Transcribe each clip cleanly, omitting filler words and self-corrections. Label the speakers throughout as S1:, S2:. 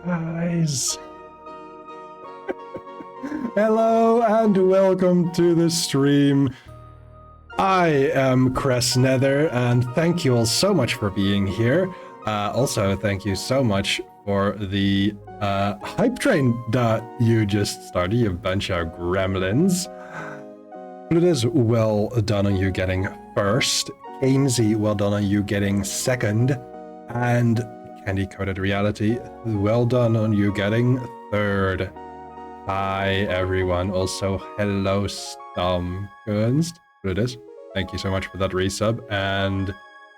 S1: guys. Hello and welcome to the stream. I am Cress Nether, and thank you all so much for being here. Also, thank you so much for the hype train that you just started, you bunch of gremlins. It is well done on you getting first. Ainsy, well done on you getting second. And Candy Coded Reality, well done on you getting third. Hi everyone. Also, hello Stomkunst. It is. Thank you so much for that resub. And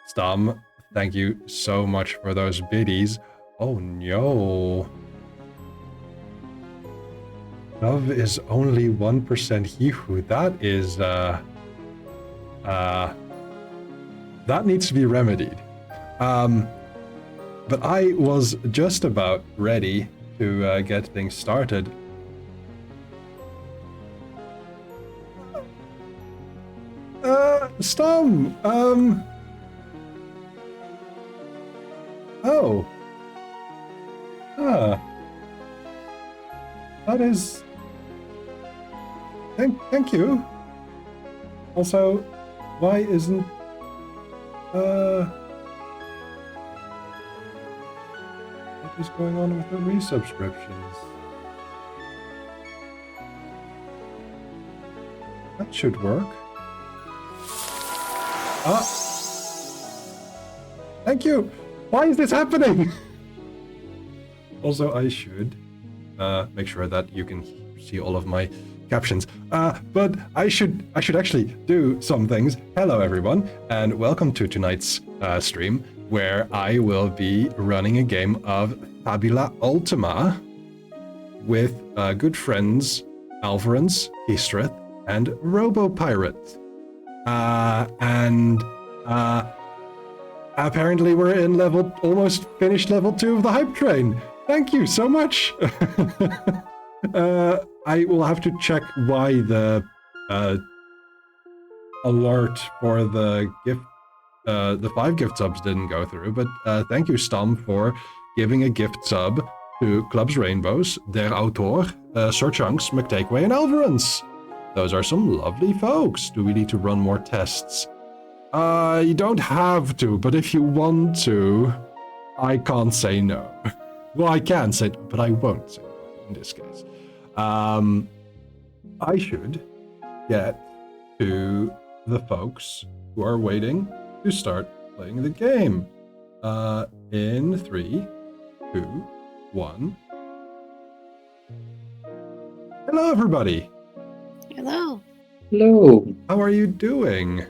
S1: Stom, thank you so much for those biddies. Oh no. Love is only 1% Hihu. That is that needs to be remedied. But I was just about ready to get things started. Stom, oh. That is... Thank you. Also, why isn't... What is going on with the resubscriptions? That should work. Ah! Thank you! Why is this happening? Also, I should make sure that you can see all of my captions. But I should actually do some things. Hello, everyone, and welcome to tonight's stream, where I will be running a game of FABULA ULTIMA with good friends Alvarans, Heastreth, and RoboPirate. And apparently we're in almost finished level 2 of the hype train. Thank you so much. I will have to check why the alert for the gift, the 5 gift subs didn't go through, but thank you, Stom, for giving a gift sub to Clubs Rainbows, Der Autor, Sir Chunks, McTakeaway, and Alvarans. Those are some lovely folks. Do we need to run more tests? You don't have to, but if you want to, I can't say no. Well, I can say no, but I won't say no in this case. I should get to the folks who are waiting to start playing the game. In 3, 2, 1. Hello, everybody.
S2: Hello.
S3: Hello.
S1: How are you doing?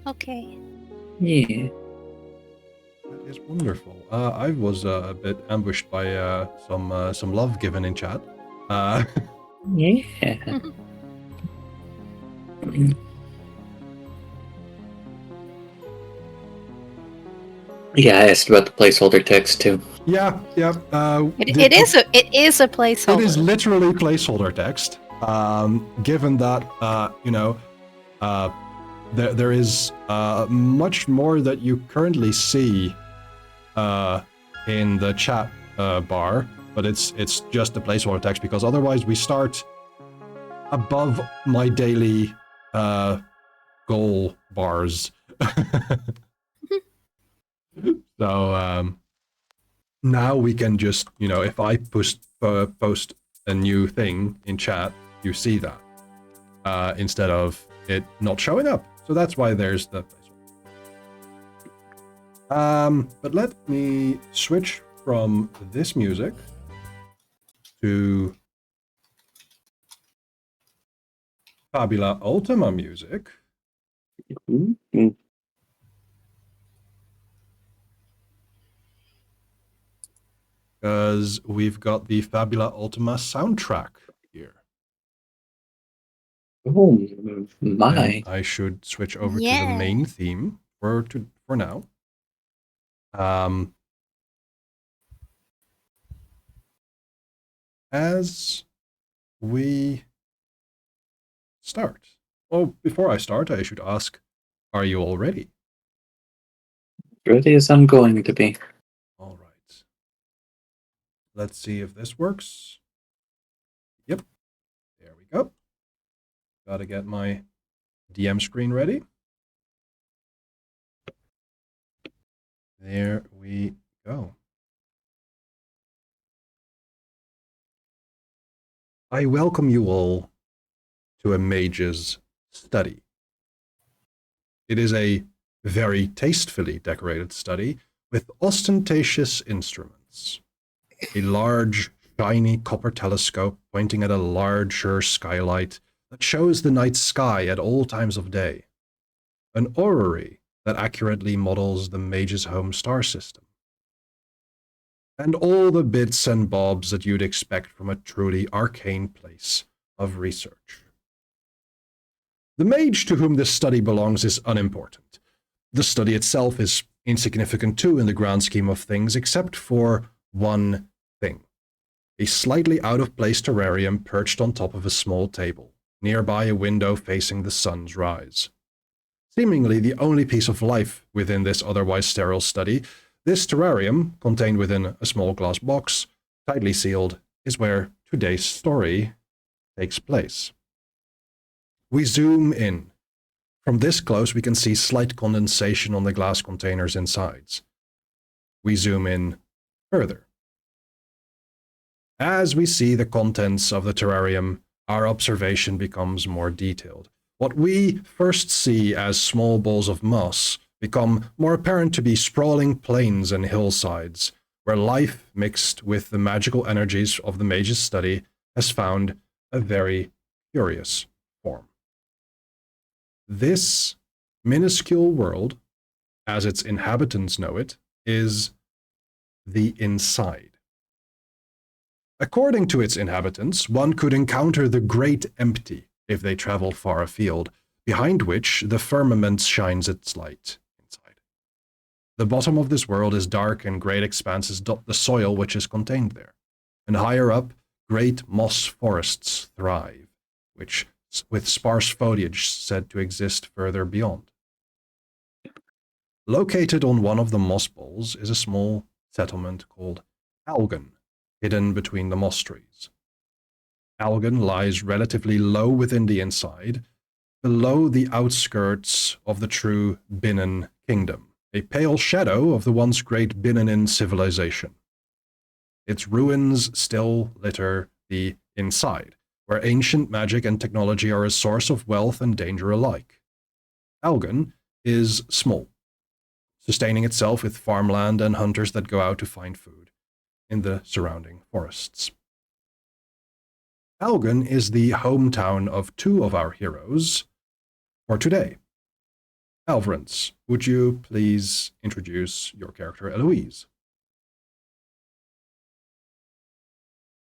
S2: Okay.
S3: Yeah.
S1: That is wonderful. I was a bit ambushed by some love given in chat.
S3: Yeah. Yeah, I asked about the placeholder text too.
S1: Yeah.
S2: It is a placeholder.
S1: It is literally placeholder text. Given that there is much more that you currently see in the chat bar, but it's just the placeholder text, because otherwise we start above my daily goal bars. So now we can just, if I post a new thing in chat, you see that instead of it not showing up. So that's why there's the placeholder. But let me switch from this music to FABULA ULTIMA music.
S3: Mm-hmm.
S1: Because we've got the FABULA ULTIMA soundtrack here.
S3: Oh my!
S1: And I should switch over to the main theme for now. As we start. Oh, before I start, I should ask, are you all ready?
S3: Ready as I'm going to be.
S1: All right. let's see if this works. Yep, there we go. Gotta get my DM screen ready. There we go. I welcome you all to a mage's study. It is a very tastefully decorated study with ostentatious instruments. A large, shiny copper telescope pointing at a larger skylight that shows the night sky at all times of day. An orrery that accurately models the mage's home star system. And all the bits and bobs that you'd expect from a truly arcane place of research. The mage to whom this study belongs is unimportant. The study itself is insignificant too in the grand scheme of things, except for one thing. A slightly out-of-place terrarium perched on top of a small table, nearby a window facing the sun's rise. Seemingly the only piece of life within this otherwise sterile study, this terrarium, contained within a small glass box, tightly sealed, is where today's story takes place. We zoom in. From this close, we can see slight condensation on the glass containers inside. We zoom in further. As we see the contents of the terrarium, our observation becomes more detailed. What we first see as small balls of moss become more apparent to be sprawling plains and hillsides, where life mixed with the magical energies of the mage's study has found a very curious form. This minuscule world, as its inhabitants know it, is the inside. According to its inhabitants, one could encounter the great empty if they travel far afield, behind which the firmament shines its light inside. The bottom of this world is dark and great expanses dot the soil which is contained there, and higher up, great moss forests thrive, which with sparse foliage said to exist further beyond. Located on one of the moss bowls is a small settlement called Algon, hidden between the moss trees. Algon lies relatively low within the inside, below the outskirts of the true Binnen kingdom, a pale shadow of the once great Binnanin civilization. Its ruins still litter the inside, where ancient magic and technology are a source of wealth and danger alike. Algon is small, sustaining itself with farmland and hunters that go out to find food in the surrounding forests. Algon is the hometown of two of our heroes for today. Alvrance, would you please introduce your character, Eloise?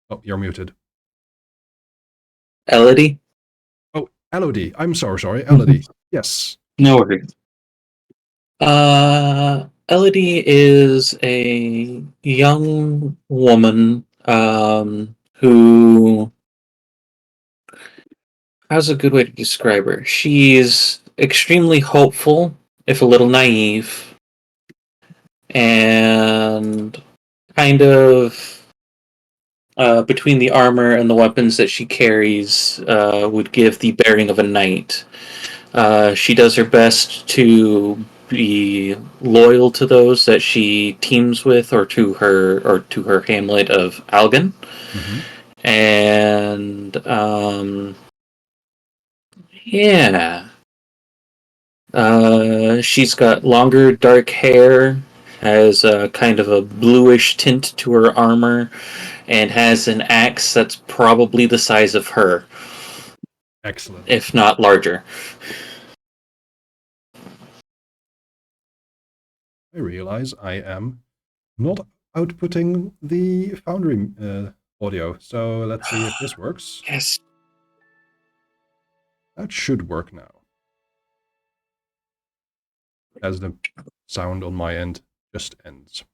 S1: Oh, you're muted.
S3: Elodie?
S1: Oh, Elodie. I'm sorry. Elodie. Yes.
S3: No worries. Elodie is a young woman who... How's a good way to describe her? She's extremely hopeful, if a little naive, and kind of between the armor and the weapons that she carries would give the bearing of a knight. She does her best to be loyal to those that she teams with, or to her hamlet of Algon.
S1: Mm-hmm.
S3: And yeah. She's got longer dark hair, has a kind of a bluish tint to her armor, and has an axe that's probably the size of her.
S1: Excellent.
S3: If not larger.
S1: I realize I am not outputting the Foundry audio, so let's see if this works.
S3: Yes.
S1: That should work now. As the sound on my end just ends.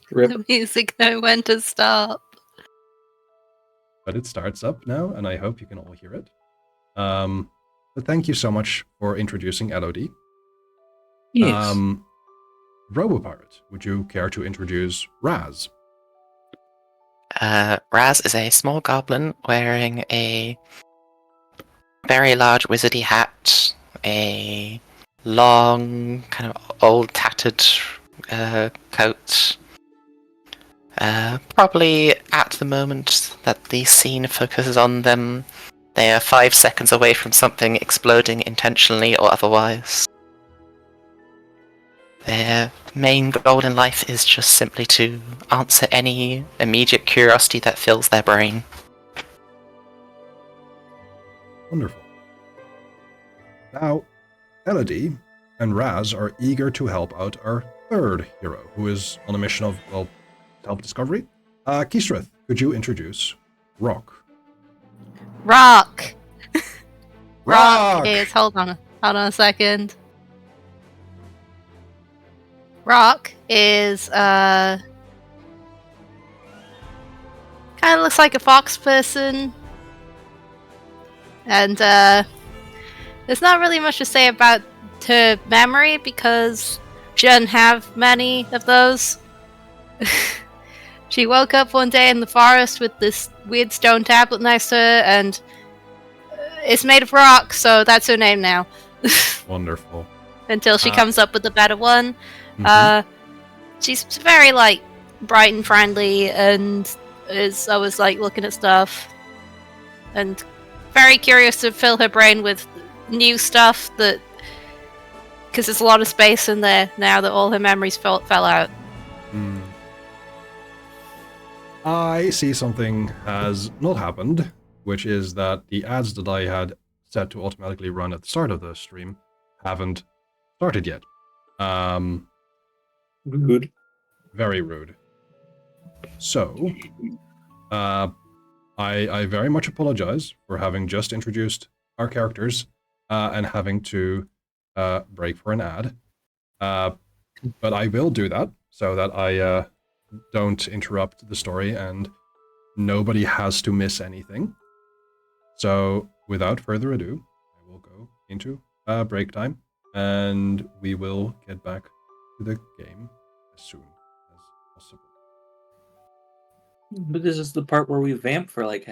S3: Rip.
S2: The music know when to stop.
S1: But it starts up now, and I hope you can all hear it. But thank you so much for introducing Elodie.
S3: Yes.
S1: Robopirate, would you care to introduce Raz?
S4: Raz is a small goblin wearing a very large wizardy hat, a long, kind of old tattered coat. Probably at the moment that the scene focuses on them, they are 5 seconds away from something exploding intentionally or otherwise. Their main goal in life is just simply to answer any immediate curiosity that fills their brain.
S1: Wonderful. Now, Elodie and Raz are eager to help out our third hero, who is on a mission of, well, self-discovery. Keestreth, could you introduce Rock?
S2: Rock!
S1: Rock!
S2: is, hold on a second. Rock is, kind of looks like a fox person. And, there's not really much to say about her memory because she doesn't have many of those. She woke up one day in the forest with this weird stone tablet next to her, and it's made of rock, so that's her name now.
S1: Wonderful.
S2: Until she comes up with a better one.
S1: Mm-hmm.
S2: She's very, like, bright and friendly, and is always, like, looking at stuff. And very curious to fill her brain with new stuff that... Because there's a lot of space in there now that all her memories fell out.
S1: Hmm. I see something has not happened, which is that the ads that I had set to automatically run at the start of the stream haven't started yet.
S3: Rude.
S1: Very rude. So, I very much apologize for having just introduced our characters and having to break for an ad. But I will do that so that I don't interrupt the story and nobody has to miss anything. So, without further ado, I will go into break time and we will get back to the game as soon as possible.
S3: But this is the part where we vamp for like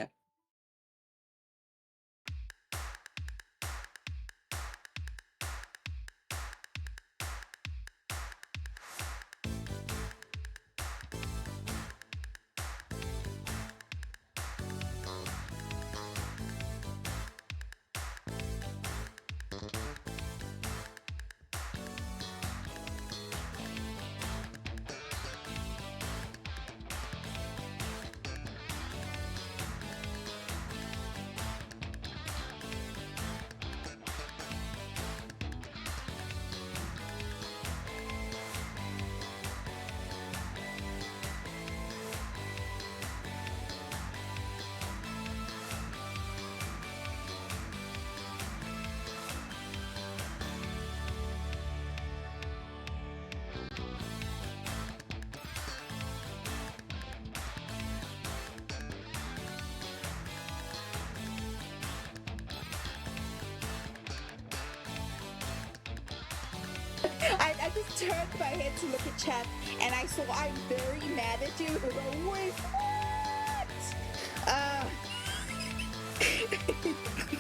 S5: I just turned my head to look at chat and I saw I'm very mad at you. I was like, wait, what?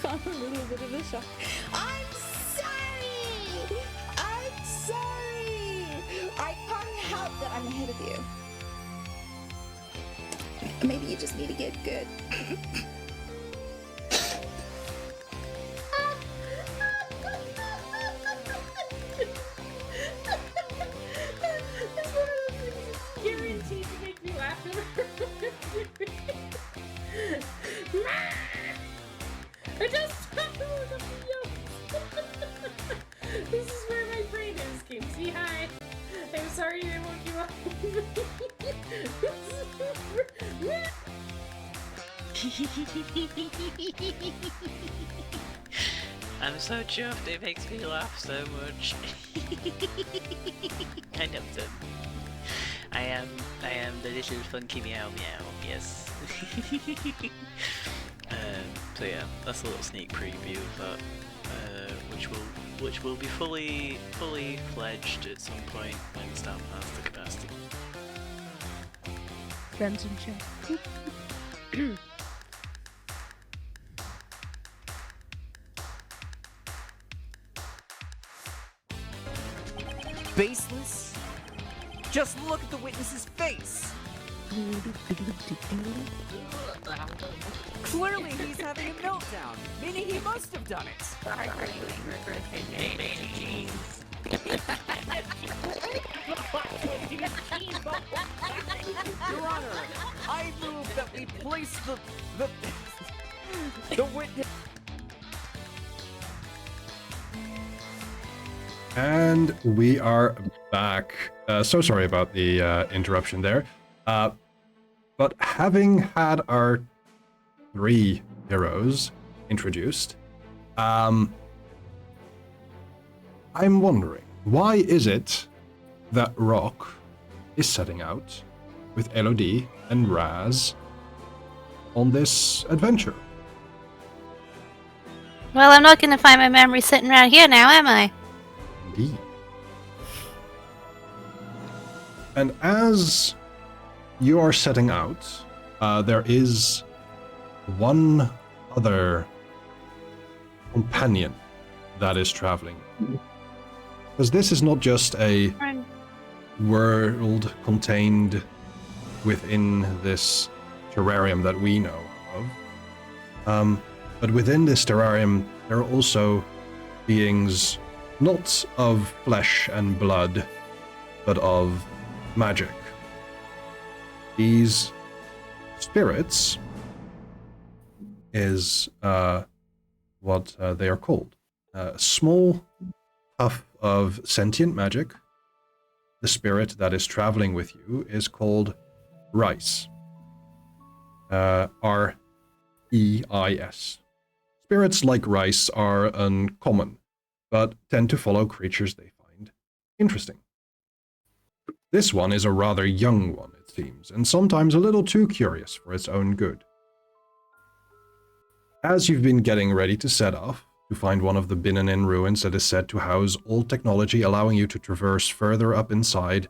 S5: I'm a little bit of a shock. I'm sorry! I'm sorry! I can't help that I'm ahead of you. Maybe you just need to get good.
S6: Guaranteed to make me laugh. I just stopped to look up the This is where my brain is. Came see hi. I'm sorry I woke you up.
S7: I'm so chuffed, it makes me laugh so much. I know so. I am the little funky meow meow, yes. So yeah, that's a little sneak preview of that, which will be fully fledged at some point when Stamp has the capacity.
S6: friends in chat.
S8: Baseless? Just look at the witness's face! Clearly he's having a meltdown, meaning he must have done it! Your Honor, I move that we place the witness...
S1: And we are back. So sorry about the interruption there. But having had our 3 heroes introduced, I'm wondering, why is it that Rock is setting out with Elodie and Raz on this adventure?
S2: Well, I'm not going to find my memory sitting around here now, am I?
S1: Indeed. And as you are setting out, there is one other companion that is traveling. Because this is not just a world contained within this terrarium that we know of. But within this terrarium, there are also beings not of flesh and blood, but of magic. These spirits is what they are called. A small puff of sentient magic. The spirit that is traveling with you is called Rice. R-E-I-S. Spirits like Rice are uncommon, but tend to follow creatures they find interesting. This one is a rather young one, it seems, and sometimes a little too curious for its own good. As you've been getting ready to set off to find one of the Binanin ruins that is said to house old technology allowing you to traverse further up inside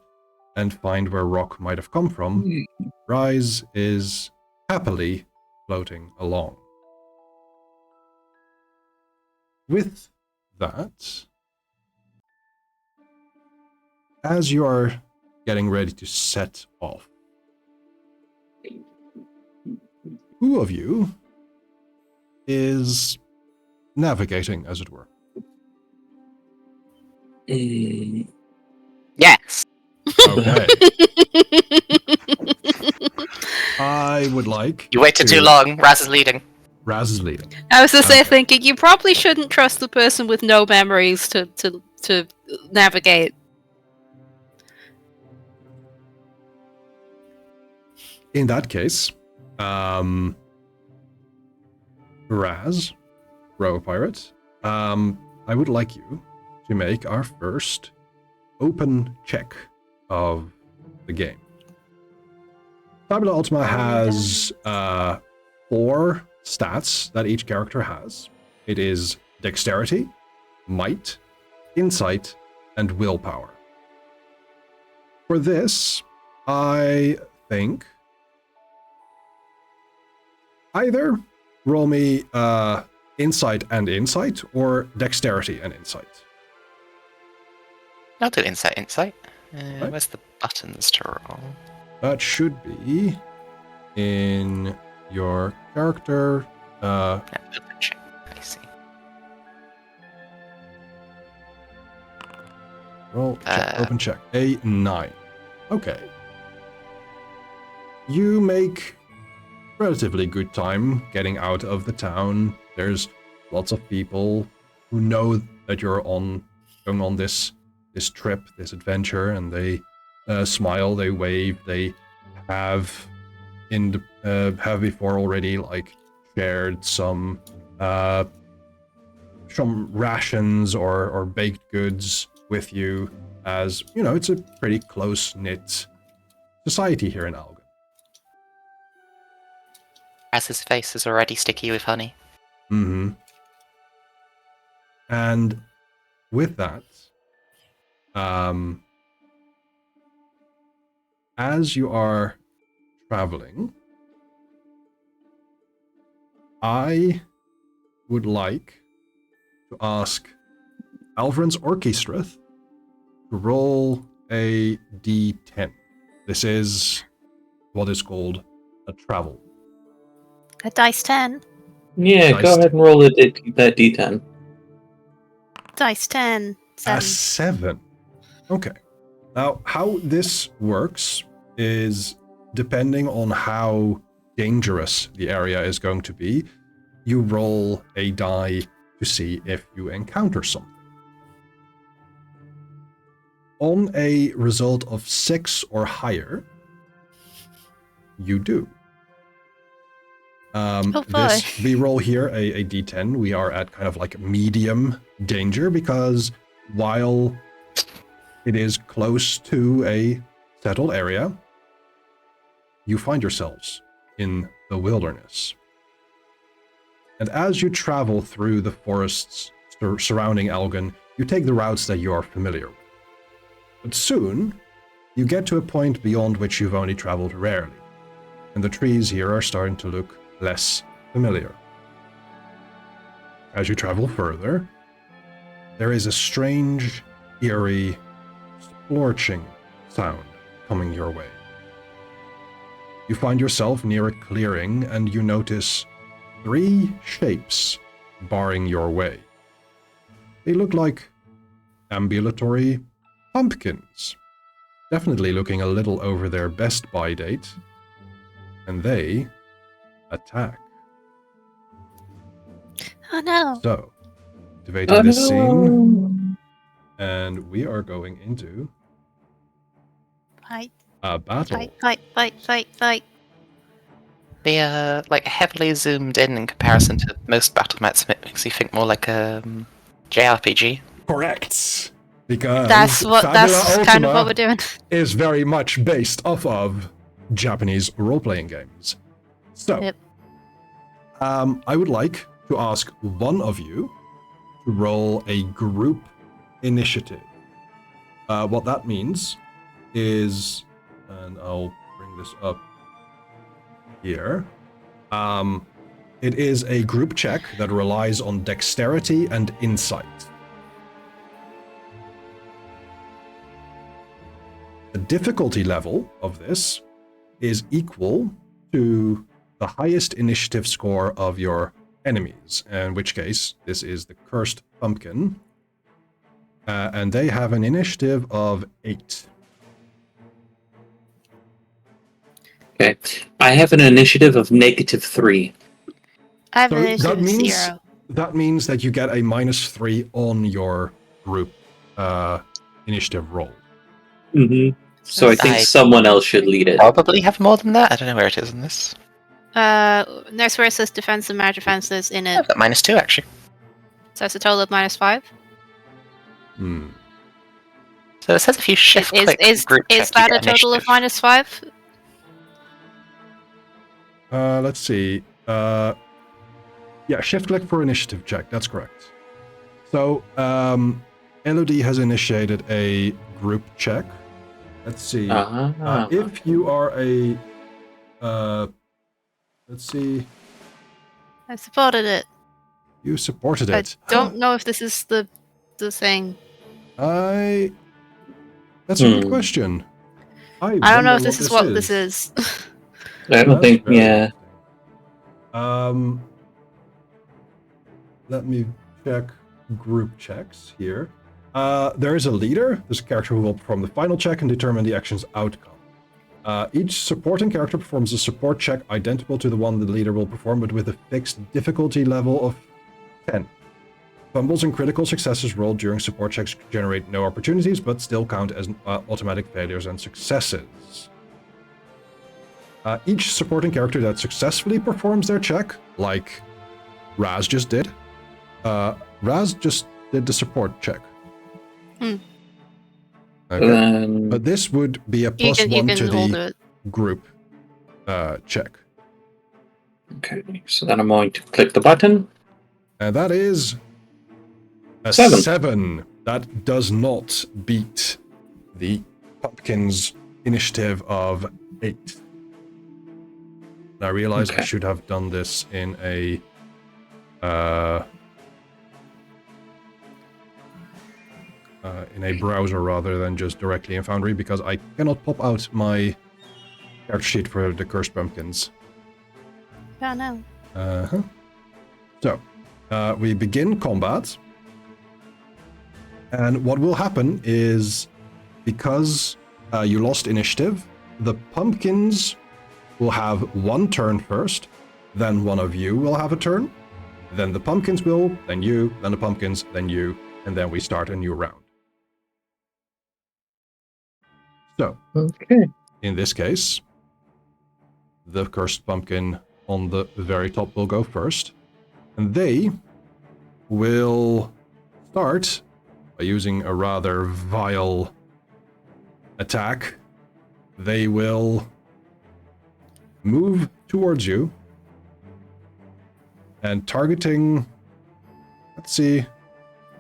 S1: and find where Rock might have come from, Rise is happily floating along. With that, as you are getting ready to set off, who of you is navigating, as it were?
S4: Yes.
S1: Okay. I would like.
S4: You waited too long. Raz is leading.
S1: Raz is leading.
S2: I was just
S1: Okay.
S2: thinking, you probably shouldn't trust the person with no memories to navigate.
S1: In that case, Raz, Row Pirate, I would like you to make our first open check of the game. FABULA Ultima has 4 stats that each character has. It is Dexterity, Might, Insight, and Willpower. For this, I think either roll me Insight and Insight, or Dexterity and Insight.
S4: I'll do insight.
S1: Right.
S4: Where's the buttons to roll?
S1: That should be in your character.
S4: Open check. I see.
S1: Roll, check, open check. A 9. Okay. You make relatively good time getting out of the town. There's lots of people who know that you're going on this trip, this adventure, and they smile, they wave, they have before already like shared some rations or baked goods with you, as you know, it's a pretty close-knit society here in Algon.
S4: Raz's face is already sticky with honey.
S1: Mm-hmm. And with that, as you are traveling, I would like to ask Alvrin's Orchestreth to roll a d10. This is what is called a travel.
S2: A dice 10.
S3: Yeah,
S1: Nice.
S3: go ahead and roll that d10.
S2: Dice 10.
S1: A
S2: 7.
S1: 7. Okay. Now, how this works is depending on how dangerous the area is going to be, you roll a die to see if you encounter something. On a result of 6 or higher, you do.
S2: Oh boy.
S1: We roll here a d10. We are at kind of like medium danger because while it is close to a settled area, you find yourselves in the wilderness. And as you travel through the forests surrounding Elgin, you take the routes that you are familiar with. But soon, you get to a point beyond which you've only traveled rarely, and the trees here are starting to look less familiar. As you travel further, there is a strange, eerie, splorching sound coming your way. You find yourself near a clearing and you notice 3 shapes barring your way. They look like ambulatory pumpkins, definitely looking a little over their best by date, and they attack.
S2: Oh no.
S1: So, activating this scene, and we are going into
S2: Fight,
S1: a battle.
S2: fight, fight, fight, fight, fight.
S4: They are like heavily zoomed in comparison to most battle maps. It makes you think more like a JRPG.
S1: Correct. Because
S2: That's
S1: Fabula
S2: kind of
S1: Ultima
S2: what we're doing.
S1: is very much based off of Japanese role-playing games. So,
S2: Yep.
S1: I would like to ask one of you to roll a group initiative. What that means is, and I'll bring this up here, it is a group check that relies on dexterity and insight. The difficulty level of this is equal to the highest initiative score of your enemies, in which case this is the Cursed Pumpkin, and they have an initiative of 8.
S3: Okay. I have an initiative of -3.
S2: I have
S1: So
S2: an
S1: that
S2: initiative
S1: means
S2: 0.
S1: that means that you get a -3 on your group initiative roll.
S3: Mm-hmm. So I think
S4: I-
S3: someone else should lead it.
S4: Probably have more than that. I don't know where it is in this.
S2: Next where it says defense and marriage defenses in it.
S4: I've got -2 actually.
S2: So it's a total of -5.
S1: Hmm.
S4: So it says if you shift click group check,
S2: Is that
S4: you
S2: a
S4: get
S2: total of
S4: initiative.
S2: -5?
S1: Let's see. Yeah, shift click for initiative check. That's correct. So, Elodie has initiated a group check. Let's see. If you are a, let's see.
S2: I supported it.
S1: You supported
S2: I
S1: it.
S2: don't know if this is the thing.
S1: That's a good question.
S2: I don't know
S1: wonder
S2: if this is what this is.
S3: I don't think,
S1: very
S3: yeah.
S1: interesting. Let me check group checks here. There is a leader. This character who will perform the final check and determine the action's outcome. Each supporting character performs a support check identical to the one the leader will perform, but with a fixed difficulty level of 10. Fumbles and critical successes rolled during support checks generate no opportunities, but still count as automatic failures and successes. Each supporting character that successfully performs their check, like Raz just did, Raz just did the support check. Okay. But this would be a +1 to the group check.
S3: Okay, so then I'm going to click the button.
S1: And that is a
S3: 7.
S1: 7. That does not beat the Pumpkin's initiative of 8. I realize I
S3: Okay.
S1: should have done this in a browser rather than just directly in Foundry, because I cannot pop out my character sheet for the Cursed Pumpkins.
S2: Oh no.
S1: Uh-huh. So, we begin combat. And what will happen is, because you lost initiative, the pumpkins will have one turn first, then one of you will have a turn, then the pumpkins will, then you, then the pumpkins, then you, and then we start a new round. So,
S3: Okay.
S1: in this case, the Cursed Pumpkin on the very top will go first, and they will start by using a rather vile attack. They will move towards you and targeting, let's see,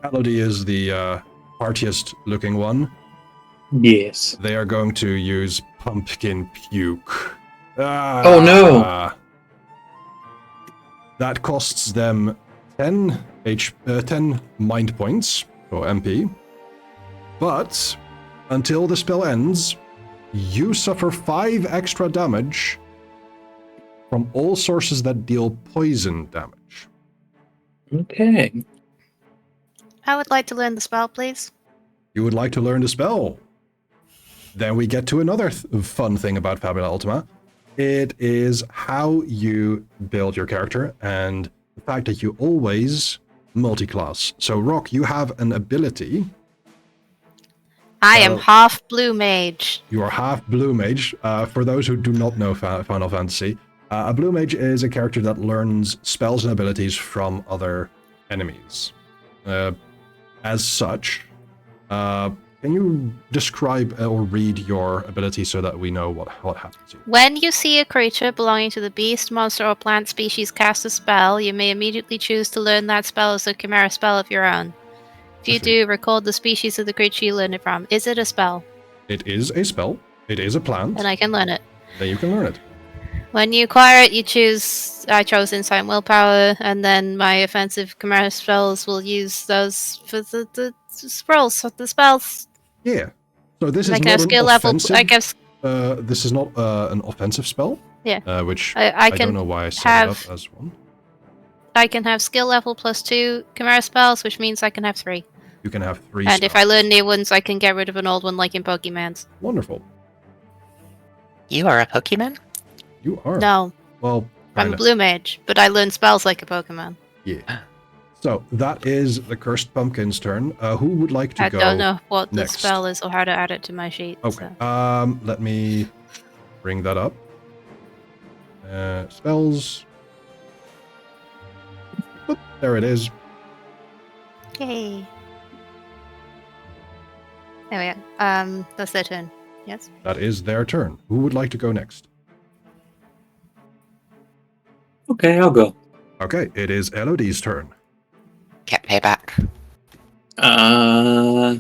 S1: Elodie is the heartiest looking one.
S3: Yes.
S1: They are going to use pumpkin puke.
S3: Oh no!
S1: That costs them 10 mind points, or MP. But until the spell ends, you suffer 5 extra damage from all sources that deal poison damage.
S3: Okay.
S2: I would like to learn the spell, please.
S1: You would like to learn the spell? Then we get to another fun thing about FABULA Ultima. It is how you build your character and the fact that you always multi-class. So, Rock, you have an ability.
S2: I am half blue mage.
S1: You are half blue mage. For those who do not know Final Fantasy, a blue mage is a character that learns spells and abilities from other enemies. As such, can you describe or read your ability so that we know what happens here?
S2: When you see a creature belonging to the beast, monster, or plant species cast a spell, you may immediately choose to learn that spell as a chimera spell of your own. If you do, record the species of the creature you learn it from. Is it a spell?
S1: It is a spell. It is a plant.
S2: And I can learn it.
S1: Then you can learn it.
S2: When you acquire it, you choose... I chose Insight and Willpower, and then my offensive chimera spells will use those for the spells. The spells.
S1: Yeah. So this is
S2: Like
S1: not
S2: a
S1: an
S2: skill level.
S1: offensive...
S2: I guess.
S1: This is not an offensive spell.
S2: Yeah.
S1: Which
S2: I
S1: don't
S2: can
S1: know why I set it up as one.
S2: I can have skill level +2 chimera spells, which means I can have 3.
S1: You can have 3
S2: And
S1: spells.
S2: if I learn new ones, I can get rid of an old one, like in Pokemon's.
S1: Wonderful.
S4: You are a Pokemon?
S1: You are.
S2: No,
S1: Well,
S2: I'm
S1: kinda.
S2: a blue mage, but I learn spells like a Pokemon.
S1: Yeah. So that is the Cursed Pumpkin's turn. Who would like to go?
S2: I don't know what
S1: next?
S2: the spell is or how to add it to my sheet.
S1: Okay.
S2: So.
S1: Let me bring that up. Spells. Oop, there it is.
S2: Yay. There we go. That's their turn. Yes.
S1: That is their turn. Who would like to go next?
S3: Okay, I'll go.
S1: Okay, it is Elodie's turn.
S4: Get payback.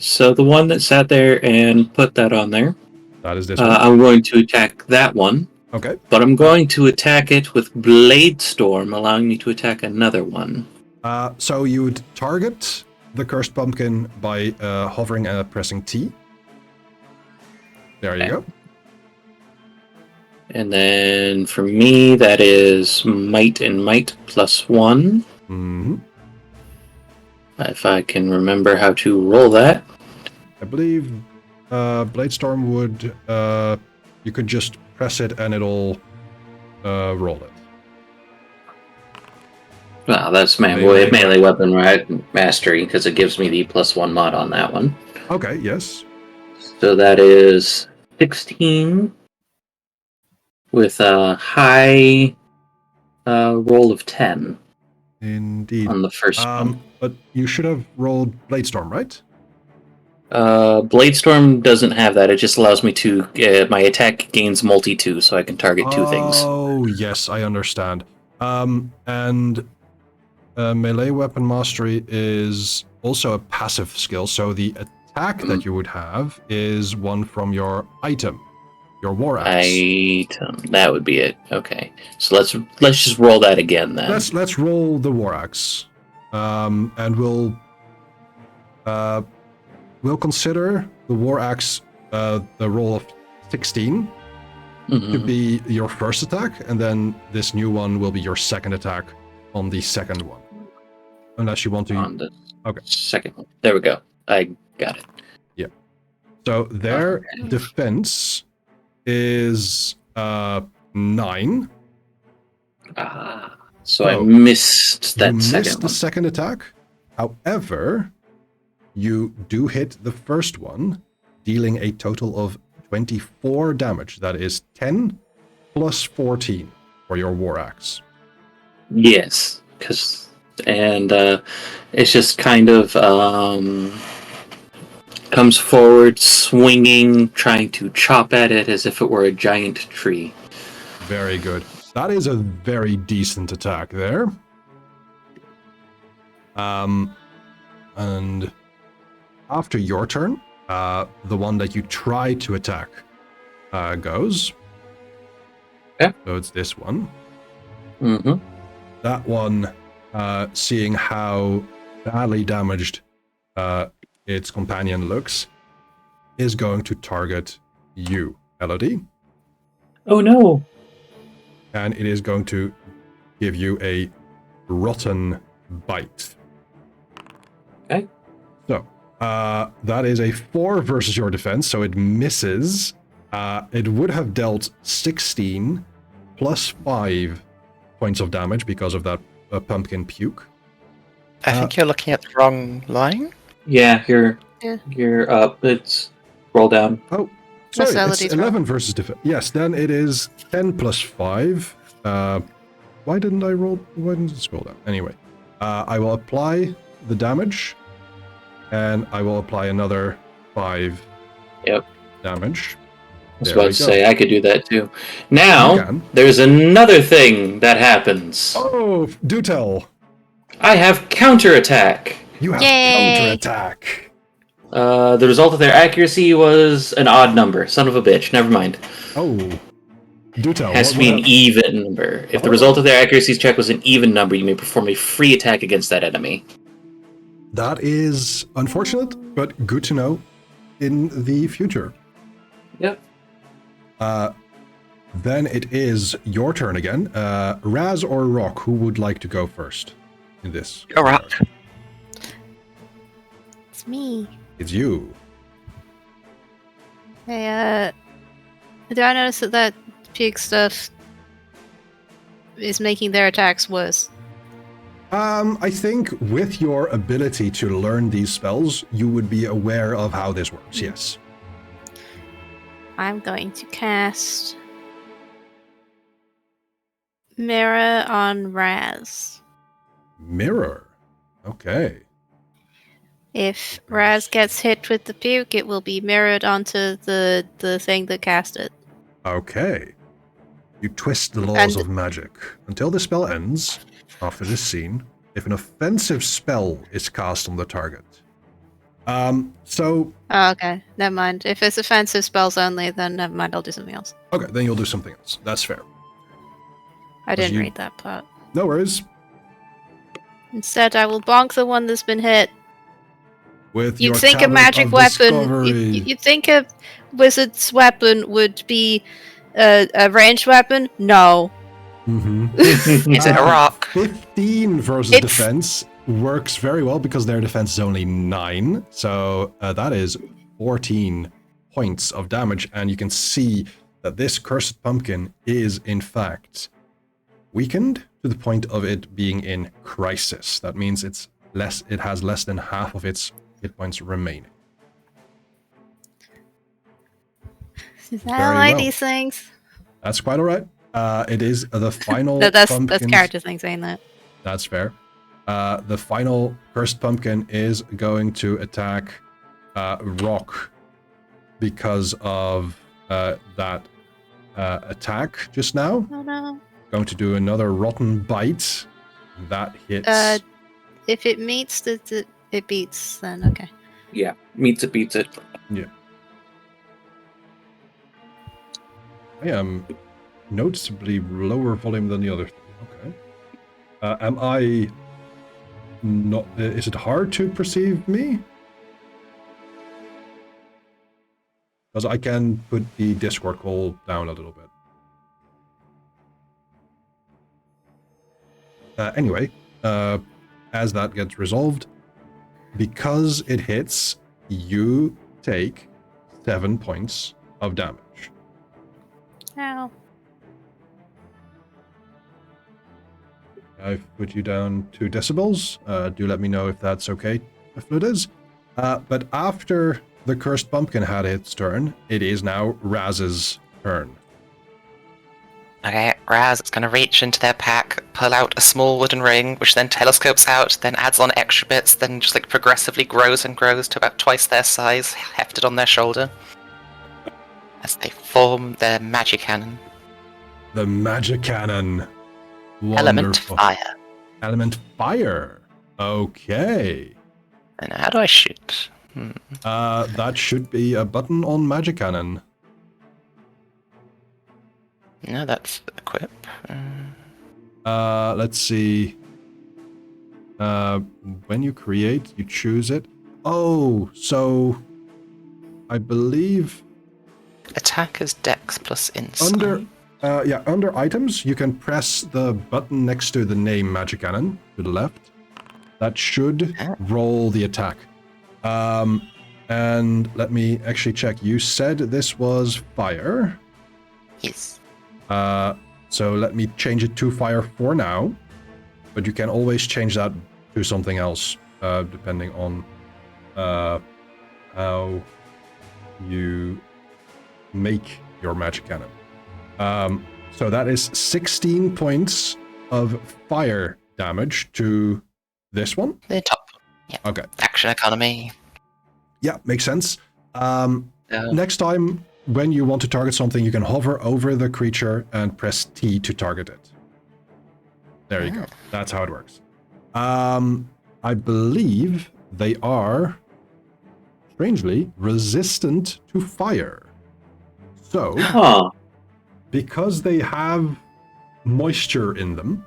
S3: So the one that sat there and put that on there,
S1: That is this one.
S3: I'm going to attack that one,
S1: Okay.
S3: but I'm going to attack it with Blade Storm, allowing me to attack another one.
S1: So you would target the Cursed Pumpkin by hovering and pressing T. There you
S3: Okay.
S1: go.
S3: And then for me, that is Might and Might +1.
S1: Mm-hmm.
S3: If I can remember how to roll that.
S1: I believe Bladestorm would... you could just press it and it'll roll it.
S3: Well, that's melee weapon mastery, because it gives me the +1 mod on that one.
S1: Okay, yes.
S3: So that is 16 with a high roll of 10
S1: Indeed.
S3: on the first one.
S1: But you should have rolled Bladestorm, right?
S3: Bladestorm doesn't have that. It just allows me to... my attack gains multi-2, so I can target 2 things.
S1: Oh, yes, I understand. And melee weapon mastery is also a passive skill, so the attack that you would have is one from your item. Your war axe.
S3: Item. That would be it. Okay. So let's just roll that again then.
S1: Let's roll the war axe, and we'll consider the war axe the roll of 16 to be your first attack, and then this new one will be your second attack on the second one. Unless you want to.
S3: On the
S1: Okay.
S3: second one. There we go. I got it.
S1: Yeah. So their defense is 9.
S3: So I missed that
S1: you
S3: second
S1: missed the
S3: one.
S1: second attack. However, you do hit the first one, dealing a total of 24 damage. That is 10 plus 14 for your war axe.
S3: Yes, and it's just kind of comes forward, swinging, trying to chop at it as if it were a giant tree.
S1: Very good. That is a very decent attack there. And after your turn, the one that you try to attack goes.
S3: Yeah.
S1: So it's this one.
S3: Mm-hmm.
S1: That one, seeing how badly damaged its companion looks, is going to target you, Elodie.
S3: Oh no!
S1: And it is going to give you a rotten bite.
S3: Okay.
S1: So, that is a 4 versus your defense, so it misses. It would have dealt 16 plus 5 points of damage because of that pumpkin puke.
S4: I think you're looking at the wrong line.
S3: Yeah, you're up. It's roll down.
S1: Oh, sorry, it's
S2: Elodie's
S1: 11 versus defense. Yes, then it is 10 plus 5. Why didn't it scroll down? Anyway, I will apply the damage, and I will apply another 5 damage.
S3: I was about to say, I could do that too. Now,
S1: You can.
S3: there's another thing that happens.
S1: Oh, do tell.
S3: I have counterattack.
S1: You have
S2: Yay.
S1: counterattack.
S3: The result of their accuracy was an odd number. Son of a bitch. Never mind.
S1: Oh, do tell.
S3: Has to be an even number. If the result of their accuracy check was an even number, you may perform a free attack against that enemy.
S1: That is unfortunate, but good to know in the future.
S3: Yep.
S1: Then it is your turn again. Raz or Rock, who would like to go first in this?
S4: You're up.
S2: It's me.
S1: It's you.
S2: Hey, do I notice that puke stuff is making their attacks worse?
S1: I think with your ability to learn these spells, you would be aware of how this works, yes.
S2: I'm going to cast Mirror on Raz.
S1: Mirror. Okay.
S2: If Raz gets hit with the puke, it will be mirrored onto the thing that cast it.
S1: Okay. You twist the laws of magic. Until the spell ends, after this scene, if an offensive spell is cast on the target. So...
S2: Oh, okay. Never mind. If it's offensive spells only, then never mind. I'll do something else.
S1: Okay, then you'll do something else. That's fair.
S2: I didn't
S1: you-
S2: read that part.
S1: No worries.
S2: Instead, I will bonk the one that's been hit.
S1: With
S2: You'd
S1: your
S2: think a
S1: tablet
S2: magic
S1: of
S2: weapon.
S1: discovery.
S2: You'd think a wizard's weapon would be a ranged weapon. No.
S1: Mm-hmm.
S4: Is it a rock?
S1: 15 versus
S2: It's-
S1: defense works very well because their defense is only 9. So that is 14 points of damage. And you can see that this cursed pumpkin is, in fact, weakened to the point of it being in crisis. That means it has less than half of its hit points remaining.
S2: I don't
S1: Very
S2: like
S1: well.
S2: these things.
S1: That's quite all right. It is the final
S2: That's
S1: pumpkin's-
S2: character thing saying that.
S1: That's fair. The final cursed pumpkin is going to attack Rock because of that attack just now.
S2: Oh no.
S1: Going to do another rotten bite. That hits.
S2: If it meets it beats, then okay.
S3: Yeah, meets it, beats it.
S1: Yeah. I am noticeably lower volume than the other three. Okay. Am I not... is it hard to perceive me? Because I can put the Discord call down a little bit. Anyway, as that gets resolved, because it hits, you take 7 points of damage.
S2: Ow.
S1: I've put you down 2 decibels. Do let me know if that's okay, if it is. But after the Cursed Pumpkin had its turn, it is now Raz's turn.
S4: Okay, Raz is going to reach into their pack, pull out a small wooden ring, which then telescopes out, then adds on extra bits, then just like progressively grows and grows to about twice their size, hefted on their shoulder, as they form their magic cannon.
S1: The magic cannon.
S4: Element
S1: Wonderful.
S4: fire.
S1: Element fire. Okay.
S4: And how do I shoot?
S1: That should be a button on magic cannon.
S4: No, that's equip.
S1: Let's see. When you create, you choose it. Oh, so I believe
S4: Attack is Dex plus Insight.
S1: under items, you can press the button next to the name Magic Cannon to the left. That should roll the attack. And let me actually check. You said this was fire.
S4: Yes.
S1: So let me change it to fire for now. But you can always change that to something else, depending on how you make your magic cannon. So that is 16 points of fire damage to this one.
S4: The top. Yeah.
S1: Okay.
S4: Action economy.
S1: Yeah, makes sense. Next time, when you want to target something, you can hover over the creature and press T to target it. There you go. That's how it works. I believe they are, strangely, resistant to fire. So, because they have moisture in them,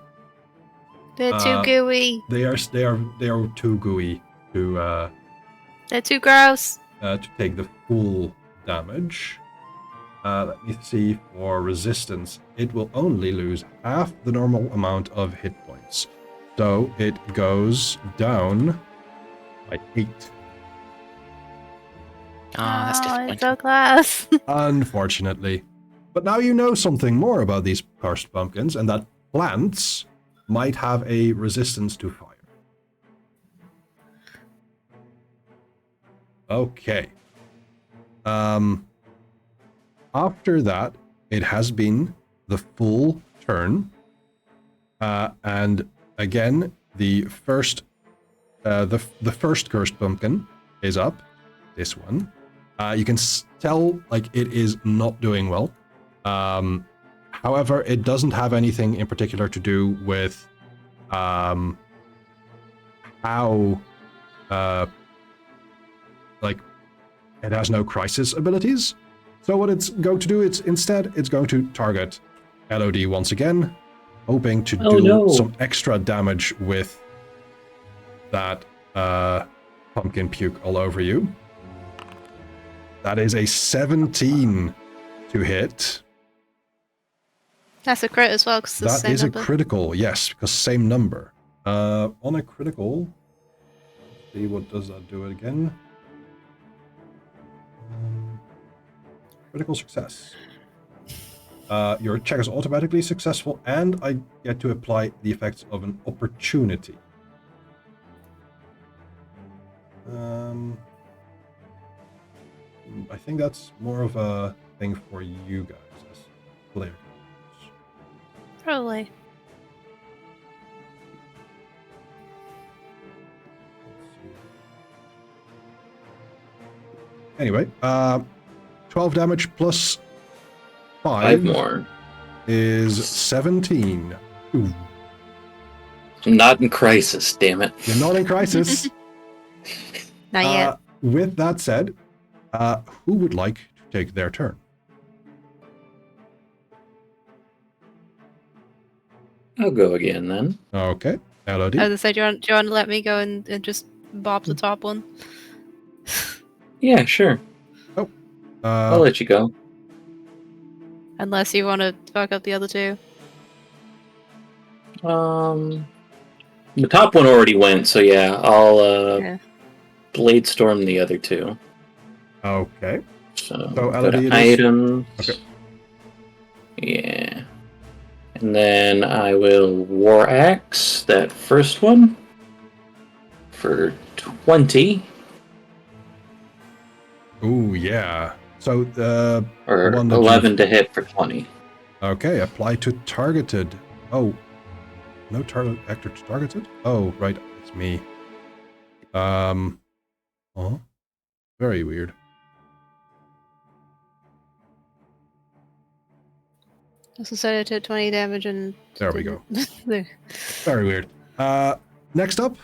S2: They're too gooey.
S1: they are too gooey to
S2: They're too gross.
S1: to take the full damage. Let me see, for resistance, it will only lose half the normal amount of hit points. So it goes down by 8.
S4: That's
S2: I'm
S4: disappointing.
S2: so close.
S1: Unfortunately. But now you know something more about these cursed pumpkins, and that plants might have a resistance to fire. Okay. After that, it has been the full turn. And again, the first cursed pumpkin is up. This one. You can tell, like, it is not doing well. However, it doesn't have anything in particular to do with how like, it has no crisis abilities. So what it's going to do, it's going to target LOD once again, hoping to do some extra damage with that pumpkin puke all over you. That is a 17 to hit.
S2: That's a crit as well, because
S1: That is a critical, yes, because same number. On a critical, let's see, what does that do again? Critical success. Your check is automatically successful, and I get to apply the effects of an opportunity. I think that's more of a thing for you guys as player characters.
S2: Probably.
S1: Anyway, 12 damage plus
S3: 5 more.
S1: Is 17. Ooh.
S3: I'm not in crisis, damn it.
S1: You're not in crisis.
S2: Not yet.
S1: With that said, who would like to take their turn?
S3: I'll go again then.
S1: Okay. Elodie.
S2: As I said, do you want to let me go and just bob the top one?
S3: Yeah, sure. I'll let you go.
S2: Unless you want to fuck up the other two.
S3: The top one already went, so yeah, I'll
S2: Yeah.
S3: Blade Storm the other two.
S1: Okay.
S3: So
S1: So
S3: go to
S1: Elodie it is.
S3: items.
S1: Okay.
S3: Yeah. And then I will War Axe that first one for 20.
S1: Ooh, yeah. So
S3: Or
S1: one that
S3: 11 to hit for 20.
S1: Okay, apply to targeted. Oh, no target actor targeted. Oh, right, it's me. Oh, very weird.
S2: So set it to 20 damage and...
S1: There we go.
S2: There.
S1: Very weird. Next up.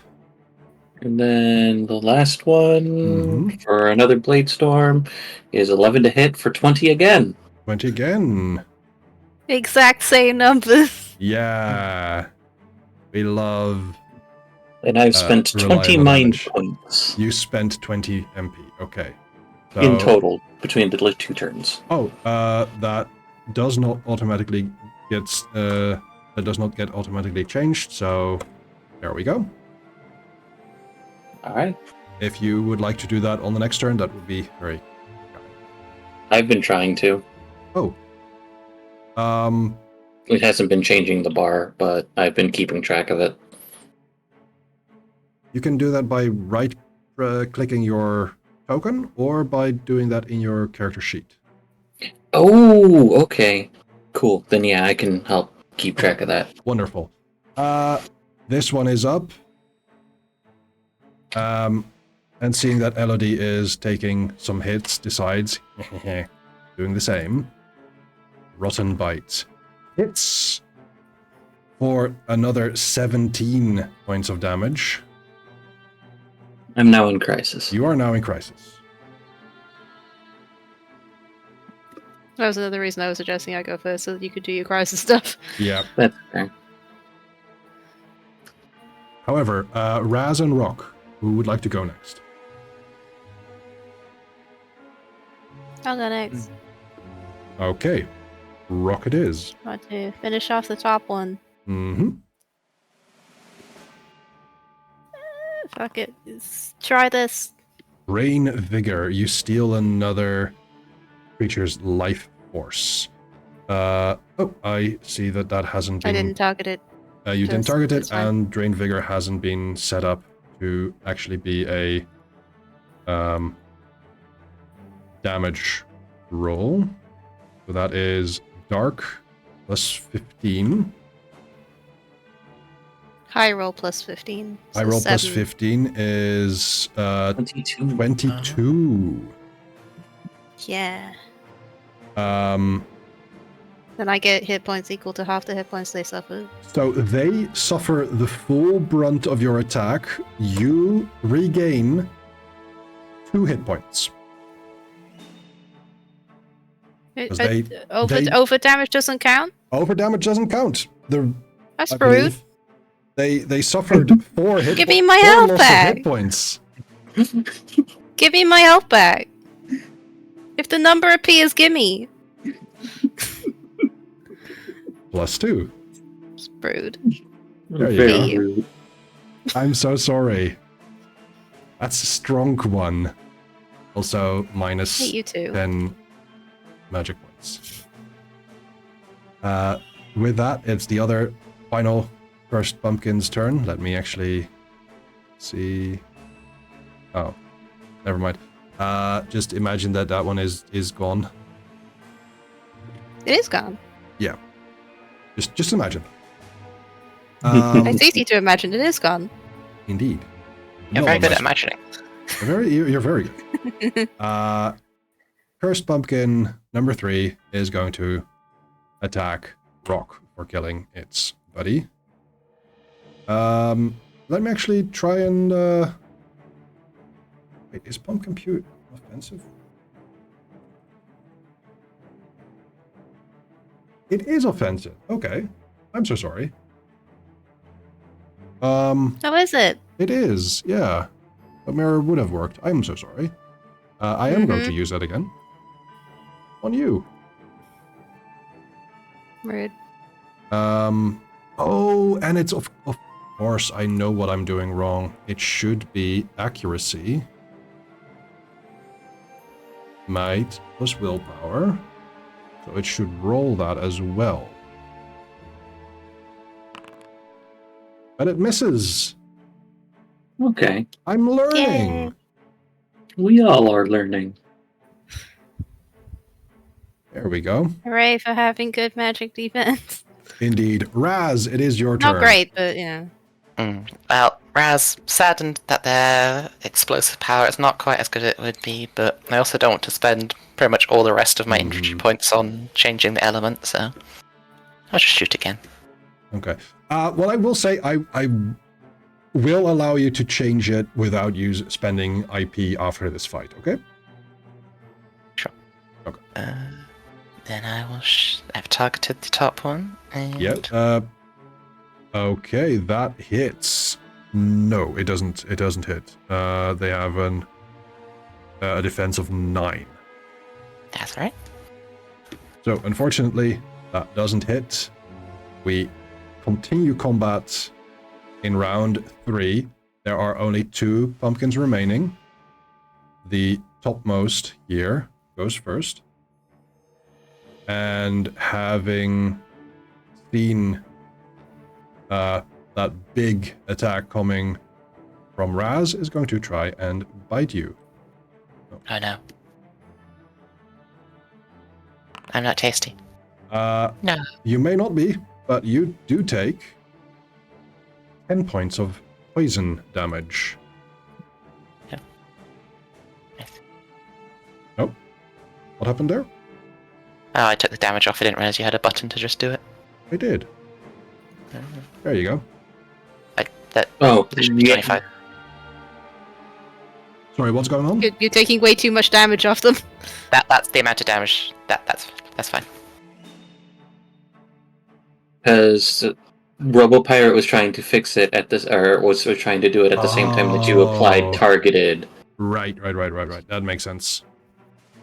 S3: And then the last one for another Blade Storm is 11 to hit for 20 again.
S1: 20 again.
S2: Exact same numbers.
S1: Yeah. We love...
S3: And I've spent 20
S1: reliable
S3: mind
S1: damage.
S3: points.
S1: You spent 20 MP. Okay. So,
S3: in total between the 2 turns.
S1: Oh, that does not automatically automatically changed, so there we go.
S3: Alright.
S1: If you would like to do that on the next turn, that would be very...
S3: I've been trying to.
S1: Oh.
S3: It hasn't been changing the bar, but I've been keeping track of it.
S1: You can do that by right-clicking your token, or by doing that in your character sheet.
S3: Oh, okay. Cool. Then yeah, I can help keep track of that.
S1: Wonderful. This one is up. And seeing that Elodie is taking some hits, decides doing the same. Rotten Bite. Hits for another 17 points of damage.
S3: I'm now in crisis.
S1: You are now in crisis.
S2: That was another reason I was suggesting I go first, so that you could do your crisis stuff.
S1: Yeah.
S3: That's fair.
S1: However, Raz and Rock, who would like to go next?
S2: I'll go next.
S1: Okay. Rock it is.
S2: Want to finish off the top one.
S1: Mm-hmm.
S2: Fuck it. Try this.
S1: Brain Vigor. You steal another creature's life force. Oh, I see that hasn't been...
S2: I didn't target it.
S1: You didn't target it,
S2: That's fine.
S1: and Drain Vigor hasn't been set up to actually be a damage roll. So that is Dark plus 15.
S2: High roll plus 15. So
S1: High roll plus
S2: 7.
S1: 15 is
S3: 22.
S1: 22.
S2: Yeah.
S1: Then
S2: I get hit points equal to half the hit points they suffered.
S1: So they suffer the full brunt of your attack. You regain 2 hit points.
S2: Over damage doesn't count?
S1: Over damage doesn't count.
S2: That's
S1: I
S2: rude.
S1: believe they suffered 4 hit
S2: Give me my
S1: four
S2: health
S1: loss of
S2: back.
S1: hit points.
S2: Give me my health back. If the number appears, gimme.
S1: Plus 2.
S2: It's rude.
S1: There you
S3: Very
S1: go.
S3: rude.
S1: I'm so sorry. That's a strong one. Also, minus
S2: Hate you too.
S1: 10 magic points. With that, it's the other final Cursed Pumpkin's turn. Let me actually see. Oh, never mind. Just imagine that one is gone.
S2: It is gone.
S1: Yeah. Just imagine.
S2: It's easy to imagine it is gone.
S1: Indeed.
S4: You're
S1: No
S4: very
S1: one
S4: good at
S1: must-
S4: imagining.
S1: You're very good. Cursed Pumpkin number 3 is going to attack Rock for killing its buddy. Let me actually try and wait, is Pumpkin Pew offensive? It is offensive. Okay. I'm so sorry.
S2: How is it?
S1: It is, yeah. A mirror would have worked. I'm so sorry. I am going to use that again. On you.
S2: Rude.
S1: Oh, and it's of course, I know what I'm doing wrong. It should be accuracy. Might plus willpower. So it should roll that as well. But it misses.
S3: Okay.
S1: I'm learning.
S2: Yay.
S3: We all are learning.
S1: There we go.
S2: Hooray for having good magic defense.
S1: Indeed. Raz, it is your turn.
S2: Not great, but yeah.
S4: Well, Raz, saddened that their explosive power is not quite as good as it would be, but I also don't want to spend pretty much all the rest of my energy points on changing the element, so I'll just shoot again.
S1: Okay. Well, I will say I will allow you to change it without you spending IP after this fight, okay?
S4: Sure.
S1: Okay.
S4: Then I will. I've targeted the top one. And...
S1: Yeah. Okay, that hits. No, it doesn't. It doesn't hit. They have a defense of 9.
S4: That's right.
S1: So, unfortunately, that doesn't hit. We continue combat in round 3. There are only 2 pumpkins remaining. The topmost here goes first. And having seen that big attack coming from Raz, is going to try and bite you.
S4: Oh no. I'm not tasty. No.
S1: You may not be, but you do take 10 points of poison damage.
S4: Yep. Nice.
S1: Oh, what happened there?
S4: Oh, I took the damage off. I didn't realize you had a button to just do it.
S1: I did. There you go.
S4: That should be 25.
S1: Sorry, what's going on?
S2: You're taking way too much damage off them.
S4: That's the amount of damage. That's fine.
S3: Because RoboPirate was trying to fix it at this, or was trying to do it at the same time that you applied targeted.
S1: Right. That makes sense.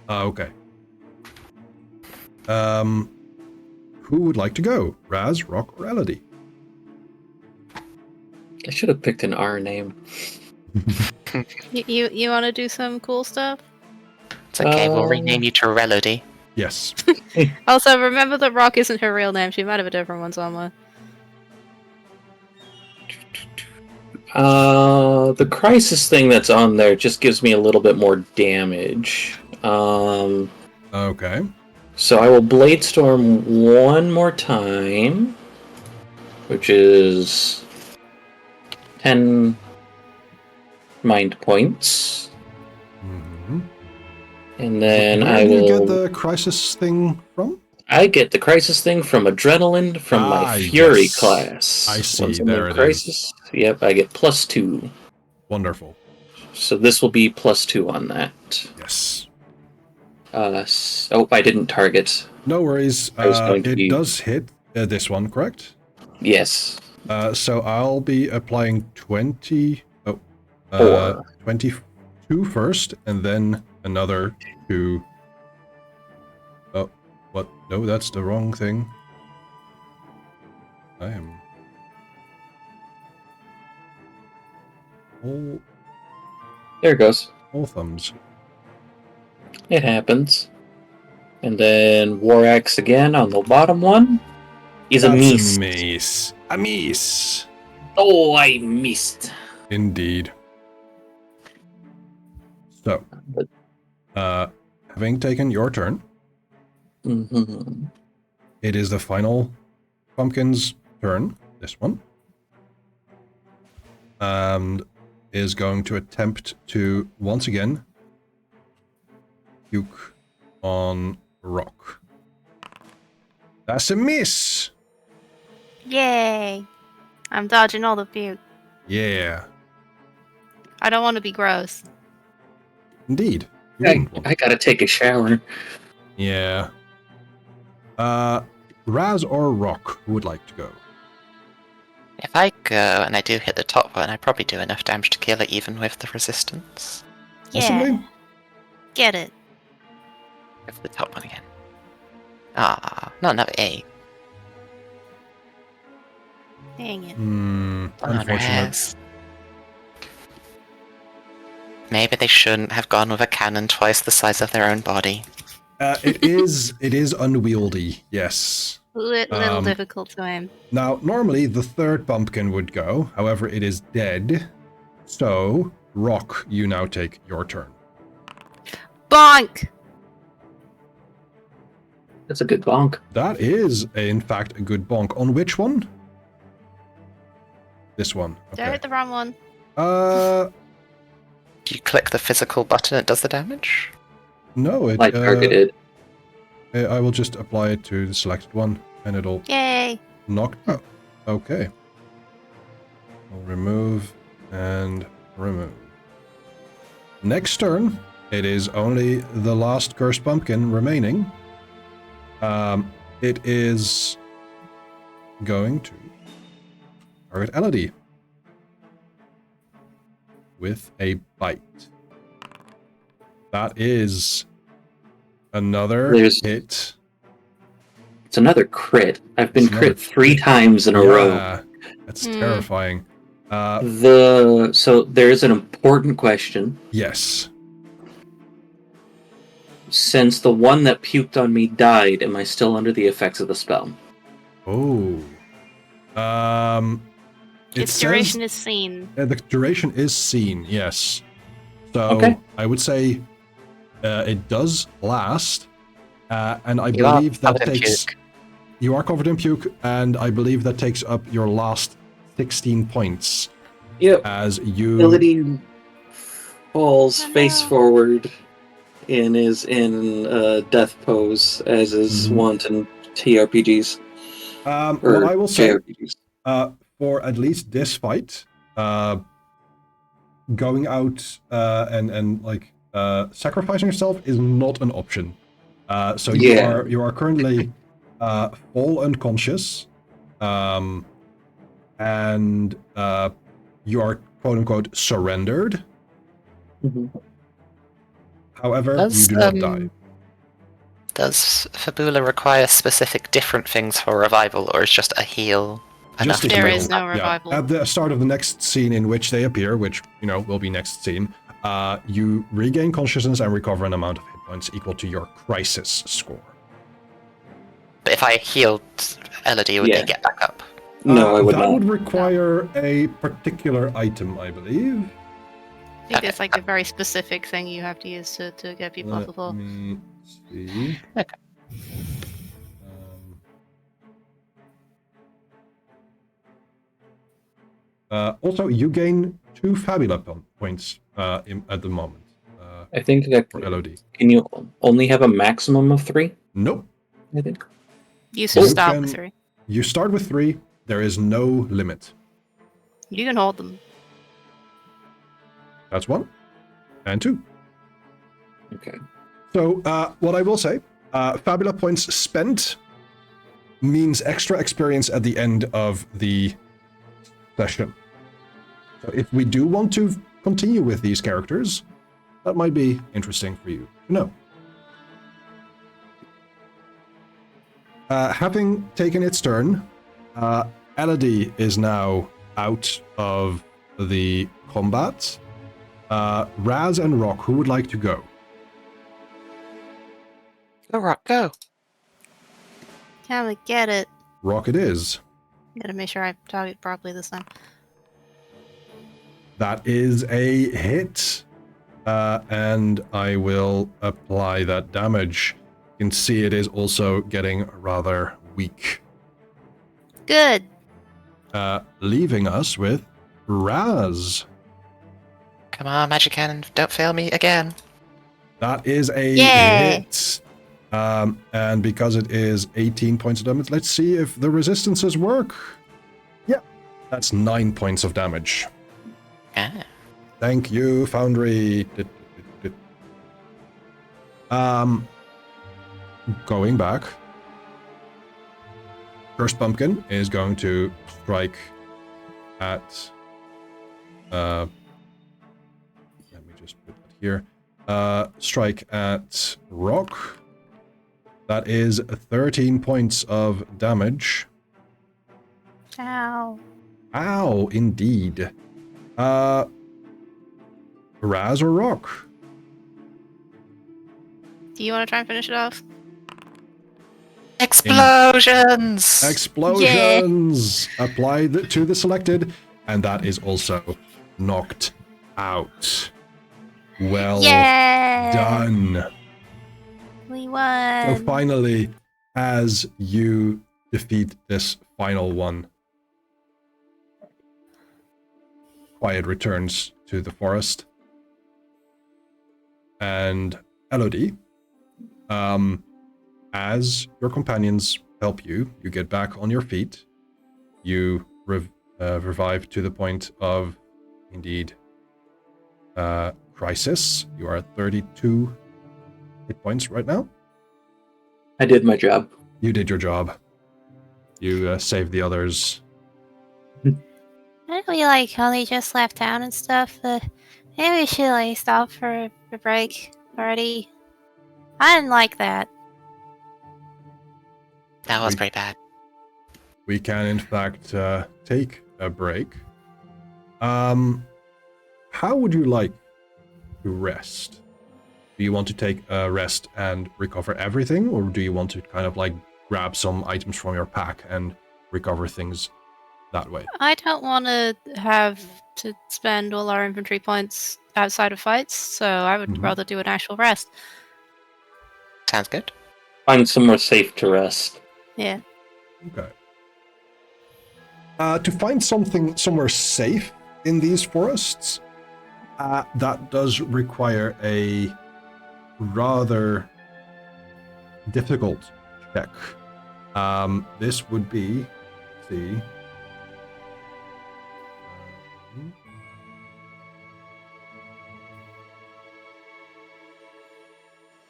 S1: Okay. Who would like to go? Raz, Rock, or Elodie?
S3: I should have picked an R name.
S2: You want to do some cool stuff?
S4: It's okay. We'll rename you to Relody.
S1: Yes.
S2: Also, remember that Rock isn't her real name. She might have a different one somewhere.
S3: The crisis thing that's on there just gives me a little bit more damage.
S1: Okay.
S3: So I will Bladestorm one more time, which is 10 mind points.
S1: Mm-hmm.
S3: And then
S1: Where do you get the crisis thing from?
S3: I get the crisis thing from Adrenaline from my Fury class.
S1: I see,
S3: Once I'm
S1: there
S3: in
S1: it
S3: crisis, Yep, I get +2.
S1: Wonderful.
S3: So this will be +2 on that.
S1: Yes.
S3: Oh, I didn't target.
S1: No worries. It does hit this one, correct?
S3: Yes.
S1: So I'll be applying 22 first, and then another 2. Oh, what? No, that's the wrong thing. I am...
S3: There it goes.
S1: All thumbs.
S3: It happens. And then War Axe again on the bottom one. Is a miss.
S1: A miss.
S3: Oh, I missed.
S1: Indeed. So, having taken your turn, it is the final pumpkin's turn, this one, and is going to attempt to, once again, puke on Rock. That's a miss!
S2: Yay! I'm dodging all the puke.
S1: Yeah.
S2: I don't want to be gross.
S1: Indeed.
S3: I gotta take a shower.
S1: Yeah. Raz or Rock, who would like to go?
S4: If I go and I do hit the top one, I probably do enough damage to kill it even with the resistance.
S1: Possibly?
S2: Yeah. Get it.
S4: Go for the top one again. Ah, not another 8.
S2: Dang it.
S1: Unfortunate.
S4: Unrest. Maybe they shouldn't have gone with a cannon twice the size of their own body.
S1: It is unwieldy, yes.
S2: Little difficult to aim.
S1: Now, normally the third pumpkin would go, however, it is dead. So, Rock, you now take your turn.
S2: Bonk!
S3: That's a good bonk.
S1: That is, in fact, a good bonk. On which one? This one.
S2: Did I
S1: Okay.
S2: hit the wrong one?
S4: Do you click the physical button, it does the damage?
S1: No, it.
S3: Like targeted.
S1: I will just apply it to the selected one, and it'll
S2: Yay!
S1: knock. Oh, okay. I'll remove and remove. Next turn, it is only the last cursed pumpkin remaining. It is going to target Elodie with a bite. That is another hit.
S3: It's another crit. I've been
S1: It's another
S3: crit 3 times in a row.
S1: Yeah, that's terrifying.
S3: So there's an important question.
S1: Yes.
S3: Since the one that puked on me died, am I still under the effects of the spell?
S1: Oh.
S2: Its duration is seen.
S1: The duration is seen, yes. So
S3: Okay.
S1: I would say it does last, and I believe that takes. You are covered in puke, and I believe that takes up your last 16 points.
S3: Yep.
S1: As you.
S3: Ability falls face forward and is in death pose, as is wont in TRPGs.
S1: What I will say,
S3: JRPGs.
S1: for at least this fight, going out and like sacrificing yourself is not an option. So you are currently full unconscious, and you are quote unquote surrendered. However, you do not die.
S4: Does Fabula require specific different things for revival, or is just a heal enough?
S1: Just a
S2: There
S1: heal.
S2: is no revival.
S1: Yeah. At the start of the next scene in which they appear, which will be next scene, you regain consciousness and recover an amount of hit points equal to your crisis score.
S4: But if I healed Elodie, would they get back up?
S3: No, I would
S1: that
S3: not.
S1: would require a particular item, I believe.
S2: I think it's like a very specific thing you have to use to get people off the floor.
S1: Let me see.
S4: Okay.
S1: Also, you gain 2 Fabula points at the moment.
S3: I think that
S1: for LOD.
S3: Can you only have a maximum of 3?
S1: Nope.
S3: I think.
S2: You should start with 3.
S1: You start with 3. There is no limit.
S2: You can hold them.
S1: That's 1. And 2.
S3: Okay.
S1: So, what I will say, Fabula points spent means extra experience at the end of the session. So if we do want to continue with these characters, that might be interesting for you to know. Having taken its turn, Elodie is now out of the combat. Raz and Rock, who would like to go?
S4: Go, Rock, go.
S2: Can we get it?
S1: Rock it is.
S2: Gotta make sure I target properly this time.
S1: That is a hit. And I will apply that damage. You can see it is also getting rather weak.
S2: Good.
S1: Leaving us with Raz.
S4: Come on, Magic Cannon, don't fail me again.
S1: That is a
S2: Yay.
S1: hit. And because it is 18 points of damage, let's see if the resistances work. Yeah, that's 9 points of damage.
S4: Ah.
S1: Thank you, Foundry. Going back. First Pumpkin is going to strike at... let me just put that here. Strike at rock. That is 13 points of damage.
S2: Ow.
S1: Ow, indeed. Raz or rock?
S2: Do you want to try and finish it off?
S4: Explosions!
S1: Explosions applied to the selected, and that is also knocked out. Well done.
S2: We
S1: So
S2: won.
S1: finally, as you defeat this final one, quiet returns to the forest. And Elodie, as your companions help you, you get back on your feet. You revive to the point of, indeed, crisis. You are at 32 hit points right now.
S3: I did my job.
S1: You did your job. You saved the others.
S2: Didn't we like only just left town and stuff? Maybe we should like stop for a break already. I didn't like that.
S4: That was pretty bad.
S1: We can, in fact, take a break. How would you like to rest? Do you want to take a rest and recover everything, or do you want to kind of like grab some items from your pack and recover things that way?
S2: I don't want to have to spend all our inventory points outside of fights, so I would rather do an actual rest.
S4: Sounds good.
S3: Find somewhere safe to rest.
S2: Yeah.
S1: Okay. To find somewhere safe in these forests, that does require a rather difficult check. This would be, let's see.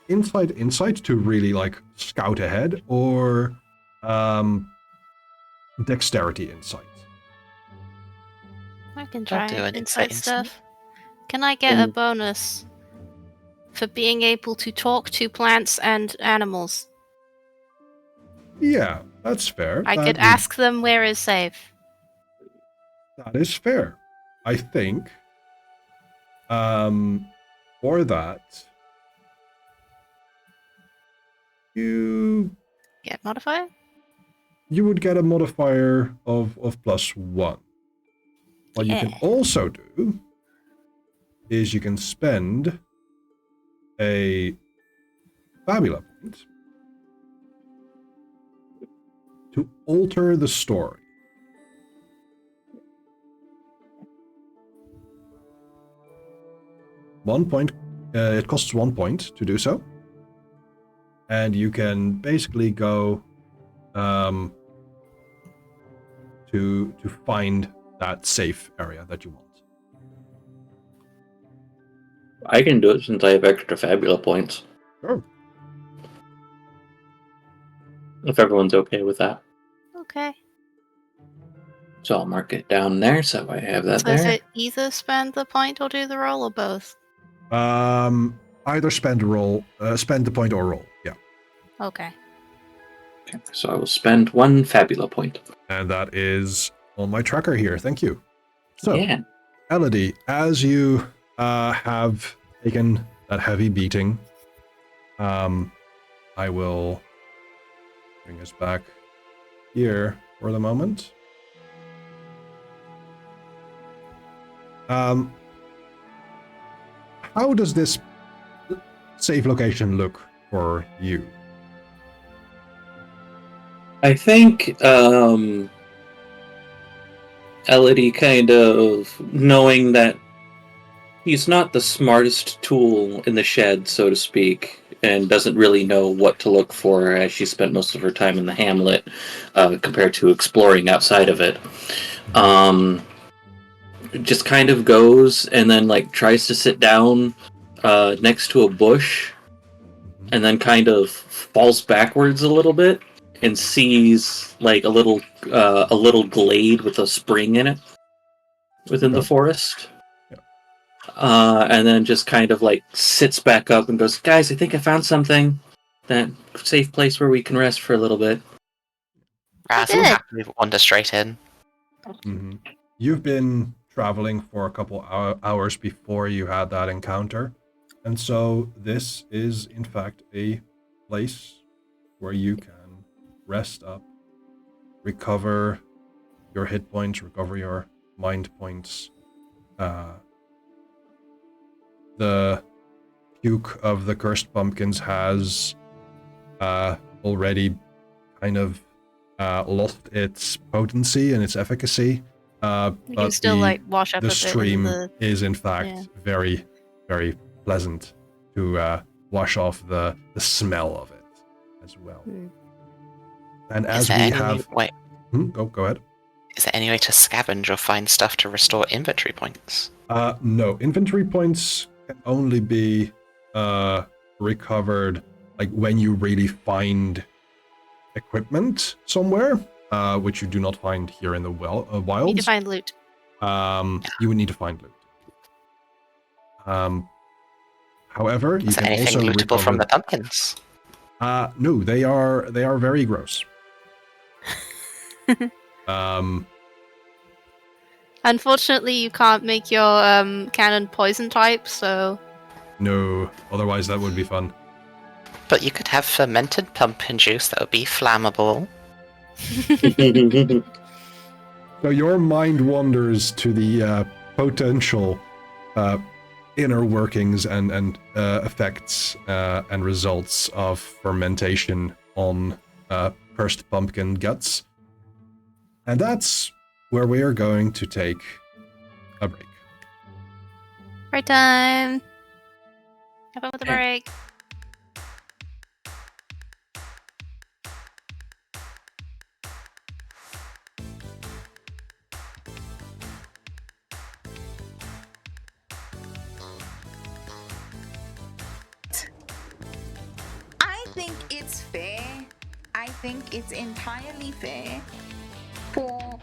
S1: Insight to really like scout ahead, or dexterity insight.
S2: I can try
S4: do an
S2: insight
S4: insight.
S2: stuff. Can I get a bonus for being able to talk to plants and animals?
S1: Yeah, that's fair.
S2: I could ask them where is safe.
S1: That is fair. I think for that you
S2: Get modifier?
S1: would get a modifier of +1. What you can also do is you can spend a FABULA point to alter the story. 1 point. It costs 1 point to do so, and you can basically go to find that safe area that you want.
S3: I can do it since I have extra Fabula points.
S1: Sure.
S3: If everyone's okay with that.
S2: Okay.
S3: So I'll mark it down there so I have that
S2: So is
S3: there.
S2: it either spend the point or do the roll, or both?
S1: Either spend the point or roll. Yeah.
S2: Okay.
S3: Okay, so I will spend 1 Fabula point.
S1: And that is on my tracker here. Thank you. So,
S3: Yeah.
S1: Elodie, as you have taken that heavy beating, I will bring us back here for the moment. How does this safe location look for you?
S3: I think Elodie kind of knowing that he's not the smartest tool in the shed, so to speak, and doesn't really know what to look for as she spent most of her time in the hamlet compared to exploring outside of it. Just kind of goes and then like tries to sit down next to a bush and then kind of falls backwards a little bit and sees like a little glade with a spring in it. within the forest.
S1: Yeah.
S3: And then just kind of like sits back up and goes, "Guys, I think I found something. That safe place where we can rest for a little bit."
S4: Raz
S2: Good.
S4: will happily wander straight in.
S1: Mm-hmm. You've been traveling for a couple hours before you had that encounter, and so this is in fact a place where you can rest up, recover your hit points, recover your mind points. The puke of the cursed pumpkins has already kind of lost its potency and its efficacy.
S2: You
S1: But
S2: can still wash up
S1: the
S2: a bit
S1: stream
S2: in the.
S1: is in fact very, very pleasant to wash off the smell of it as well. And as we have, go ahead.
S4: Is there any way to scavenge or find stuff to restore inventory points?
S1: No, inventory points can only be recovered like when you really find equipment somewhere, which you do not find here in the wilds.
S2: You need to find loot.
S1: You would need to find loot. However, you
S4: Is there
S1: can
S4: anything
S1: also
S4: lootable
S1: recover
S4: from the pumpkins?
S1: No, they are very gross.
S2: Unfortunately, you can't make your cannon poison type, so.
S1: No, otherwise that would be fun.
S4: But you could have fermented pumpkin juice that would be flammable.
S1: So your mind wanders to the potential inner workings and effects and results of fermentation on cursed pumpkin guts. And that's where we are going to take a break.
S2: Break time! Have fun with the break.
S5: I think it's fair. I think it's entirely fair for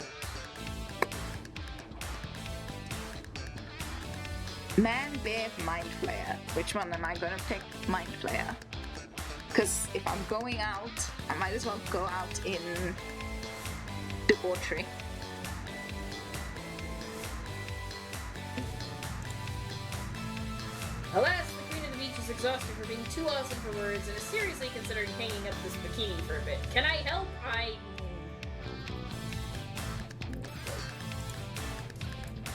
S5: Man, Bear, Mind Flayer. Which one am I gonna pick? Mind Flayer. Because if I'm going out, I might as well go out in debauchery.
S6: Alas, the Queen of the Beach is exhausted for being too awesome for words and is seriously considering hanging up this bikini for a bit. Can I help? I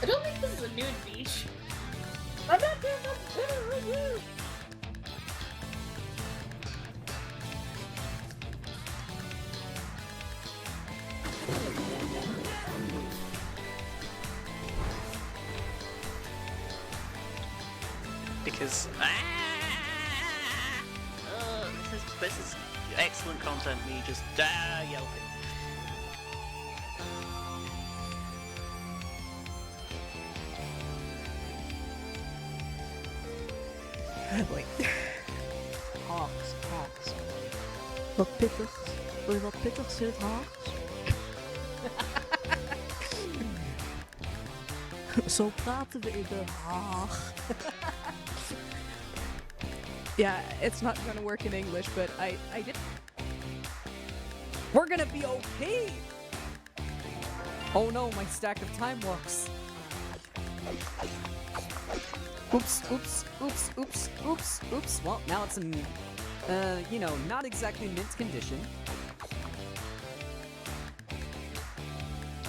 S6: don't think this is a nude beach. I'm not doing that.
S7: Because this is excellent content. Me just yelping.
S8: Wait. Hawks. Wat pittig. Wil je wat pittig zit, Hawks? Zo praten we in de Haag. Yeah, it's not gonna work in English, but I did. We're gonna be okay! Oh no, my stack of time locks. Oops. Well, now it's in, not exactly mint condition.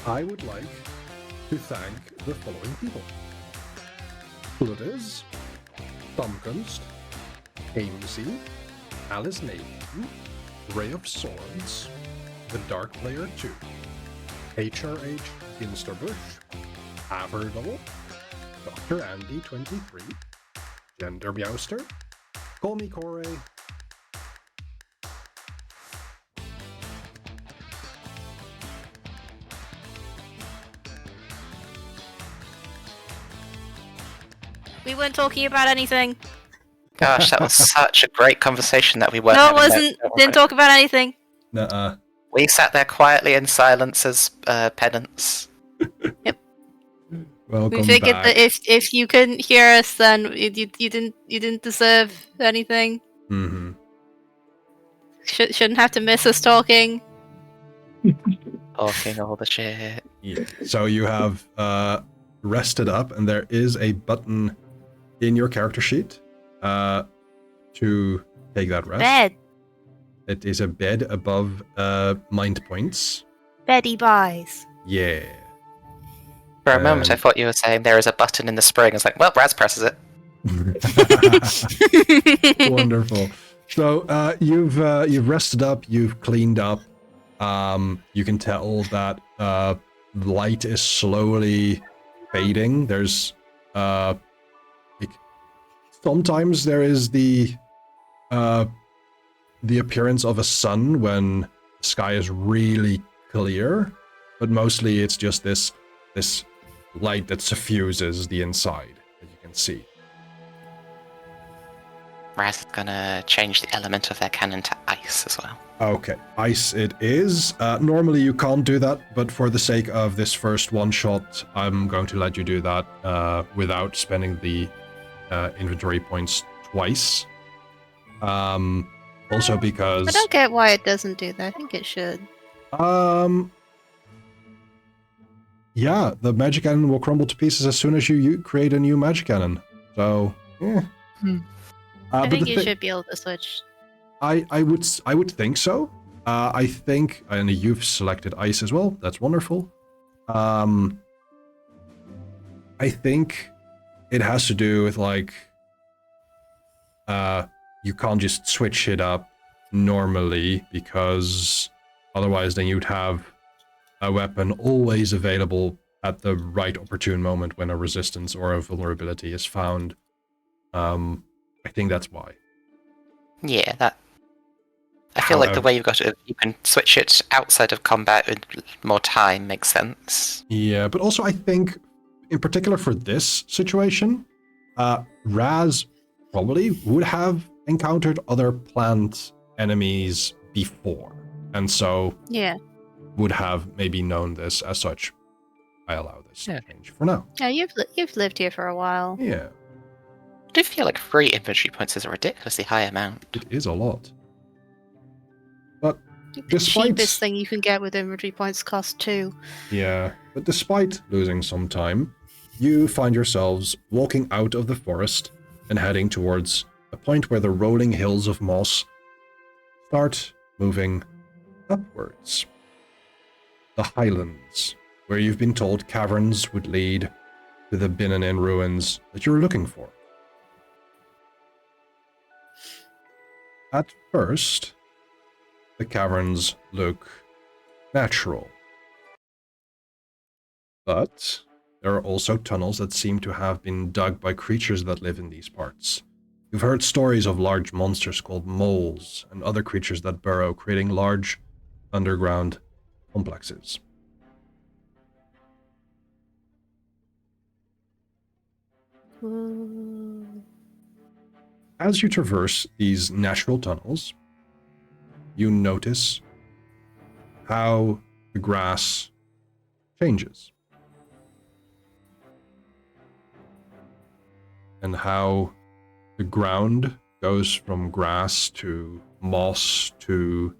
S1: I would like to thank the following people. Blooders, Thumbkunst, Amesy, Alice Nathan, Ray of Swords, The Dark Player 2, HRH Ginsterbush, Averdal, Dr. Andy 23, Gender Meowster, Call Me Corey,
S2: We weren't talking about anything.
S4: Gosh, that was such a great conversation that we weren't.
S2: No, it
S4: having
S2: wasn't.
S4: there.
S2: Didn't talk about anything.
S1: Nuh-uh.
S4: We sat there quietly in silence as penance.
S1: Welcome
S2: We figured
S1: back.
S2: that if you couldn't hear us, then you didn't deserve anything.
S1: Mm-hmm.
S2: Shouldn't have to miss us talking.
S4: Talking all the shit.
S1: Yeah. So you have rested up, and there is a button in your character sheet to take that rest.
S2: Bed.
S1: It is a bed above mind points.
S2: Beddy buys.
S1: Yeah.
S4: For a moment, I thought you were saying there is a button in the spring. It's like, well, Raz presses it.
S1: Wonderful. So you've rested up, you've cleaned up. You can tell that light is slowly fading. There's like, sometimes there is the appearance of a sun when the sky is really clear, but mostly it's just this light that suffuses the inside that you can see.
S4: Raz is gonna change the element of their cannon to ice as well.
S1: Okay, ice it is. Normally you can't do that, but for the sake of this first one shot, I'm going to let you do that without spending the inventory points twice. Also because...
S2: I don't get why it doesn't do that. I think it should.
S1: Yeah, the magic cannon will crumble to pieces as soon as you create a new magic cannon. So, yeah.
S2: I think you should be able to switch.
S1: I would think so. I think, and you've selected ice as well. That's wonderful. I think it has to do with like, you can't just switch it up normally because otherwise then you'd have a weapon always available at the right opportune moment when a resistance or a vulnerability is found. I think that's why.
S4: Yeah, that. I feel like the way you've got it, you can switch it outside of combat with more time makes sense.
S1: Yeah, but also I think, in particular for this situation, Raz probably would have encountered other plant enemies before, and so would have maybe known this as such. I allow this to change for now.
S2: Yeah, you've lived here for a while.
S1: Yeah.
S4: I do feel like 3 inventory points is a ridiculously high amount.
S1: It is a lot. But
S2: The
S1: despite...
S2: cheapest thing you can get with inventory points costs 2.
S1: Yeah, but despite losing some time, you find yourselves walking out of the forest and heading towards a point where the rolling hills of moss start moving upwards. The highlands, where you've been told caverns would lead to the Binanin ruins that you're looking for. At first, the caverns look natural. But there are also tunnels that seem to have been dug by creatures that live in these parts. You've heard stories of large monsters called moles and other creatures that burrow, creating large underground complexes. As you traverse these natural tunnels, you notice how the grass changes. And how the ground goes from grass to moss to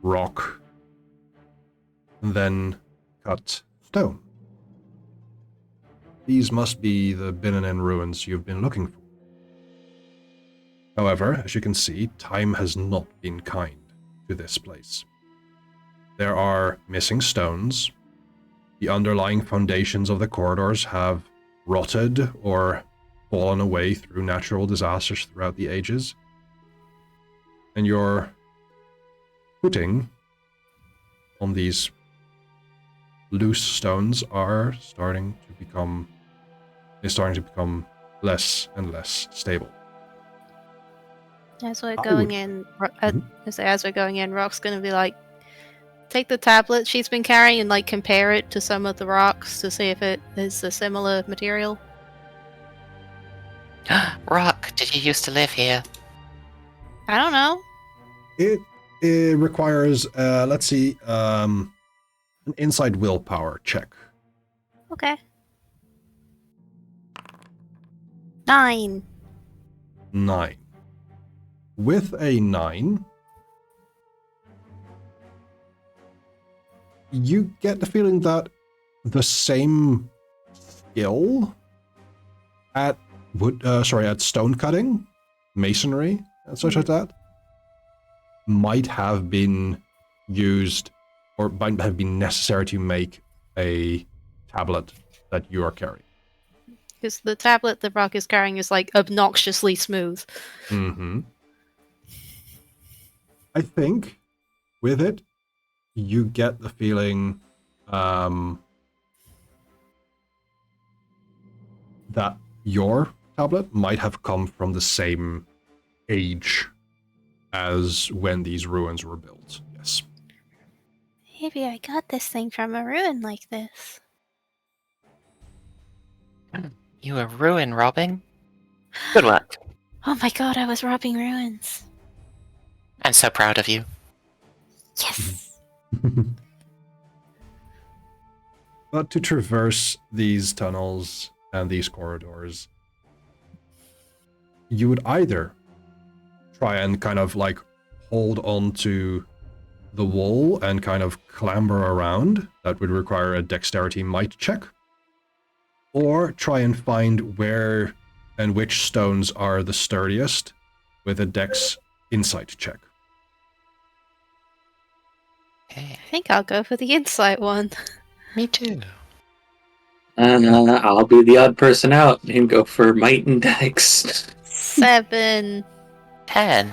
S1: rock, and then cut stone. These must be the Binanin ruins you've been looking for. However, as you can see, time has not been kind to this place. There are missing stones. The underlying foundations of the corridors have rotted or fallen away through natural disasters throughout the ages. And your footing on these loose stones are starting to become less and less stable.
S2: As we're going in, as we're going in, Rock's gonna be like, take the tablet she's been carrying and like compare it to some of the rocks to see if it is a similar material.
S4: Rock, did you used to live here?
S2: I don't know.
S1: It requires, let's see, an inside willpower check
S2: Okay. 9.
S1: 9. With a 9, you get the feeling that the same skill at at stone cutting, masonry, and such like that, might have been used or might have been necessary to make a tablet that you are carrying.
S2: Because the tablet that Rock is carrying is like obnoxiously smooth.
S1: Mm-hmm. I think with it, you get the feeling that your tablet might have come from the same age as when these ruins were built. Yes.
S2: Maybe I got this thing from a ruin like this.
S4: You were ruin robbing? Good work.
S2: Oh my god, I was robbing ruins.
S4: I'm so proud of you.
S2: Yes!
S1: But to traverse these tunnels and these corridors, you would either try and kind of like hold on to the wall and kind of clamber around. That would require a dexterity might check. Or try and find where and which stones are the sturdiest with a dex insight check.
S4: Okay.
S2: I think I'll go for the insight one.
S4: Me too.
S3: I'll be the odd person out and go for might and dex.
S2: 7.
S4: 10.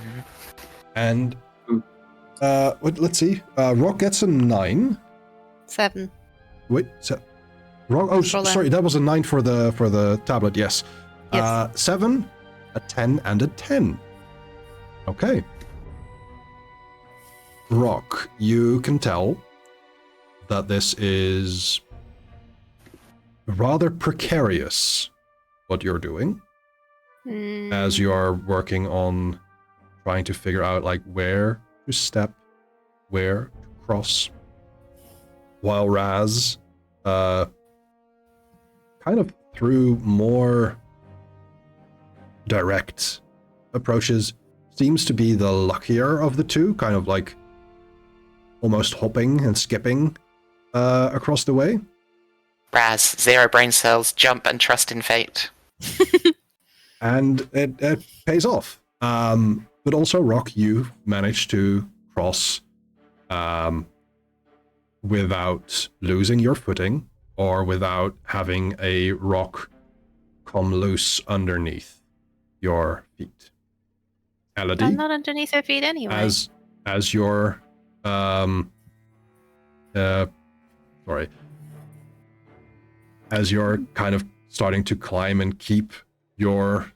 S1: And let's see. Rock gets a 9.
S2: 7.
S1: Wait, Rock. Oh,
S2: Roll
S1: sorry, that was a 9 for the tablet. Yes.
S2: Yes.
S1: 7, a 10, and a 10. Okay. Rock, you can tell that this is rather precarious what you're doing as you are working on trying to figure out like where to step, where to cross, while Raz kind of through more direct approaches seems to be the luckier of the two, kind of like almost hopping and skipping across the way.
S4: Raz, 0 brain cells, jump and trust in fate.
S1: And it pays off. But also, Rock, you managed to cross without losing your footing or without having a rock come loose underneath your feet. Elodie,
S2: I'm not underneath her feet anyway.
S1: as your as you're kind of starting to climb and keep your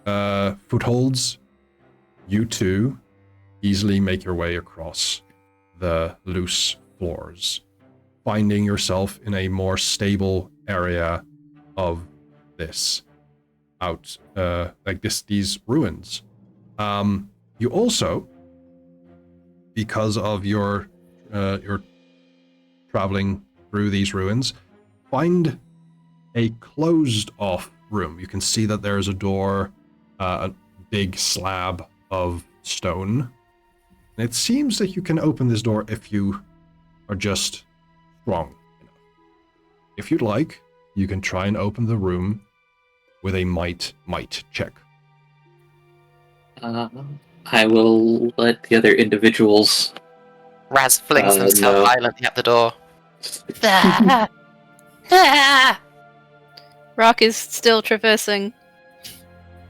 S1: footholds, you too easily make your way across the loose floors, finding yourself in a more stable area of this these ruins. You also, because of your traveling through these ruins, find a closed off room. You can see that there is a door, a big slab of stone. And it seems that you can open this door if you are just strong enough. If you'd like, you can try and open the room with a might check.
S3: I will let the other individuals.
S4: Raz flings himself
S3: no.
S4: violently at the door. Ah! Ah!
S2: Rock is still traversing.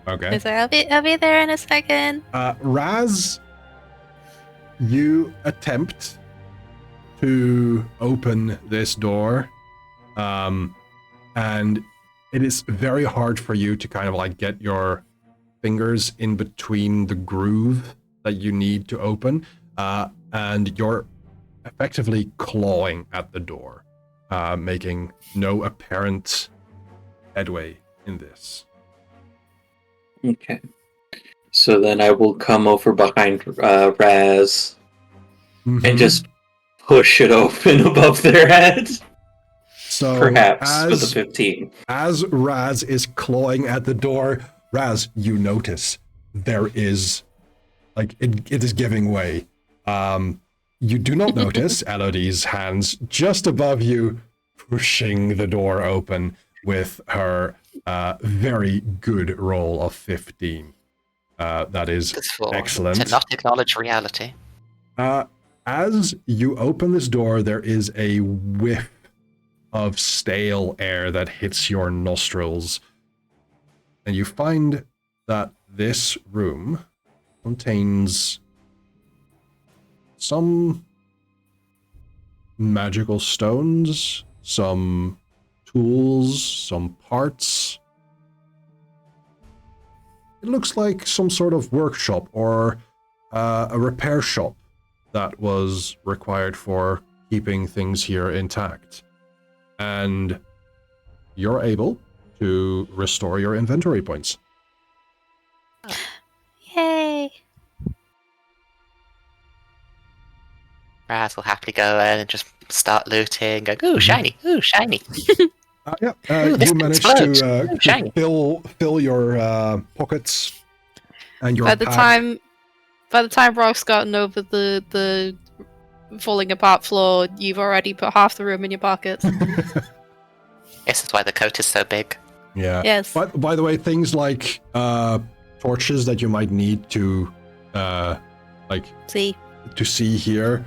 S1: Okay.
S2: He's like, I'll be there in a second.
S1: Raz, you attempt to open this door, and it is very hard for you to kind of like get your fingers in between the groove that you need to open, and you're effectively clawing at the door, making no apparent headway in this.
S3: Okay. So then I will come over behind Raz and just push it open above their heads.
S1: So
S3: Perhaps for the
S1: as
S3: 15.
S1: as Raz is clawing at the door, Raz, you notice there is, like, it is giving way. You do not notice Elodie's hands just above you pushing the door open with her very good roll of 15. That is
S4: Just for
S1: excellent.
S4: to not acknowledge reality.
S1: As you open this door, there is a whiff of stale air that hits your nostrils. And you find that this room contains some magical stones, some tools, some parts. It looks like some sort of workshop or a repair shop that was required for keeping things here intact. And you're able to restore your inventory points.
S2: Yay!
S4: Raz will happily go in and just start looting. Go, ooh, shiny, ooh, shiny. Ooh, this
S1: You
S4: thing
S1: managed
S4: explodes.
S1: to
S4: Ooh, shiny.
S1: fill your pockets and your
S2: By the
S1: pack.
S2: time Rock's gotten over the falling apart floor, you've already put half the room in your pockets.
S4: This is why the coat is so big.
S1: Yeah.
S2: Yes.
S1: But by the way, things like torches that you might need to
S2: See.
S1: to see here,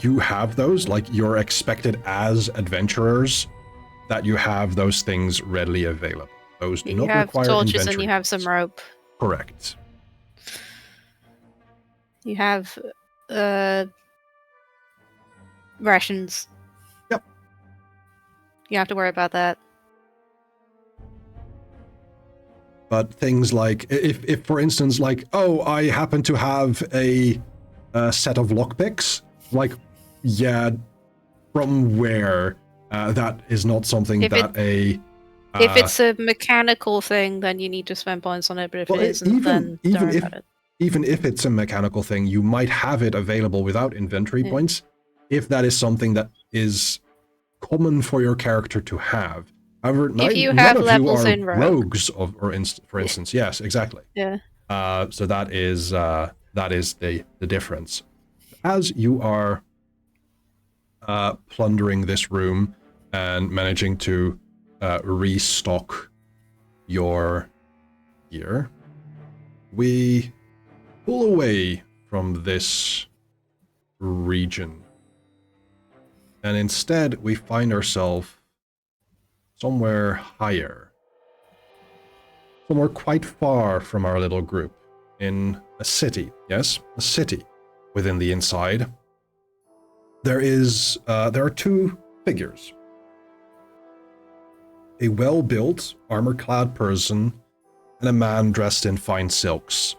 S1: you have those. Like, you're expected as adventurers that you have those things readily available. Those do
S2: You
S1: not
S2: have
S1: require
S2: torches
S1: inventory
S2: and you have some
S1: points.
S2: rope.
S1: Correct.
S2: You have rations.
S1: Yep.
S2: You have to worry about that.
S1: But things like, if for instance, like, oh, I happen to have a set of lockpicks, like, yeah, from where? That is not something
S2: If
S1: that
S2: if it's a mechanical thing, then you need to spend points on it. But if
S1: Well,
S2: it isn't, then don't worry about it.
S1: even if it's a mechanical thing, you might have it available without inventory
S2: Yeah.
S1: points, if that is something that is common for your character to have. However,
S2: you
S1: none
S2: have
S1: of you
S2: levels
S1: are
S2: in Rogue.
S1: rogues, for instance. Yes, exactly.
S2: Yeah.
S1: So that is the difference. As you are plundering this room and managing to restock your gear, we pull away from this region, and instead we find ourselves somewhere higher, somewhere quite far from our little group, in a city. Yes, a city. Within the inside, there are two figures: a well-built, armor-clad person and a man dressed in fine silks,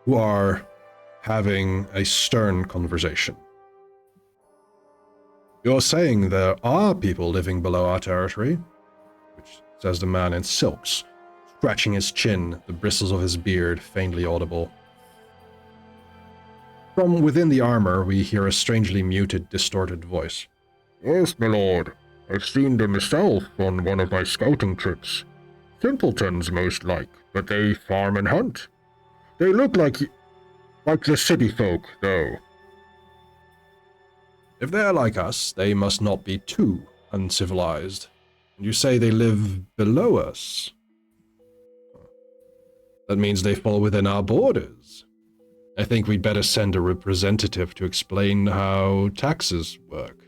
S1: who are having a stern conversation. You're saying there are people living below our territory? Which says the man in silks, scratching his chin, the bristles of his beard faintly audible. From within the armor, we hear a strangely muted, distorted voice.
S9: Yes, my lord. I've seen them myself on one of my scouting trips. Simpletons, most like, but they farm and hunt. They look like the city folk, though.
S1: If they're like us, they must not be too uncivilized. And you say they live below us? That means they fall within our borders. I think we'd better send a representative to explain how taxes work.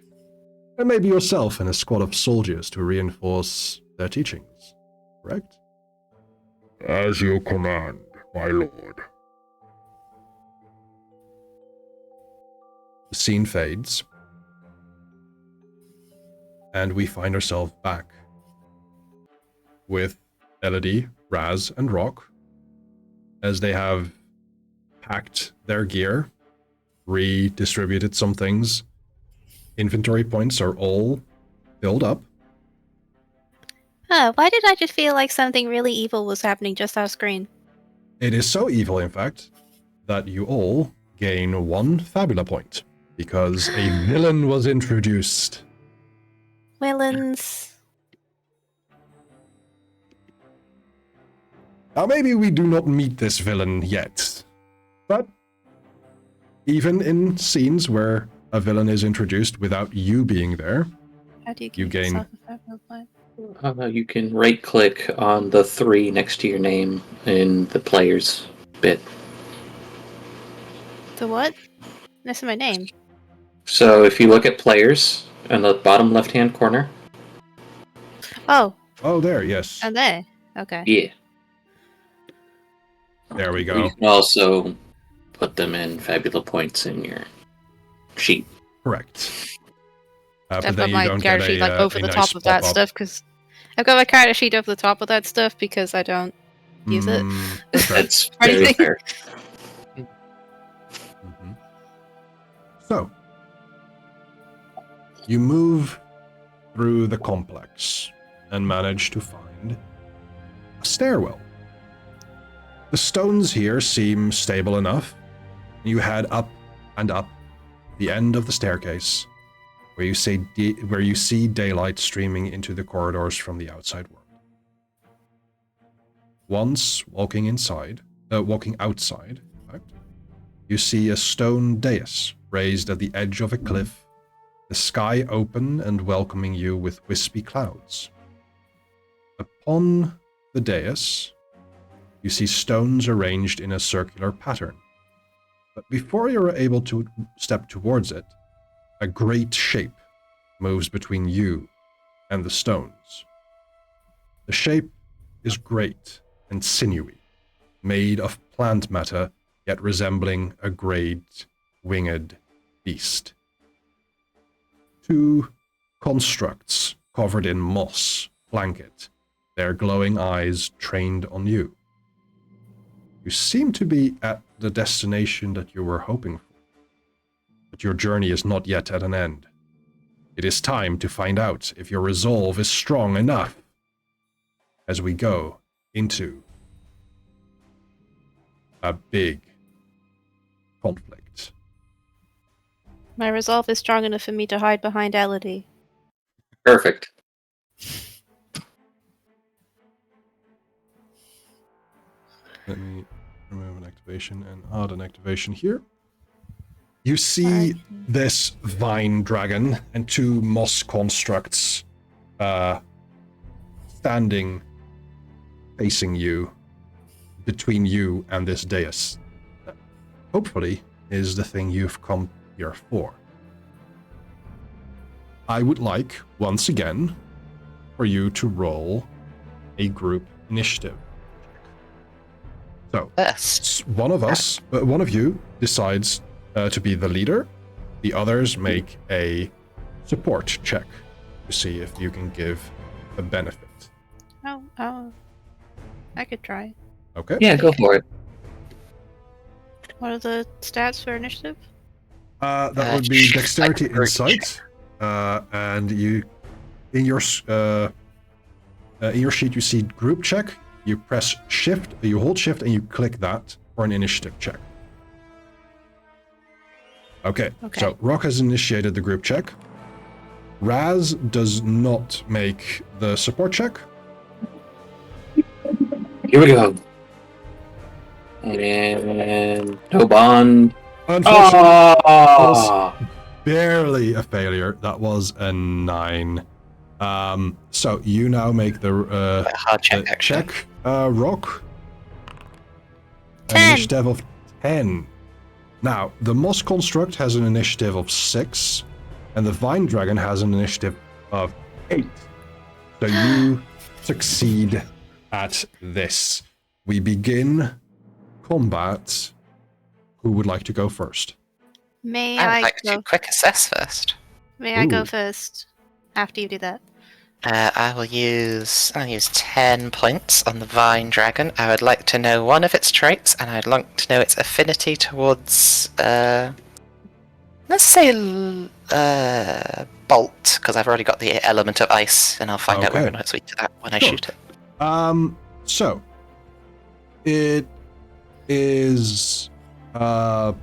S1: And maybe yourself and a squad of soldiers to reinforce their teachings. Correct?
S9: As you command, my lord.
S1: The scene fades, and we find ourselves back with Elodie, Raz, and Rock, as they have packed their gear, redistributed some things. Inventory points are all filled up.
S2: Why did I just feel like something really evil was happening just off screen?
S1: It is so evil, in fact, that you all gain 1 FABULA point, because a villain was introduced.
S2: Villains.
S1: Now, maybe we do not meet this villain yet, but even in scenes where a villain is introduced without you being there,
S2: How do you
S1: You
S2: keep
S1: gain-
S2: yourself a fabulous point?
S3: You can right-click on the 3 next to your name in the players bit.
S2: The what? This is my name.
S3: So if you look at players in the bottom left-hand corner,
S2: Oh,
S1: oh, there, yes,
S2: and there. Okay.
S3: yeah,
S1: there we
S3: you
S1: go.
S3: can also put them in Fabula points in your sheet.
S1: Correct.
S2: I've
S1: But then
S2: got
S1: you
S2: my
S1: don't get
S2: character sheet like over
S1: a
S2: the
S1: nice
S2: top of that
S1: pop-up.
S2: stuff because I've got my character sheet over the top of that stuff because I don't use it.
S1: Okay.
S3: That's very
S2: Anything.
S3: fair.
S1: Mhm. So, you move through the complex and manage to find a stairwell. The stones here seem stable enough. You head up and up the end of the staircase, where you see daylight streaming into the corridors from the outside world. Once walking outside, in fact, you see a stone dais raised at the edge of a cliff, the sky open and welcoming you with wispy clouds. Upon the dais, you see stones arranged in a circular pattern. But before you are able to step towards it, a great shape moves between you and the stones. The shape is great and sinewy, made of plant matter, yet resembling a great winged beast. 2 constructs covered in moss blanket, their glowing eyes trained on you. You seem to be at the destination that you were hoping for, but your journey is not yet at an end. It is time to find out if your resolve is strong enough as we go into a big conflict.
S2: My resolve is strong enough for me to hide behind Elodie.
S3: Perfect.
S1: Let me remove an activation and add an activation here. You see
S2: Alright.
S1: this vine dragon and 2 moss constructs standing facing you, between you and this dais. Hopefully is the thing you've come here for. I would like, once again, for you to roll a group initiative. So,
S4: First.
S1: one of you decides to be the leader. The others make a support check to see if you can give a benefit.
S2: Oh. I could try.
S1: Okay?
S3: Yeah, go for it.
S2: What are the stats for initiative?
S1: That would be
S4: Like
S1: dexterity
S4: group
S1: insight. And you, in your sheet, you see group check. You press shift, you hold shift, and you click that for an initiative check. Okay. So Rock has initiated the group check. Raz does not make the support check.
S3: Here we go. And no bond.
S1: Unfortunately,
S3: Oh!
S1: barely a failure. That was a 9. So you now make the
S4: Hard check, actually.
S1: check, Rock. An
S2: 10.
S1: initiative of 10. Now, the Moss Construct has an initiative of 6, and the Vine Dragon has an initiative of 8. So you succeed at this. We begin combat. Who would like to go first?
S2: May
S4: I
S2: I
S4: would like
S2: go?
S4: to quick assess first.
S2: May I go
S1: Ooh.
S2: first? After you do that.
S4: I'll use 10 points on the Vine Dragon. I would like to know one of its traits, and I'd like to know its affinity towards, let's say, Bolt, because I've already got the element of ice, and I'll find out whether or
S1: Okay.
S4: not it's weak to that when I
S1: Sure.
S4: shoot it.
S1: So it is I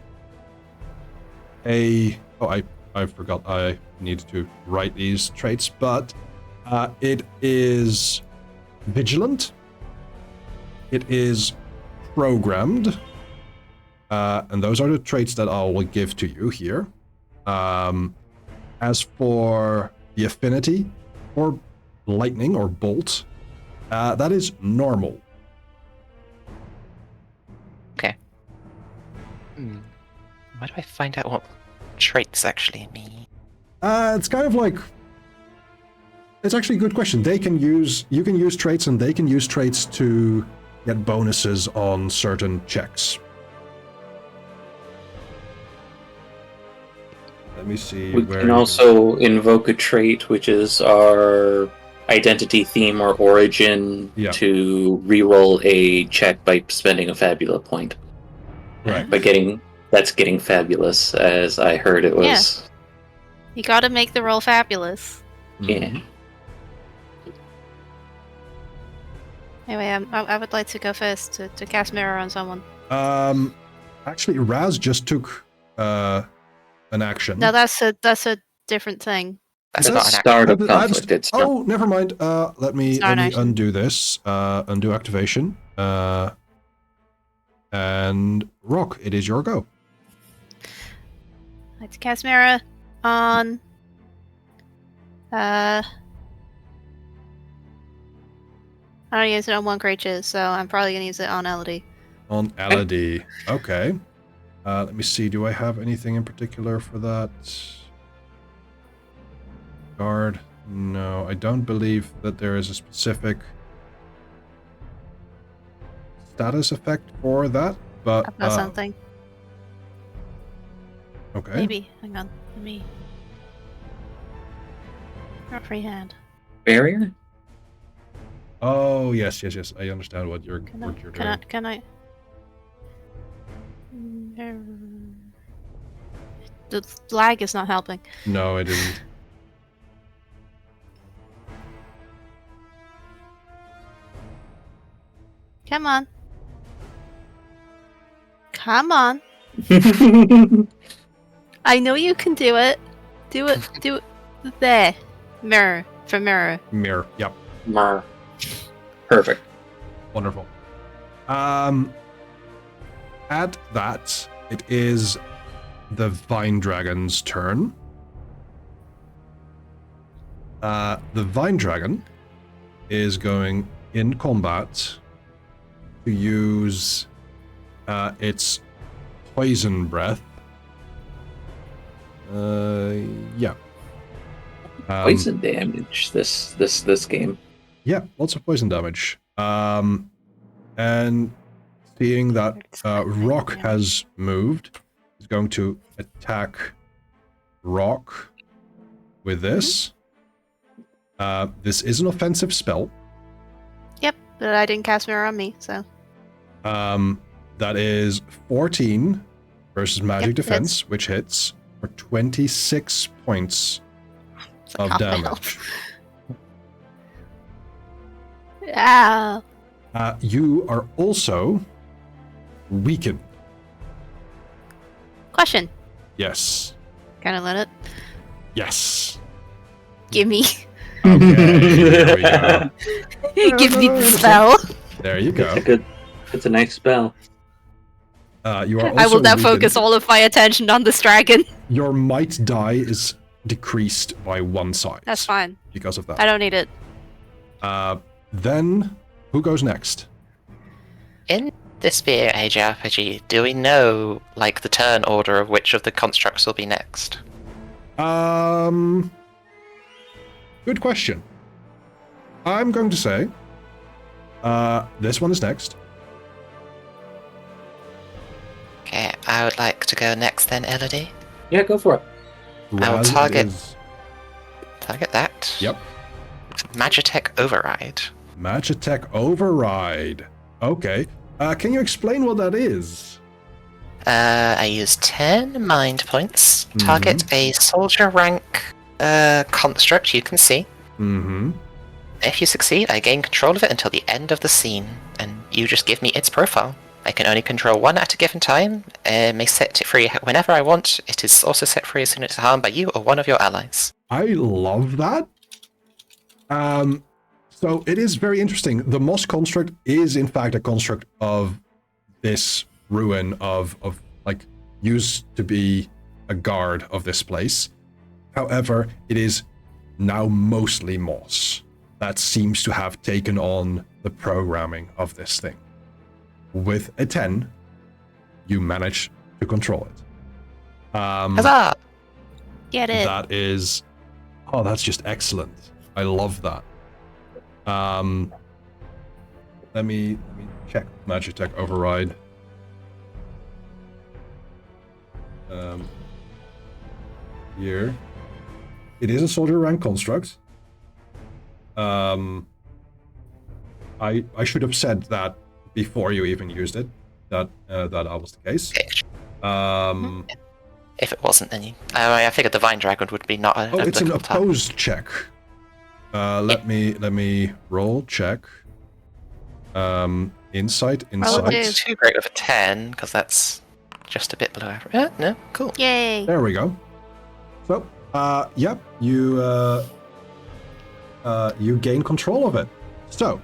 S1: I forgot I need to write these traits, but it is vigilant. It is programmed. And those are the traits that I will give to you here. As for the affinity or lightning or bolt, that is normal.
S4: Okay. Where do I find out what traits actually mean?
S1: It's kind of like... It's actually a good question. You can use traits, and they can use traits to get bonuses on certain checks. Let me see.
S3: We can also invoke a trait, which is our identity, theme, or origin, to reroll a check by spending a Fabula point.
S1: Right.
S3: That's getting fabulous, as I heard it was.
S2: Yeah. You gotta make the roll fabulous.
S3: Yeah.
S2: Anyway, I would like to go first to cast mirror on someone.
S1: Actually, Raz just took an action.
S2: No, that's a different thing.
S4: That's not an
S3: Start of conflict.
S1: Oh, never mind. Let me
S2: action.
S1: undo this. Undo activation. And Rock, it is your go.
S2: I'd like to cast mirror on I don't use it on one creature, so I'm probably gonna use it on Elodie.
S1: On Elodie. Okay. Let me see. Do I have anything in particular for that? Guard? No, I don't believe that there is a specific status effect for that, but...
S2: I've got something.
S1: Okay.
S2: Maybe. Hang on. Let me... Not freehand.
S3: Barrier?
S1: Oh, yes. I understand what you're doing.
S2: Can I... The lag is not helping.
S1: No, it isn't.
S2: Come on. Come on. I know you can do it. Do it. Do it. There. Mirror. For mirror.
S1: Mirror. Yep.
S3: Mirror. Perfect.
S1: Wonderful. At that, it is the Vine Dragon's turn. The Vine Dragon is going in combat to use its poison breath. Yeah.
S3: Poison damage this game.
S1: Yeah, lots of poison damage. And seeing that Rock has moved, is going to attack Rock with this. This is an offensive spell.
S2: Yep, but I didn't cast mirror on me, so.
S1: That is 14 versus magic defense, which hits for 26 points of damage.
S2: Yeah.
S1: You are also weakened.
S2: Question.
S1: Yes.
S2: Can I let it?
S1: Yes.
S2: Gimme.
S1: Okay, there we go.
S2: Give me the spell.
S1: There you go.
S3: It's a nice spell.
S1: You are also
S2: I will now
S1: weakened.
S2: focus all of my attention on this dragon.
S1: Your might die is decreased by 1 size.
S2: That's fine.
S1: Because of that.
S2: I don't need it.
S1: Then, who goes next?
S4: In this being Age RPG, do we know, like, the turn order of which of the constructs will be next?
S1: Good question. I'm going to say, this one is next.
S4: Okay, I would like to go next then, Elodie.
S3: Yeah, go for it.
S4: I will
S1: Raz
S4: target
S1: is-
S4: that.
S1: Yep.
S4: Magitech Override.
S1: Magitech Override. Okay. Can you explain what that is?
S4: I use 10 mind points. Target a soldier rank construct you can see.
S1: Mm-hmm.
S4: If you succeed, I gain control of it until the end of the scene, and you just give me its profile. I can only control one at a given time. May set it free whenever I want. It is also set free as soon as it's harmed by you or one of your allies.
S1: I love that. So it is very interesting. The Moss construct is in fact a construct of this ruin of like used to be a guard of this place. However, it is now mostly Moss that seems to have taken on the programming of this thing. With a 10, you manage to control it.
S4: Huzzah!
S2: Get it.
S1: That is... Oh, that's just excellent. I love that. Let me check Magitech override. Here. It is a soldier rank construct. I should have said that before you even used it. That was the case.
S4: If it wasn't, then you... I figured the Vine Dragon would be not a...
S1: Oh, it's an
S4: applicable type.
S1: opposed check. Let me roll check. Insight.
S4: It's too great with a 10, because that's just a bit below average. No, cool.
S2: Yay.
S1: There we go. So, yep, you gain control of it. So,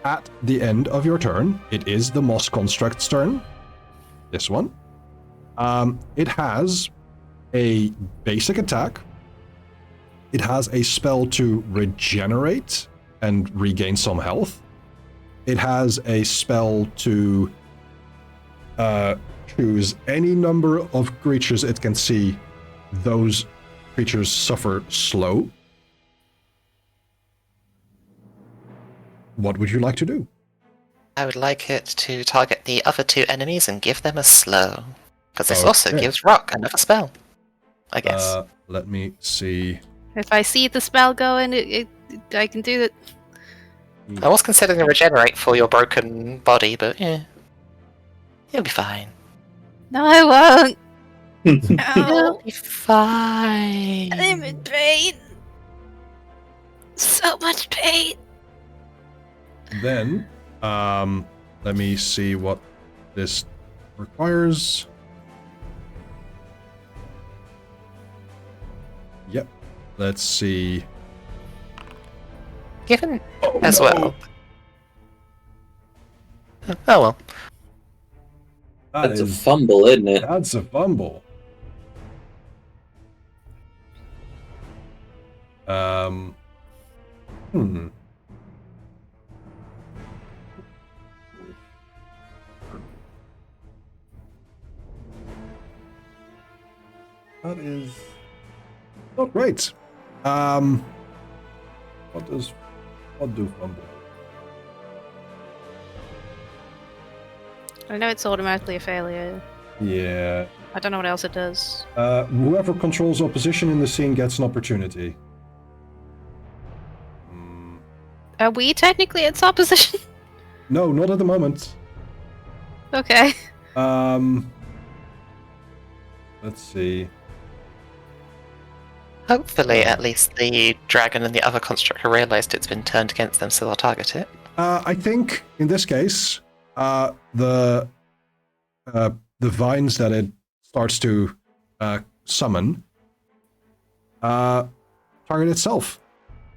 S1: at the end of your turn, it is the Moss Construct's turn. This one. It has a basic attack. It has a spell to regenerate and regain some health. It has a spell to choose any number of creatures it can see. Those creatures suffer slow. What would you like to do?
S4: I would like it to target the other two enemies and give them a slow. Because this
S1: Okay.
S4: also gives Rock another spell, I guess.
S1: Let me see.
S2: If I see the spell going, I can do it.
S4: I was considering a regenerate for your broken body, but yeah. You'll be fine.
S2: No, I won't.
S4: You'll
S2: No.
S4: be fine.
S2: I'm in pain. So much pain.
S1: Then, let me see what this requires. Yep. Let's see.
S4: Given
S1: Oh,
S4: as
S1: no.
S4: well. Oh well.
S3: That's a fumble, isn't it?
S1: That's a fumble. That is not great. What do fumble?
S2: I know it's automatically a failure.
S1: Yeah.
S2: I don't know what else it does.
S1: Whoever controls opposition in the scene gets an opportunity.
S2: Are we technically its opposition?
S1: No, not at the moment.
S2: Okay.
S1: Let's see.
S4: Hopefully, at least the dragon and the other constructor realized it's been turned against them, so they'll target it.
S1: I think in this case, the vines that it starts to summon target itself,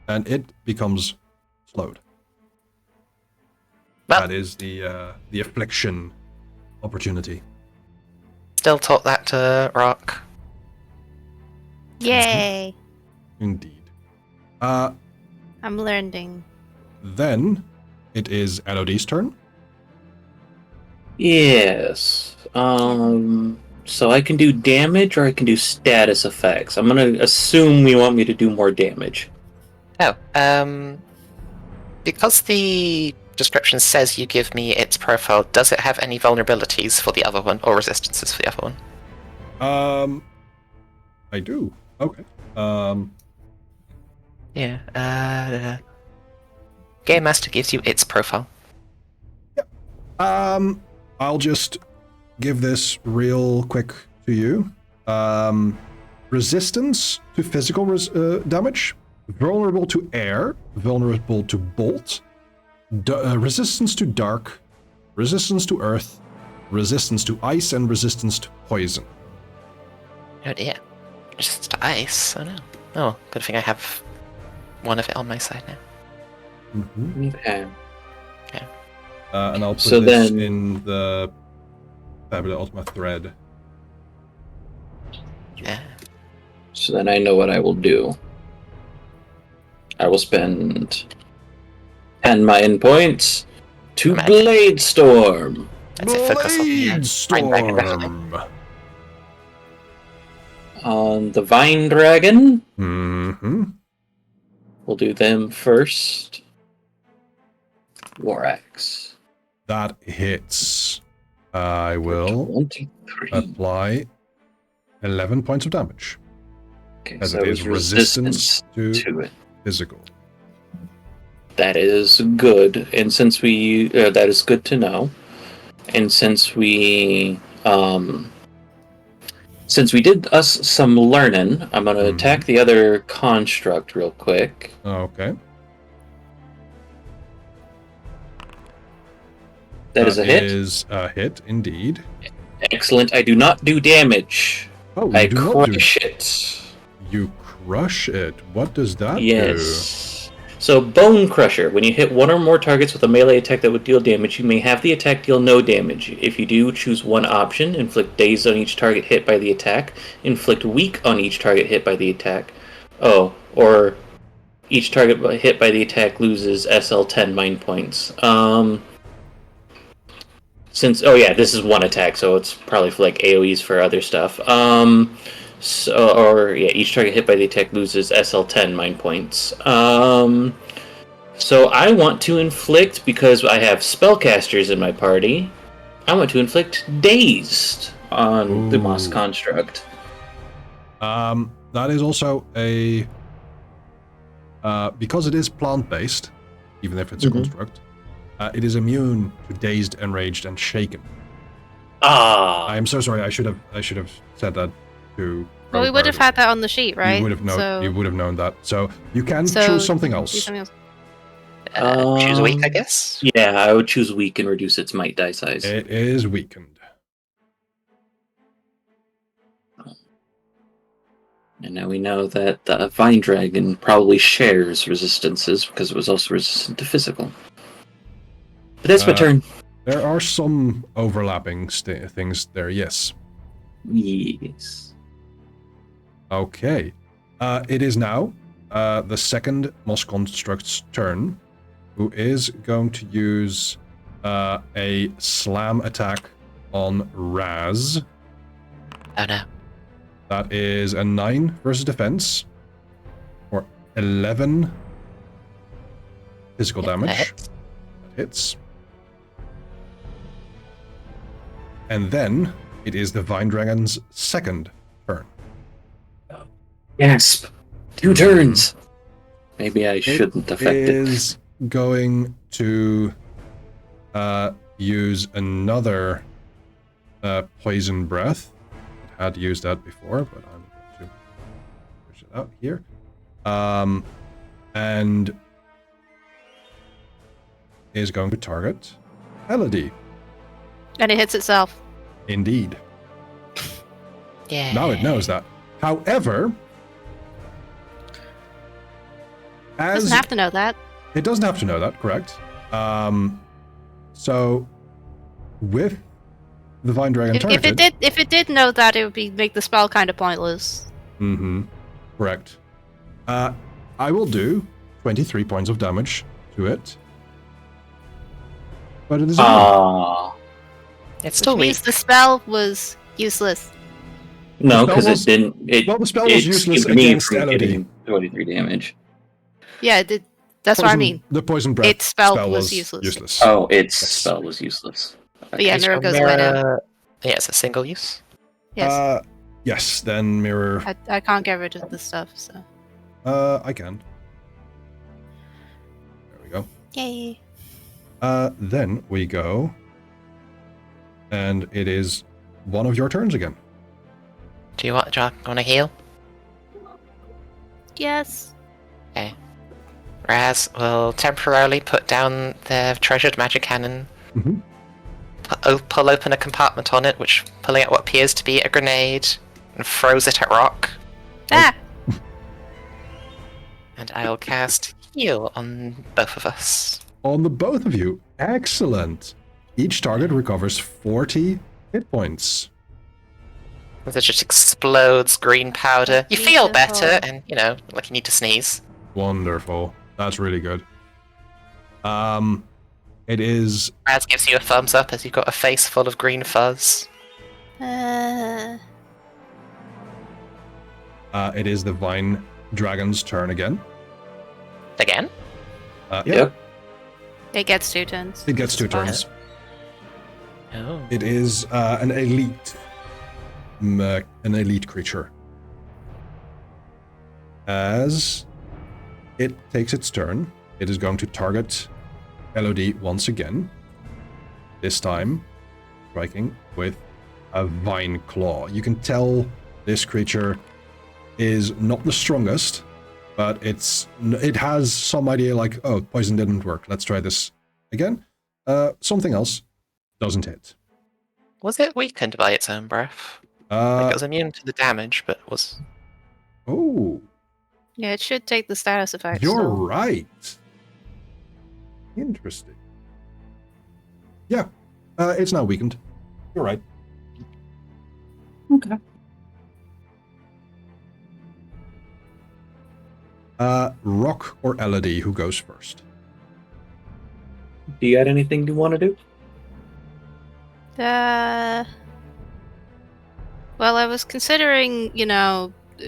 S1: and it becomes slowed.
S4: Well,
S1: That is the affliction opportunity.
S4: still taught that to Rock.
S2: Yay.
S1: Indeed.
S2: I'm learning.
S1: Then it is LOD's turn.
S3: Yes. So I can do damage or I can do status effects. I'm gonna assume you want me to do more damage.
S4: Oh, because the description says you give me its profile, does it have any vulnerabilities for the other one, or resistances for the other one?
S1: I do. Okay.
S4: Yeah, Game Master gives you its profile.
S1: I'll just give this real quick to you. Resistance to physical damage, vulnerable to air, vulnerable to bolt, resistance to dark, resistance to earth, resistance to ice, and resistance to poison.
S4: Oh dear. Just ice. Oh no. Oh, good thing I have one of it on my side now.
S3: Okay.
S1: And I'll put
S3: So
S1: this
S3: then-
S1: in the FABULA Ultima thread.
S4: Yeah.
S3: So then I know what I will do. I will spend 10 Mayan points to
S4: Magic.
S3: Blade Storm.
S4: I'd say focus on the
S1: Blade
S4: Vine Dragon, definitely.
S1: Storm!
S3: On the Vine Dragon,
S1: Mm-hmm.
S3: we'll do them first. War Axe.
S1: That hits. I will
S3: 23.
S1: apply 11 points of damage,
S3: Okay,
S1: as
S3: so
S1: it
S3: it
S1: is
S3: was
S1: resistance to
S3: to it.
S1: physical.
S3: That is good, and since we that is good to know, and since we did us some learning, I'm gonna
S1: Mhm.
S3: attack the other construct real quick.
S1: Okay.
S3: That is a hit.
S1: Is a hit, indeed.
S3: Excellent. I do not do damage.
S1: Oh,
S3: I
S1: you do not do.
S3: crush it.
S1: You crush it. What does that
S3: Yes. So, Bone Crusher. When you hit one or more targets with a melee attack that would deal damage, you may have the attack deal no damage. If you do, choose one option. Inflict dazed on each target hit by the attack. Inflict weak on each target hit by the attack. Oh, or each target hit by the attack loses SL10 mind points. This is one attack, so it's probably for like AoEs for other stuff. Each target hit by the attack loses SL10 mind points. So I want to inflict, because I have spellcasters in my party, I want to inflict Dazed on the Moss
S1: Ooh.
S3: Construct.
S1: That is also a... because it is plant-based, even if it's a construct, it is immune to Dazed, Enraged, and Shaken.
S3: Ah!
S1: I am so sorry, I should have said that to...
S2: Well, we would have had that on the sheet, right?
S1: You would have known.
S2: So,
S1: You would have known that. So you can
S2: so
S1: choose something
S2: do
S1: else.
S2: something else.
S4: Choose a week, I guess.
S3: Yeah, I would choose weak and reduce its might die size.
S1: It is weakened.
S3: And now we know that the Vine Dragon probably shares resistances, because it was also resistant to physical. But that's my turn.
S1: There are some overlapping things there, yes.
S3: Yes.
S1: Okay. It is now the second Moss Construct's turn, who is going to use a slam attack on Raz.
S4: Oh no.
S1: That is a 9 versus defense, or 11 physical damage. That hits. And then it is the Vine Dragon's second turn.
S3: Gasp! 2 turns! Maybe I shouldn't affect it.
S1: Is going to use another poison breath. It had used that before, but I'm going to push it out here. And is going to target Elodie.
S2: And it hits itself.
S1: Indeed.
S4: Yeah.
S1: Now it knows that. However,
S2: It doesn't have to know that.
S1: It doesn't have to know that, correct? So, with the Vine Dragon targeted...
S2: If it did know that, it would make the spell kind of pointless.
S1: Mm-hmm. Correct. I will do 23 points of damage to it. But it is
S4: It's
S2: Which
S4: still
S2: means
S4: weak.
S2: the spell was useless.
S3: No,
S1: The spell
S3: because
S1: was-
S3: it didn't.
S1: well, the spell was useless
S3: skipped me
S1: against
S3: from
S1: Elodie.
S3: getting 23 damage.
S2: Yeah, that's what I mean.
S1: The poison breath
S2: Its spell was useless.
S3: Oh, its spell was useless.
S2: But yeah,
S4: Is
S2: mirror
S4: your
S2: goes away now.
S4: mirror- Yeah, it's a single use.
S2: Yes.
S1: Yes, then mirror...
S2: I can't get rid of the stuff, so.
S1: I can. There we go.
S2: Yay.
S1: Then we go... And it is one of your turns again.
S4: Do you want to heal?
S2: Yes.
S4: Okay. Raz will temporarily put down the treasured magic cannon
S1: Mhm.
S4: pull open a compartment on it, which pulling out what appears to be a grenade, and throws it at Rock.
S2: Ah!
S4: And I'll cast heal on both of us.
S1: On the both of you. Excellent. Each target recovers 40 hit points.
S4: It just explodes green powder. You feel
S2: Beautiful.
S4: better, and like you need to sneeze.
S1: Wonderful. That's really good. It is...
S4: Raz gives you a thumbs up as you've got a face full of green fuzz.
S1: It is the Vine Dragon's turn again.
S4: Again?
S1: Yep.
S2: It gets 2 turns.
S1: It gets 2 turns.
S4: Oh.
S1: It is an elite creature. As it takes its turn, it is going to target Elodie once again. This time, striking with a Vine Claw. You can tell this creature is not the strongest, but it has some idea like, oh, poison didn't work. Let's try this again. Something else doesn't hit.
S4: Was it weakened by its own breath? Like it was immune to the damage, but was...
S1: Oh,
S2: Yeah, it should take the status effect.
S1: you're
S2: still.
S1: right. Interesting. Yeah, it's now weakened. You're right.
S3: Okay.
S1: Rock or Elodie, who goes first?
S3: Do you got anything you want to do?
S2: Well, I was considering,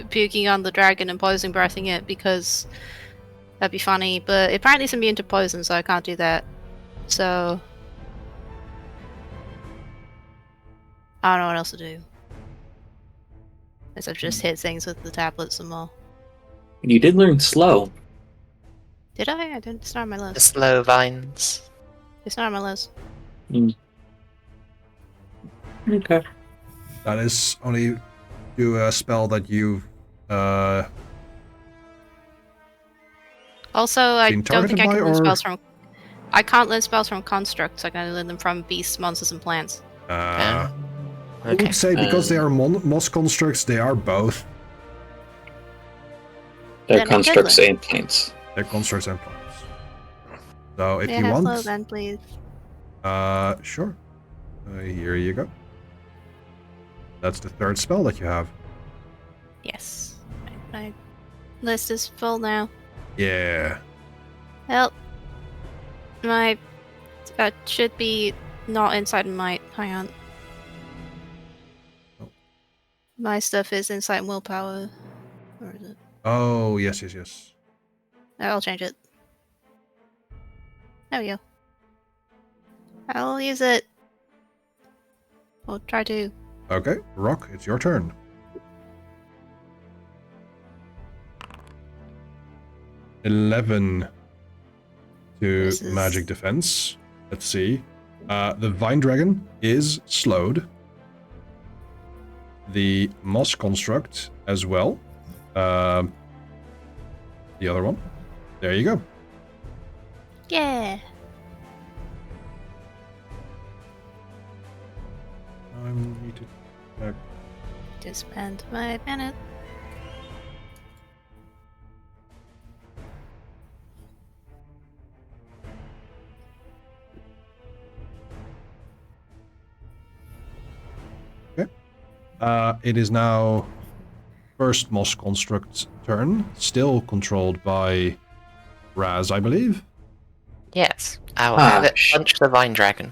S2: puking on the dragon and poison breathing it because that'd be funny, but apparently it's immune to poison, so I can't do that. So I don't know what else to do. Except just hit things with the tablet some more.
S3: You did learn slow.
S2: Did I? I didn't. It's not on my
S4: The
S2: list.
S4: slow vines.
S2: It's not on my list.
S3: Okay.
S1: That is only do a spell that you've
S2: Also, I
S1: been
S2: don't think I
S1: targeted
S2: can
S1: by,
S2: learn
S1: or-
S2: spells from. I can't learn spells from constructs. I can only learn them from beasts, monsters, and plants.
S1: I
S4: Okay.
S1: would say because they are moss constructs, they are both.
S3: They're
S2: Then I could
S3: constructs
S2: learn.
S3: and planes.
S1: They're constructs and plants. So if
S2: May I
S1: you
S2: have
S1: want,
S2: slow then, please?
S1: sure. Here you go. That's the third spell that you have.
S2: Yes. My list is full now.
S1: Yeah.
S2: Help. My should be not inside of my. Hang on.
S1: Oh.
S2: My stuff is inside willpower. Where is it?
S1: Oh, yes.
S2: I'll change it. There we go. I'll use it. I'll try to.
S1: Okay, Rock, it's your turn. $11 to
S2: This is-
S1: magic defense. Let's see. The Vine Dragon is slowed. The Moss Construct as well. The other one. There you go.
S2: Yeah.
S1: I need to check.
S2: Just spend my minute.
S1: It is now first Moss Construct's turn, still controlled by Raz, I believe.
S4: Yes. I will have it
S3: sh-
S4: punch the vine dragon.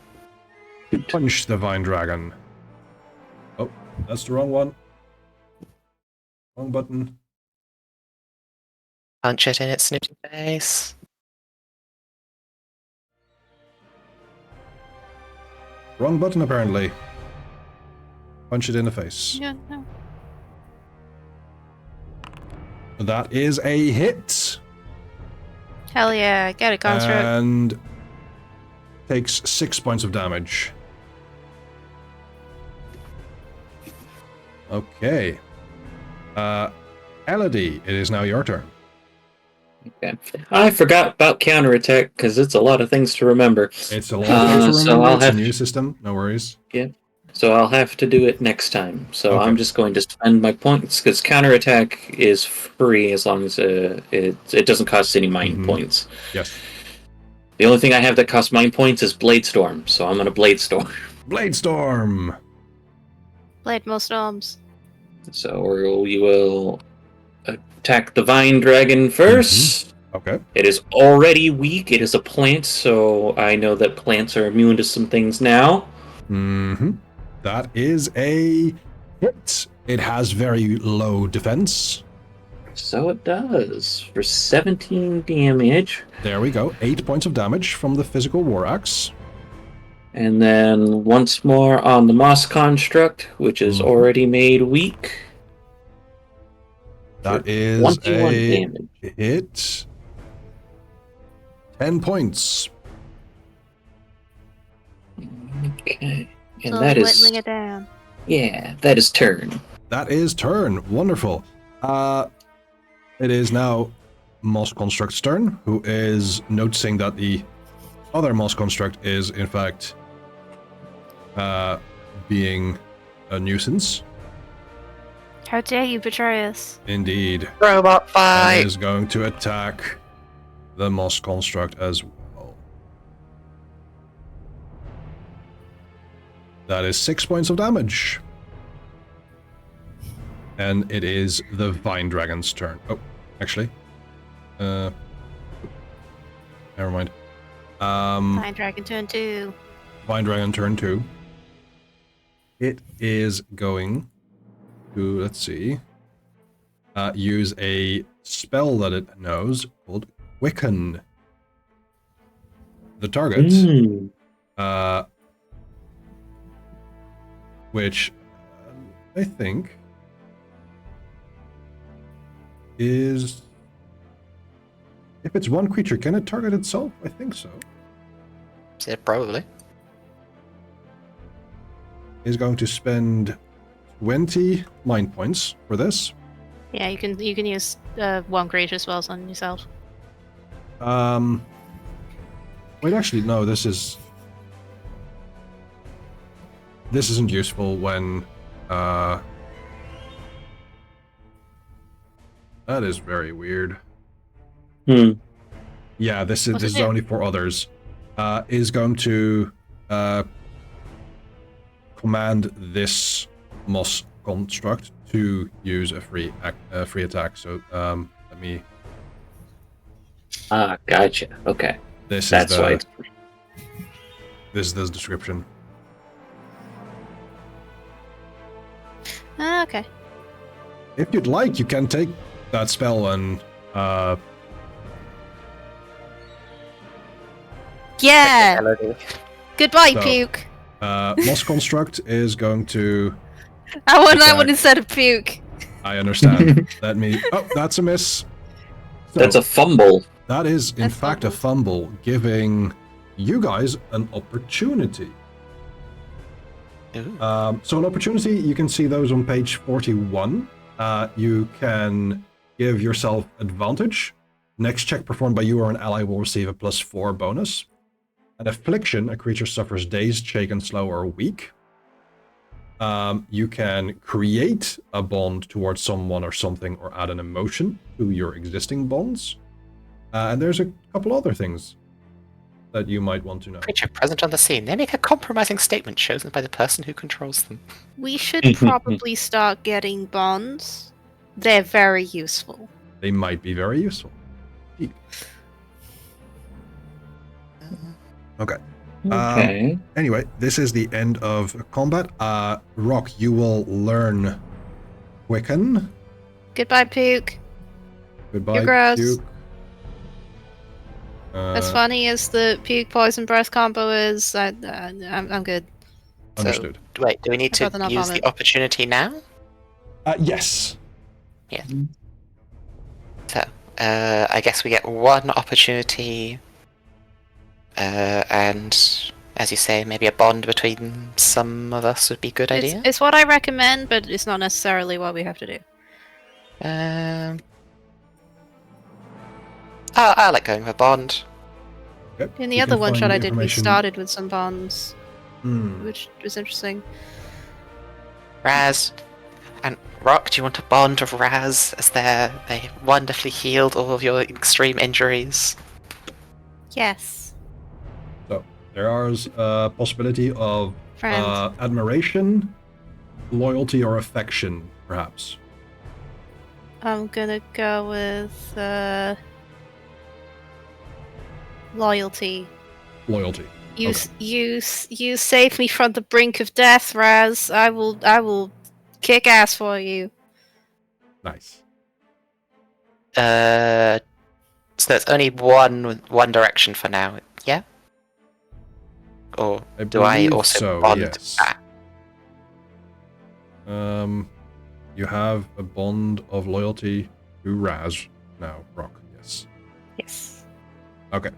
S1: Punch the Vine Dragon. Oh, that's the wrong one. Wrong button.
S4: Punch it in its snooty face.
S1: Wrong button, apparently. Punch it in the face.
S2: Yeah, no.
S1: That is a hit.
S2: Hell yeah, get a construct.
S1: And takes 6 points of damage. Okay. Elodie, it is now your turn.
S3: Okay. I forgot about counterattack because it's a lot of things to remember.
S1: It's a lot of things to
S3: so
S1: remember.
S3: I'll
S1: It's a
S3: have
S1: new system. No worries.
S3: So I'll have to do it next time. So
S1: Okay.
S3: I'm just going to spend my points because counterattack is free as long as it doesn't cost any mind points.
S1: Yes.
S3: The only thing I have that costs mind points is Blade Storm, so I'm going to Blade Storm.
S1: Blade Storm.
S2: Blade most storms.
S3: So we will attack the Vine Dragon first.
S1: Okay.
S3: It is already weak. It is a plant, so I know that plants are immune to some things now.
S1: That is a hit. It has very low defense.
S3: So it does. For 17 damage.
S1: There we go. 8 points of damage from the physical war axe.
S3: And then once more on the Moss Construct, which is already made weak.
S1: That is
S3: 21
S1: a
S3: damage.
S1: hit. 10 points.
S3: Okay. And
S2: So
S3: that is...
S2: whittling it down.
S3: Yeah, that is turn.
S1: That is turn. Wonderful. It is now Moss Construct's turn, who is noticing that the other Moss Construct is, in fact, being a nuisance.
S2: How dare you betray us?
S1: Indeed.
S4: Robot fight!
S1: And is going to attack the Moss Construct as well. That is 6 points of damage. And it is the Vine Dragon's turn. Oh, actually. Never mind.
S2: Vine Dragon turn 2.
S1: Vine Dragon turn 2. It is going to, let's see, use a spell that it knows called Quicken. The target, which I think is, if it's one creature, can it target itself? I think so.
S4: Yeah, probably.
S1: Is going to spend 20 mind points for this.
S2: Yeah, you can use one creature spells on yourself.
S1: Wait, actually, no. This isn't useful when. That is very weird. Yeah, this is only for others. Is going to command this Moss Construct to use a free attack. So let me.
S3: Gotcha. Okay.
S1: This
S3: That's
S1: is the.
S3: why.
S1: This is the description.
S2: Okay.
S1: If you'd like, you can take that spell and.
S2: Yeah. Goodbye,
S1: So,
S2: puke.
S1: Moss Construct is going to.
S2: I want that
S1: attack.
S2: one instead of puke.
S1: I understand. Let me. Oh, that's a miss. So,
S3: That's a fumble.
S1: that is, in
S2: That's
S1: fact, a fumble, giving you guys an opportunity.
S4: Ooh.
S1: So, an opportunity, you can see those on page 41. You can give yourself advantage. Next check performed by you or an ally will receive a +4 bonus. An affliction, a creature suffers dazed, shaken, slow, or weak. You can create a bond towards someone or something or add an emotion to your existing bonds. And there's a couple other things that you might want to know.
S4: Creature present on the scene. They make a compromising statement chosen by the person who controls them.
S2: We should probably start getting bonds. They're very useful.
S1: They might be very useful. Okay.
S3: Okay.
S1: Anyway, this is the end of combat. Rock, you will learn Quicken.
S2: Goodbye, puke.
S1: Goodbye,
S2: You're gross.
S1: Puke.
S2: As funny as the puke poison breath combo is, I'm good.
S1: Understood.
S4: So, wait, do we need
S2: I'd
S4: to
S2: rather not
S4: use
S2: vomit.
S4: the opportunity now?
S1: Yes.
S4: Yeah. So, I guess we get one opportunity, and as you say, maybe a bond between some of us would be a good idea.
S2: It's what I recommend, but it's not necessarily what we have to do.
S4: I like going with Bond.
S1: Yep,
S2: In the
S1: you
S2: other
S1: can
S2: one
S1: find
S2: shot I did, we
S1: information-
S2: started with some bonds,
S1: Hmm.
S2: which was interesting.
S4: Raz and Rock, do you want to bond with Raz as they wonderfully healed all of your extreme injuries?
S2: Yes.
S1: So there is a possibility of
S2: Friend.
S1: admiration, loyalty, or affection, perhaps.
S2: I'm gonna go with loyalty.
S1: Loyalty.
S2: You,
S1: Okay.
S2: you saved me from the brink of death, Raz. I will kick ass for you.
S1: Nice.
S4: So there's only one direction for now, yeah? Or
S1: I
S4: do I
S1: believe
S4: also
S1: so,
S4: bond?
S1: yes.
S4: Ah,
S1: You have a bond of loyalty to Raz now, Rock. Yes.
S2: Yes.
S1: Okay.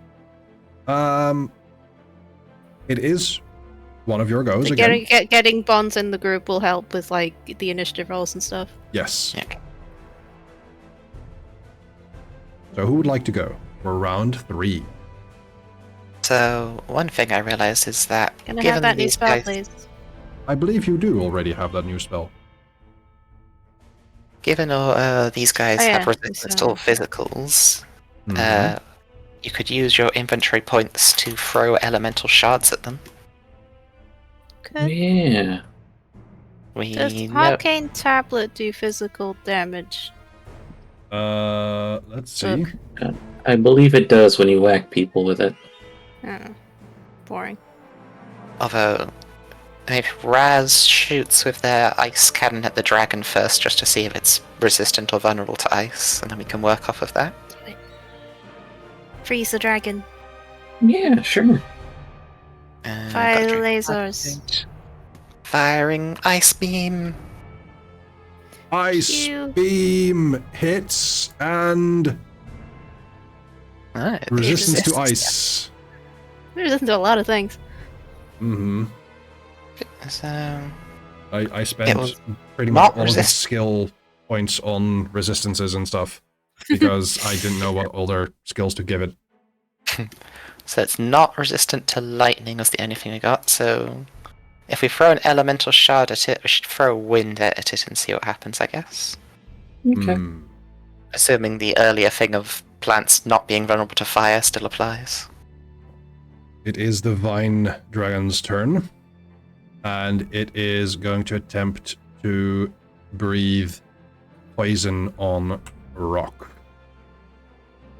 S1: It is one of your goes
S2: So
S1: again.
S2: getting bonds in the group will help with like the initiative rolls and stuff.
S1: Yes.
S4: yeah, okay.
S1: So who would like to go for round 3?
S4: So one thing I realized is that
S2: Can I
S4: given
S2: have that new
S4: these
S2: spell,
S4: guys,
S2: please?
S1: I believe you do already have that new spell.
S4: given all these guys
S2: Oh, yeah,
S4: have resistance to all physicals,
S1: Mhm.
S4: you could use your inventory points to throw elemental shards at them.
S2: Good.
S3: Yeah.
S2: Does
S4: We know.
S2: Arcane Tablet do physical damage?
S1: Let's see.
S2: Look.
S3: I believe it does when you whack people with it.
S2: Oh, boring.
S4: Although, if Raz shoots with their ice cannon at the dragon first, just to see if it's resistant or vulnerable to ice, and then we can work off of that.
S2: Freeze the dragon.
S3: Yeah, sure.
S2: Fire
S4: Got
S2: lasers.
S4: Firing ice beam.
S1: Ice
S2: Phew.
S1: beam hits and
S4: Ah, it
S1: resistance to
S4: resists.
S1: ice.
S2: We listen to a lot of things.
S1: Mm-hmm.
S4: So,
S1: I
S4: It
S1: spent
S4: was
S1: pretty
S4: not
S1: much all of the
S4: resist-
S1: skill points on resistances and stuff because I didn't know what other skills to give it.
S4: so it's not resistant to lightning was the only thing we got, so if we throw an elemental shard at it, we should throw wind at it and see what happens, I guess.
S3: Okay.
S1: Hmm.
S4: Assuming the earlier thing of plants not being vulnerable to fire still applies.
S1: It is the Vine Dragon's turn, and it is going to attempt to breathe poison on Rock.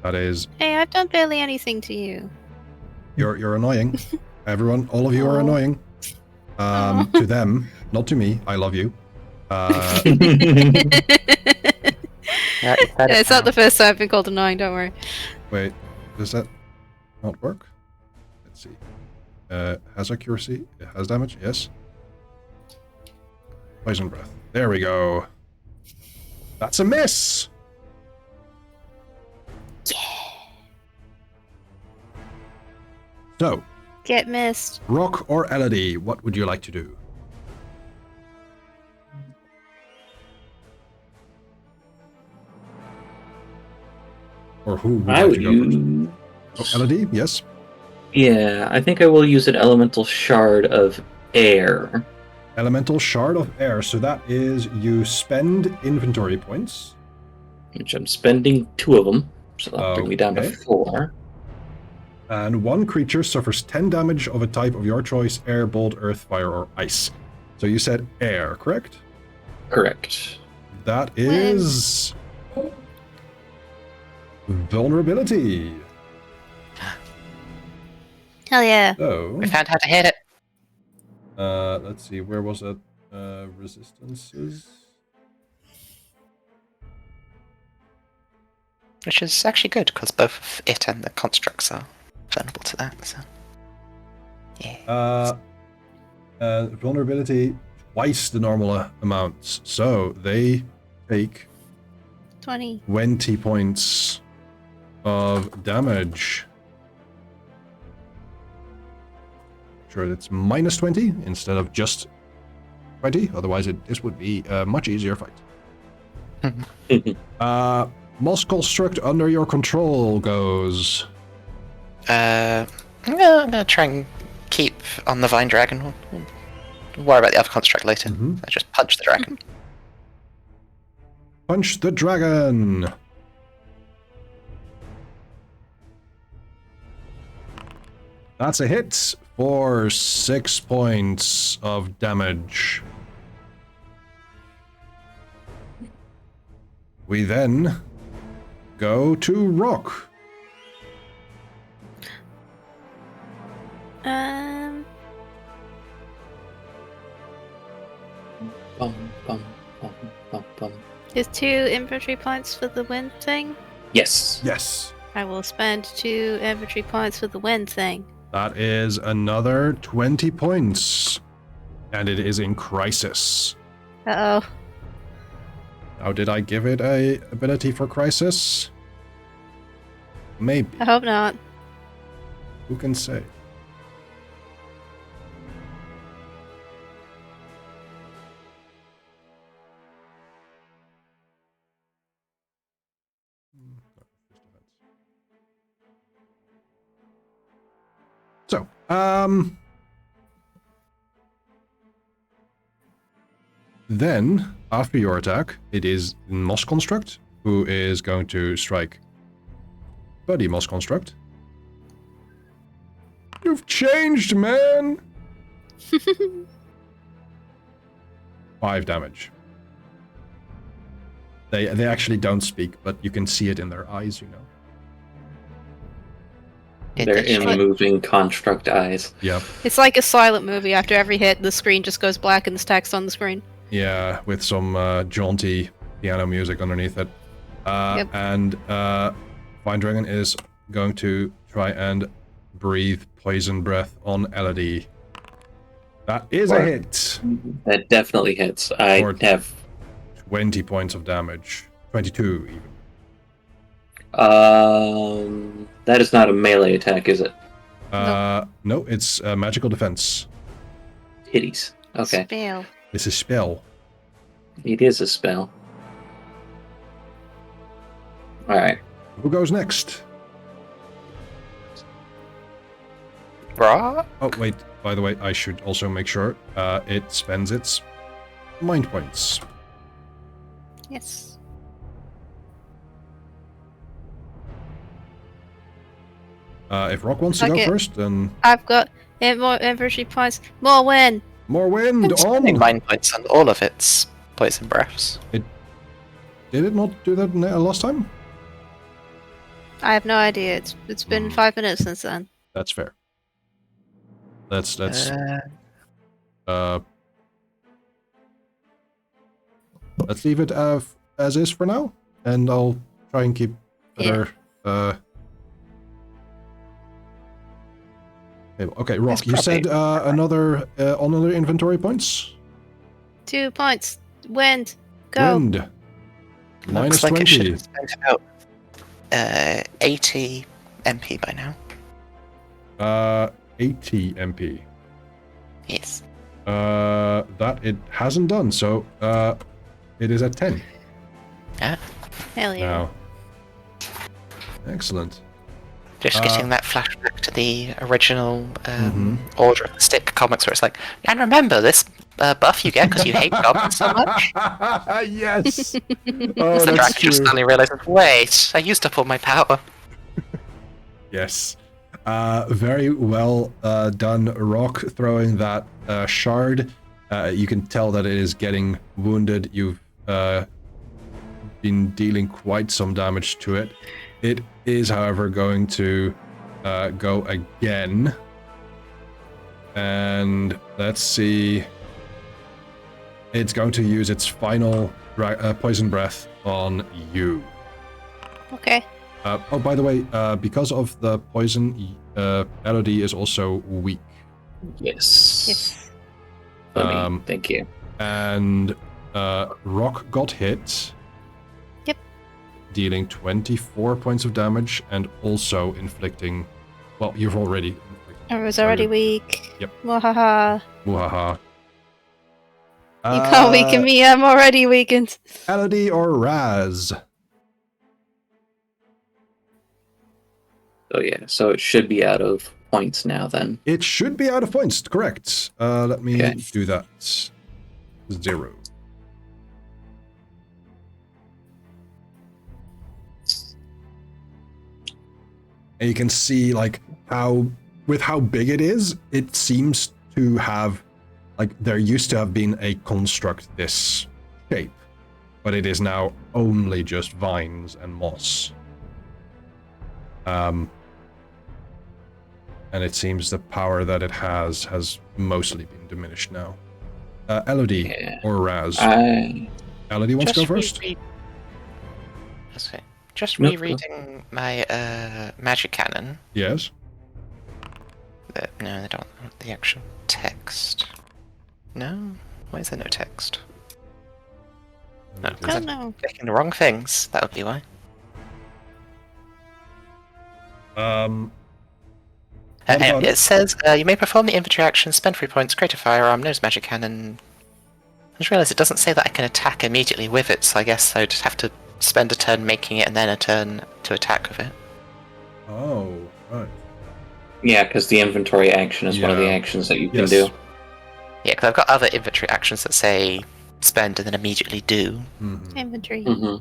S1: That is,
S2: Hey, I've done barely anything to you.
S1: you're annoying. Everyone, all of you are
S2: Oh.
S1: annoying. To them, not to me. I love you.
S4: Yeah, you said
S2: It's not the first time I've been called annoying, don't worry.
S1: Wait, does that not work? Let's see. Has accuracy? It has damage? Yes. Poison breath. There we go. That's a miss! So,
S2: Get missed.
S1: Rock or Elodie, what would you like to do? Or who would
S3: I
S1: like
S3: would
S1: to go
S3: use.
S1: first? Oh, Elodie, yes.
S3: Yeah, I think I will use an elemental shard of air.
S1: Elemental Shard of Air. So that is you spend inventory points.
S3: Which I'm spending 2 of them, so that'll bring me down to
S1: Okay.
S3: 4.
S1: And one creature suffers 10 damage of a type of your choice: air, bolt, earth, fire, or ice. So you said air, correct?
S3: Correct.
S1: That is vulnerability.
S2: Hell yeah.
S1: So,
S4: we found how to hit it.
S1: let's see, where was it? Resistances.
S4: Which is actually good, because both it and the constructs are vulnerable to that, so. Yeah.
S1: Vulnerability twice the normal amounts. So they take
S2: 20.
S1: 20 points of damage. Sure, it's minus 20 instead of just 20. Otherwise, this would be a much easier fight. Moss Construct under your control goes.
S4: I'm gonna try and keep on the Vine Dragon. We'll worry about the other construct later. I just punch the dragon.
S1: Punch the dragon! That's a hit for 6 points of damage. We then go to Rock.
S3: Bum, bum, bum, bum, bum.
S2: Is 2 infantry points for the wind thing?
S3: Yes.
S1: Yes.
S2: I will spend 2 infantry points for the wind thing.
S1: That is another 20 points. And it is in crisis.
S2: Uh-oh.
S1: Now, did I give it a ability for crisis? Maybe.
S2: I hope not.
S1: Who can say? So, then, after your attack, it is Moss Construct, who is going to strike Buddy Moss Construct. You've changed, man! 5 damage. They actually don't speak, but you can see it in their eyes, you know.
S3: They're moving construct eyes.
S1: Yep.
S2: It's like a silent movie. After every hit, the screen just goes black and there's text on the screen.
S1: Yeah, with some jaunty piano music underneath it.
S2: Yep.
S1: And Vine Dragon is going to try and breathe poison breath on Elodie. That is a hit.
S3: That definitely hits. I
S1: Or-
S3: have
S1: 20 points of damage. 22 even.
S3: that is not a melee attack, is it?
S1: No, it's magical defense.
S3: Titties. Okay.
S2: Spell.
S1: This is spell.
S3: It is a spell. Alright.
S1: Who goes next?
S4: Raw?
S1: Oh, wait. By the way, I should also make sure it spends its mind points.
S2: Yes.
S1: If Rock wants to go
S2: Okay.
S1: first, then
S2: I've got more infantry points. More wind.
S1: more wind
S4: Spending
S1: on!
S4: mind points on all of its poison breaths.
S1: Did it not do that last time?
S2: I have no idea. It's been 5 minutes since then.
S1: That's fair. Let's let's leave it as is for now, and I'll try and keep better. Okay, Rock.
S4: It's
S1: You said
S4: probably-
S1: another inventory points.
S2: 2 points. Wind. Go.
S1: Wind. Minus
S4: Looks like it should
S1: 20.
S4: have spent about 80 MP by now.
S1: 80 MP.
S4: Yes.
S1: That it hasn't done, so it is at 10
S4: Yeah.
S2: Hell yeah.
S1: now. Excellent.
S4: Just getting that flashback to the original
S1: Mhm.
S4: Order of the Stick comics where it's like, and remember this buff you get because you hate goblins so much?
S1: Yes. Oh,
S4: The
S1: that's
S4: dragon
S1: true.
S4: just suddenly realizes, wait, I used up all my power.
S1: Yes. Very well done, Rock, throwing that shard. You can tell that it is getting wounded. You've been dealing quite some damage to it. It is, however, going to go again. And let's see. It's going to use its final poison breath on you.
S2: Okay.
S1: Oh, by the way, because of the poison, Elodie is also weak.
S3: Yes.
S2: Yes.
S3: Thank you.
S1: And Rock got hit.
S2: Yep.
S1: Dealing 24 points of damage and also inflicting... Well, you've already...
S2: I was already weak.
S1: Yep.
S2: Mwahaha.
S1: Muhaha.
S2: You can't weaken me, I'm already weakened.
S1: Elodie or Raz?
S3: Oh yeah, so it should be out of points now then.
S1: It should be out of points, correct. Let me
S3: Okay.
S1: do that. 0. And you can see like how big it is, it seems to have, like, there used to have been a construct this shape, but it is now only just vines and moss. And it seems the power that it has mostly been diminished now. Elodie or Raz? Elodie wants to go first?
S4: Okay. Just
S3: Nope,
S4: rereading my magic cannon.
S1: Yes.
S4: No, I don't want the actual text. No? Why is there no text? No, because I'm
S2: know.
S4: clicking the wrong things. That would be why. It says you may perform the infantry action, spend 3 points, create a firearm, nose magic cannon. I just realised it doesn't say that I can attack immediately with it, so I guess I'd have to spend a turn making it and then a turn to attack with it.
S1: Oh, right.
S3: Yeah, because the inventory action is one of the
S1: Yeah.
S3: actions that you can
S1: Yes.
S3: do.
S4: Yeah, because I've got other inventory actions that say spend and then immediately do.
S1: Mhm.
S2: Inventory.
S3: Mm-hmm.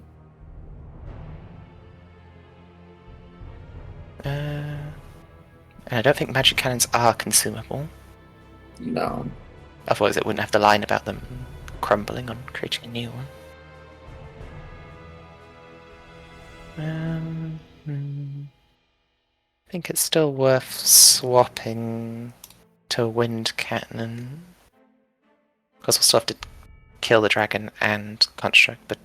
S4: And I don't think magic cannons are consumable.
S3: No.
S4: Otherwise it wouldn't have the line about them crumbling on creating a new one. I think it's still worth swapping to wind cannon. Because we'll still have to kill the dragon and construct, but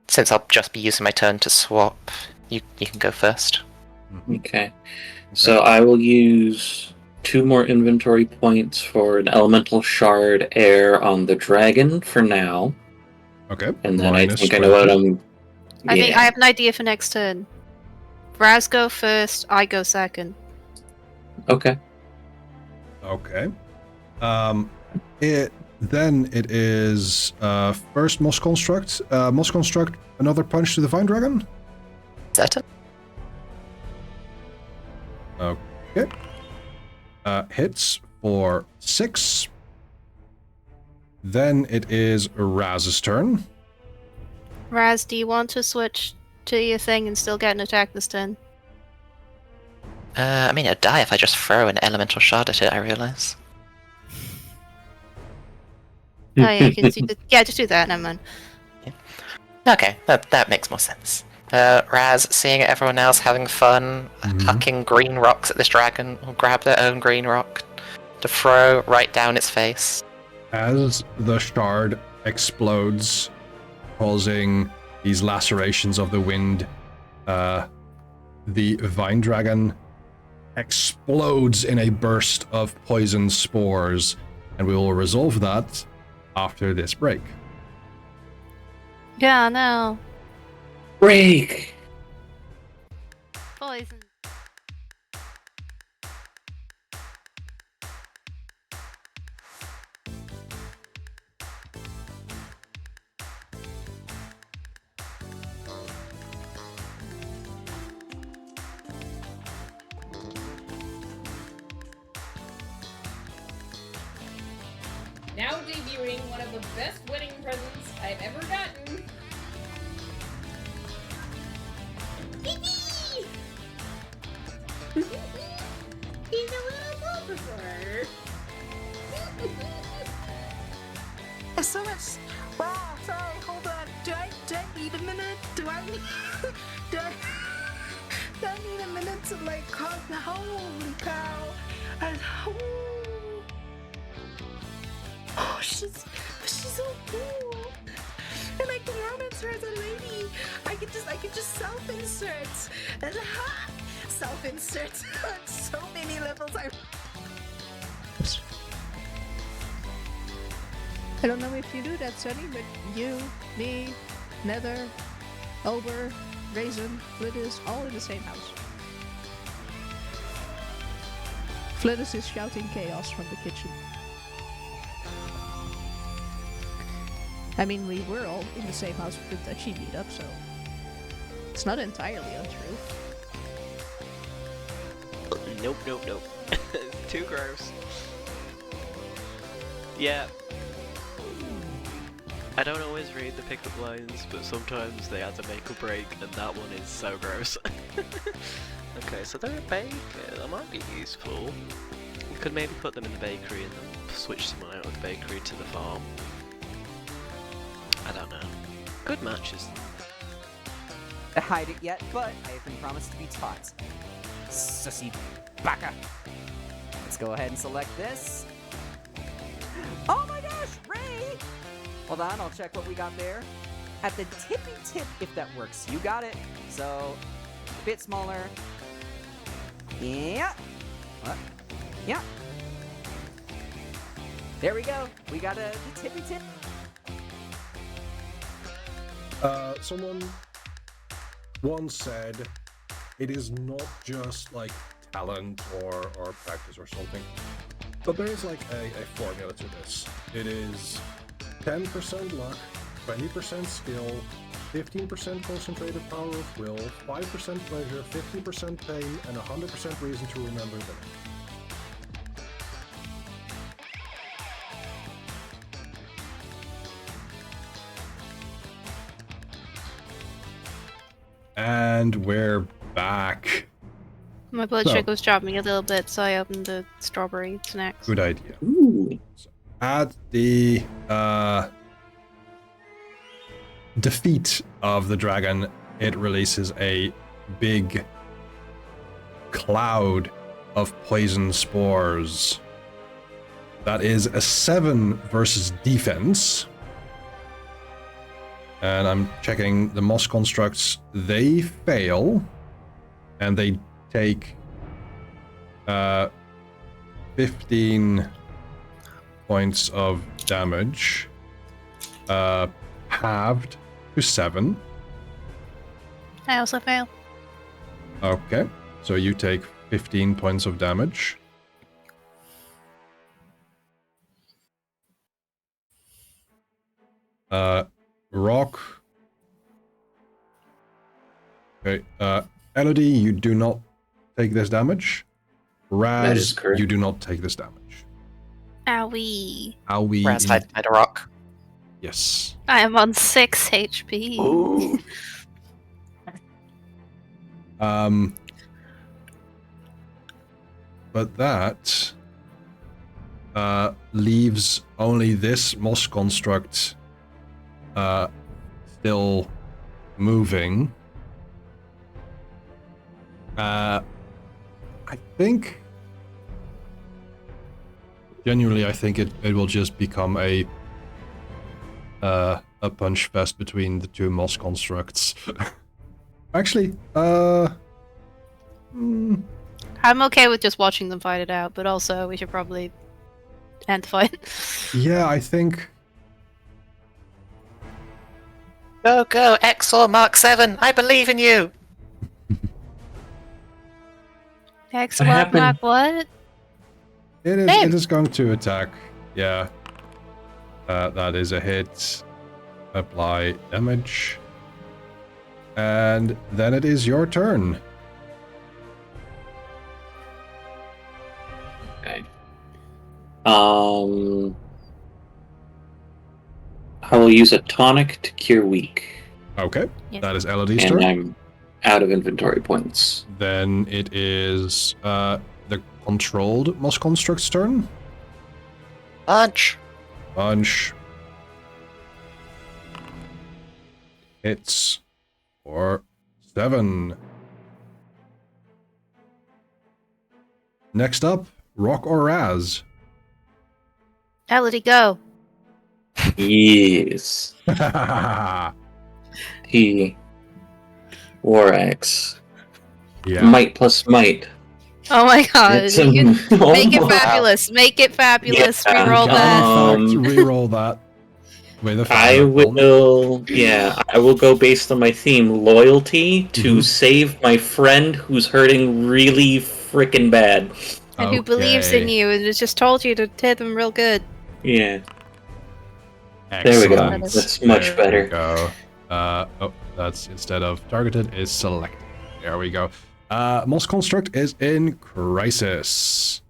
S4: since I'll just be using my turn to swap, you can go first.
S3: Okay. So I will use 2 more inventory points for an elemental shard air on the dragon for now.
S1: Okay.
S3: And then
S1: Minus
S3: I think I know what
S1: 20.
S3: I'm...
S2: I think I have an idea for next turn. Raz go first, I go second.
S3: Okay.
S1: Okay. It is first Moss Construct. Moss Construct, another punch to the Vine Dragon.
S4: Certain?
S1: Okay. Hits for 6. Then it is Raz's turn.
S2: Raz, do you want to switch to your thing and still get an attack this turn?
S4: I mean, it'd die if I just throw an elemental shard at it, I realise.
S2: Oh yeah, you can yeah, just do that, never mind.
S4: Okay, that makes more sense. Raz, seeing everyone else having fun, hucking green rocks at this dragon, will grab their own green rock to throw right down its face.
S1: As the shard explodes, causing these lacerations of the wind, the Vine Dragon explodes in a burst of poison spores, and we will resolve that after this break.
S2: Yeah, no.
S3: Break!
S2: Poison.
S6: Now debuting one of the best wedding presents I've ever gotten. He's a little Bulbasaur.
S5: So much. Wow, sorry, hold on. Do I need a minute? Do I need a minute to like calm down? Holy cow. She's so cool. And I can romance her as a lady. I could just self-insert. And self-insert on so many levels. I don't know if you do that, Sonny, but you, me, Nether, Ober, Raisin, Flidus, all in the same house. Flidus is shouting chaos from the kitchen. I mean, we were all in the same house for the Dutchie meetup, so it's not entirely untrue.
S7: Nope, nope, nope. Too gross. Yeah. I don't always read the pickup lines, but sometimes they add a make or break, and that one is so gross. Okay, so they're a baker. That might be useful. We could maybe put them in the bakery and then switch someone out of the bakery to the farm. I don't know. Good matches.
S8: Hide it yet, but I have been promised to be taught. Sussy baka. Let's go ahead and select this. Oh my gosh, Ray! Hold on, I'll check what we got there. At the tippy tip, if that works. You got it. So, a bit smaller. Yeah. What? Yeah. There we go. We got the tippy tip.
S1: Someone once said it is not just like talent or practice or something, but there is like a formula to this. It is 10% luck, 20% skill, 15% concentrated power of will, 5% pleasure, 50% pain, and 100% reason to remember them. And we're back.
S2: My blood sugar's dropping a little bit, so I opened the strawberry snacks.
S1: Good idea.
S3: Ooh.
S1: At the defeat of the dragon, it releases a big cloud of poison spores. That is a 7 versus defense. And I'm checking the moss constructs. They fail, and they take 15 points of damage, halved to 7.
S2: I also fail.
S1: Okay, so you take 15 points of damage. Rock. Okay, Elodie, you do not take this damage.
S3: That is
S1: Raz,
S3: correct.
S1: you do not take this damage.
S2: Owie.
S1: Owie.
S4: Whereas I had a rock.
S1: Yes.
S2: I am on 6 HP.
S3: Ooh.
S1: But that leaves only this moss construct still moving. I think, genuinely, I think it will just become a punch fest between the two moss constructs. Actually,
S2: I'm okay with just watching them fight it out, but also we should probably end the fight.
S1: yeah, I think.
S4: Go, go, Exor Mark 7, I believe in you!
S2: Excellent,
S3: happened?
S2: Mark, what?
S1: It is going to attack. Yeah. That is a hit. Apply damage. And then it is your turn.
S3: Okay. I will use a tonic to cure weak.
S1: Okay.
S2: Yes.
S1: That is Elodie's
S3: And
S1: turn.
S3: I'm out of inventory points.
S1: Then it is the controlled moss construct's turn.
S4: Punch!
S1: Punch. Hits for 7. Next up, Rock or Raz.
S2: Elodie, go.
S3: Yes. He. Warax.
S1: Yeah.
S3: Might plus might.
S2: Oh my god.
S3: It's,
S2: You can
S3: oh
S2: make it
S3: my-
S2: fabulous. Make it fabulous.
S3: Yeah,
S2: Reroll that.
S1: Reroll that. With a
S3: I
S1: 5.
S3: will, yeah, I will go based on my theme, loyalty, to
S1: Mhm.
S3: save my friend who's hurting really freaking bad.
S2: And who believes in
S1: Okay.
S2: you and has just told you to hit them real good.
S3: Yeah, there we go.
S1: Excellent.
S3: That's much
S1: There
S3: better.
S1: we go. Oh, that's instead of targeted is selected. There we go. Moss Construct is in Crisis.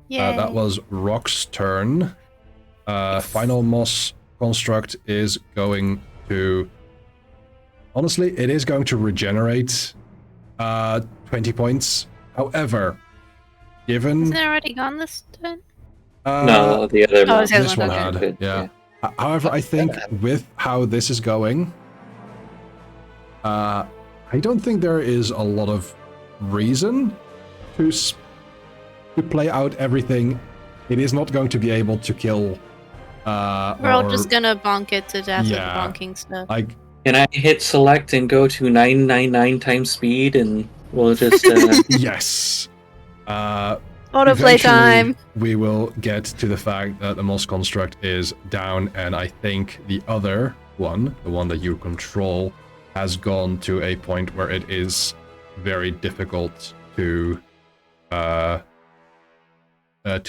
S2: Yeah.
S1: That was Rock's turn. Final Moss Construct is going to... Honestly, it is going to regenerate 20 points. However, given...
S2: Isn't it already gone this turn?
S3: No, the other
S2: Oh,
S3: one.
S2: it's the other
S1: This
S2: one,
S1: one
S2: okay.
S1: had, yeah. However, I think with how this is going, I don't think there is a lot of reason to play out everything. It is not going to be able to kill.
S2: We're all just gonna bonk it to death
S1: Yeah.
S2: with bonking stuff.
S1: Like,
S3: Can I hit select and go to 999 times speed and we'll just...
S1: yes.
S2: Autoplay time.
S1: We will get to the fact that the Moss Construct is down, and I think the other one, the one that you control, has gone to a point where it is very difficult to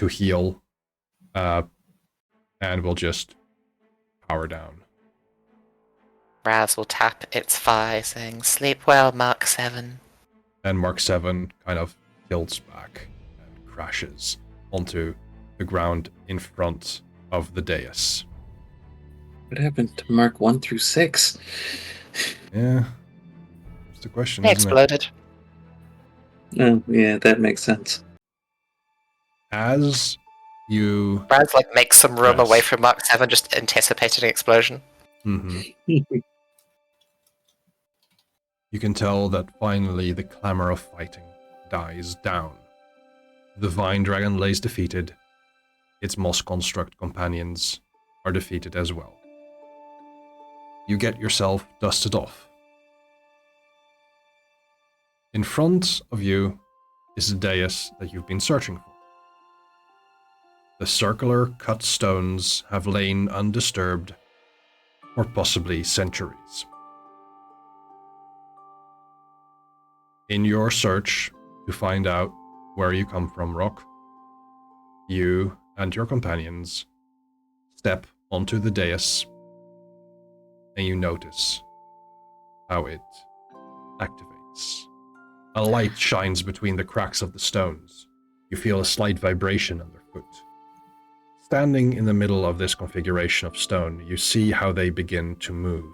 S1: heal, and will just power down.
S4: Raz will tap its thigh, saying, "Sleep well, Mark 7.
S1: And Mark 7 kind of tilts back and crashes onto the ground in front of the dais.
S3: What happened to Mark 1 through 6?
S1: Yeah. That's the question,
S4: He
S1: isn't it?
S4: exploded.
S3: Oh, yeah, that makes sense.
S1: As you...
S4: Raz makes some room
S1: Yes.
S4: away from Mark 7, just anticipating an explosion.
S1: You can tell that finally the clamor of fighting dies down. The Vine Dragon lays defeated. Its Moss Construct companions are defeated as well. You get yourself dusted off. In front of you is the dais that you've been searching for. The circular cut stones have lain undisturbed for possibly centuries. In your search to find out where you come from, Rock, you and your companions step onto the dais, and you notice how it activates. A light shines between the cracks of the stones. You feel a slight vibration underfoot. Standing in the middle of this configuration of stone, you see how they begin to move.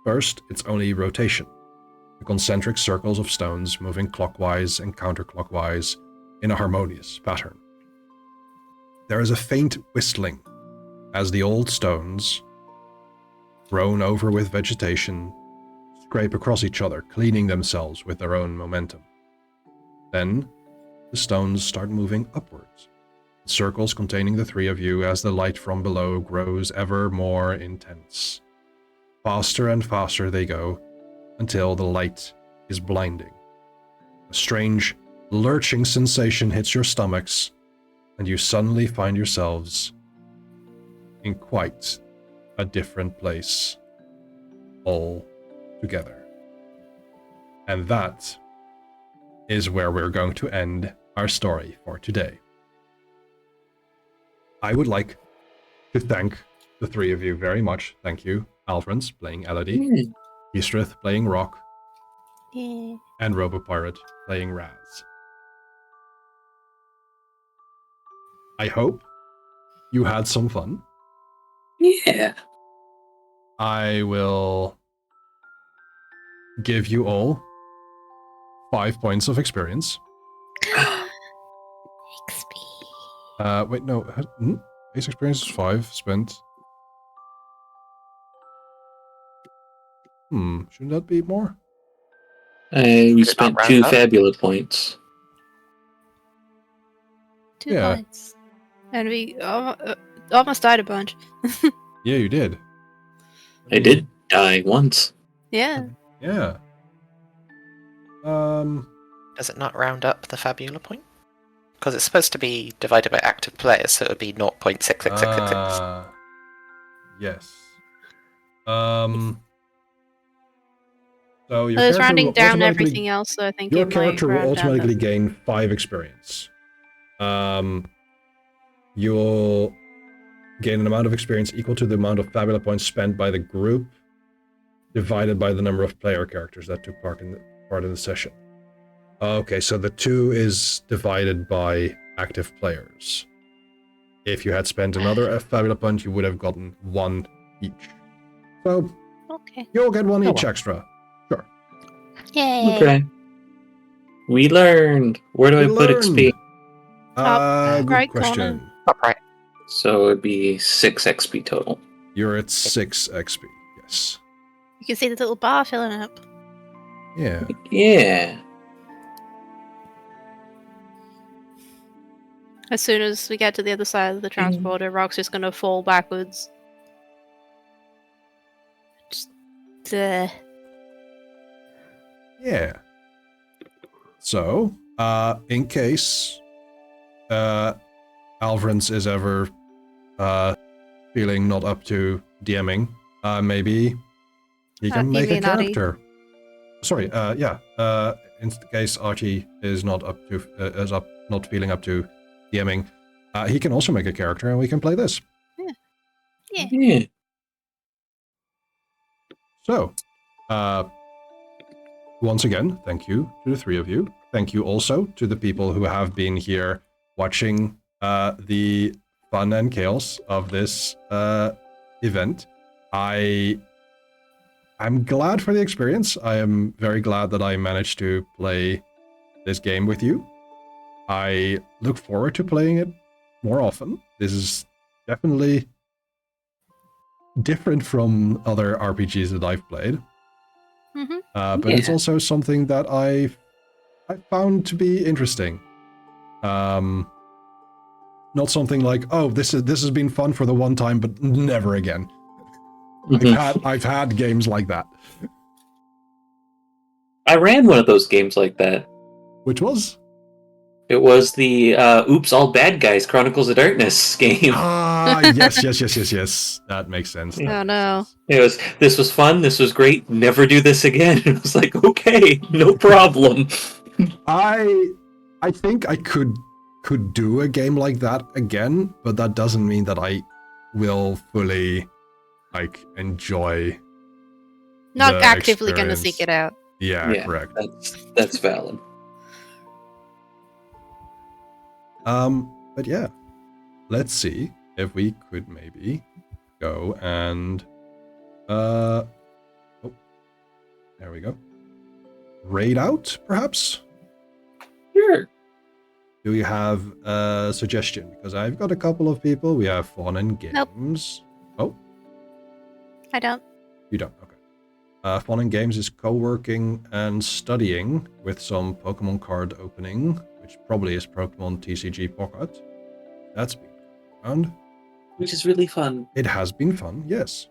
S1: First, it's only rotation. The concentric circles of stones moving clockwise and counterclockwise in a harmonious pattern. There is a faint whistling as the old stones, grown over with vegetation, scrape across each other, cleaning themselves with their own momentum. Then, the stones start moving upwards, circles containing the three of you as the light from below grows ever more intense. Faster and faster they go, until the light is blinding. A strange, lurching sensation hits your stomachs, and you suddenly find yourselves in quite a different place all together. And that is where we're going to end our story for today. I would like to thank the three of you very much. Thank you, Alfrance playing Elodie, Eastrith playing Rock,
S2: Yeah.
S1: and RoboPirate playing Raz. I hope you had some fun.
S3: Yeah.
S1: I will give you all 5 points of experience. Wait, no. Base experience is 5 spent. Shouldn't that be more?
S3: We
S4: Could it
S3: spent
S4: not
S3: 2
S4: round up?
S3: FABULA points.
S2: 2
S1: Yeah.
S2: points. And we almost died a bunch.
S1: Yeah, you did.
S3: I did die once.
S2: Yeah.
S1: Yeah.
S4: Does it not round up the Fabula point? Because it's supposed to be divided by active players, so it would be 0.6666.
S1: Yes. So your
S2: I was
S1: character
S2: rounding
S1: will
S2: down
S1: automatically-
S2: everything else, so I think
S1: Your
S2: it
S1: character
S2: might
S1: will
S2: round down
S1: automatically
S2: the...
S1: gain 5 experience. You'll gain an amount of experience equal to the amount of Fabula points spent by the group, divided by the number of player characters that took part in the session. Okay, so the 2 is divided by active players. If you had spent another FABULA point, you would have gotten 1 each. So,
S2: Okay.
S1: you'll get 1
S3: Oh,
S1: each
S3: well.
S1: extra. Sure.
S2: Yay.
S3: Okay. We learned. Where do I put XP?
S1: Good
S2: right
S1: question.
S2: corner.
S4: Upright.
S3: So it'd be 6 XP total.
S1: You're at 6 XP. Yes.
S2: You can see the little bar filling up.
S1: Yeah.
S3: Yeah.
S2: As soon as we get to the other side of the transporter, Rock's just gonna fall backwards. Just,
S1: Yeah. So, in case Alvrans is ever feeling not up to DMing, maybe he can make a
S2: mean Artie?
S1: character. Sorry, yeah. In case Archie is not feeling up to DMing, he can also make a character and we can play this.
S3: Yeah.
S1: So, once again, thank you to the 3 of you. Thank you also to the people who have been here watching the fun and chaos of this event. I'm glad for the experience. I am very glad that I managed to play this game with you. I look forward to playing it more often. This is definitely different from other RPGs that I've played.
S2: Mhm.
S1: But it's also something that I found to be interesting. Not something like, oh, this has been fun for the one time, but never again. I've had games like that.
S3: I ran one of those games like that.
S1: Which was?
S3: It was the Oops, All Bad Guys Chronicles of Darkness game.
S1: Yes. That makes sense.
S2: Oh no.
S3: This was fun, this was great, never do this again. I was like, okay, no problem.
S1: I think I could do a game like that again, but that doesn't mean that I will fully enjoy.
S2: Not
S1: the
S2: actively gonna
S1: experience.
S2: seek it out.
S1: Yeah, correct.
S3: That's valid.
S1: But yeah, let's see if we could maybe go and oh, there we go. Raid out, perhaps?
S3: Sure.
S1: Do you have a suggestion? Because I've got a couple of people. We have Fawn and Games.
S2: Nope.
S1: Oh,
S2: I don't.
S1: you don't. Okay. Fawn and Games is co-working and studying with some Pokemon card opening, which probably is Pokemon TCG Pocket. That's been around.
S3: Which is really fun.
S1: It has been fun, yes.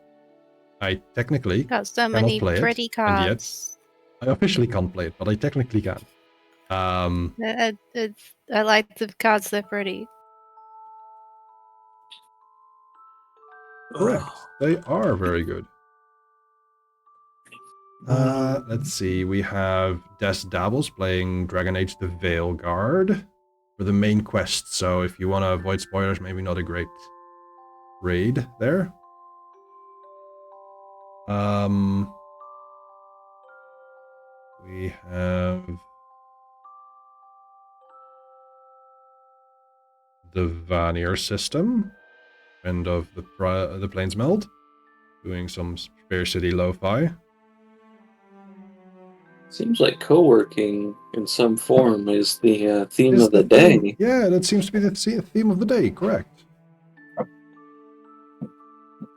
S1: I technically
S2: Got so
S1: cannot
S2: many
S1: play
S2: pretty
S1: it, and yet
S2: cards.
S1: I officially can't play it, but I technically can.
S2: I like the cards, they're pretty.
S1: Correct. They are very good. Let's see. We have Des Dabbles playing Dragon Age the Veilguard for the main quest. So if you want to avoid spoilers, maybe not a great raid there. We have the Vanir system, friend of the Plains Meld, doing some Spare City lo-fi.
S3: Seems like co-working in some form is the theme
S1: Is
S3: of the
S1: theme.
S3: day.
S1: Yeah, that seems to be the theme of the day, correct.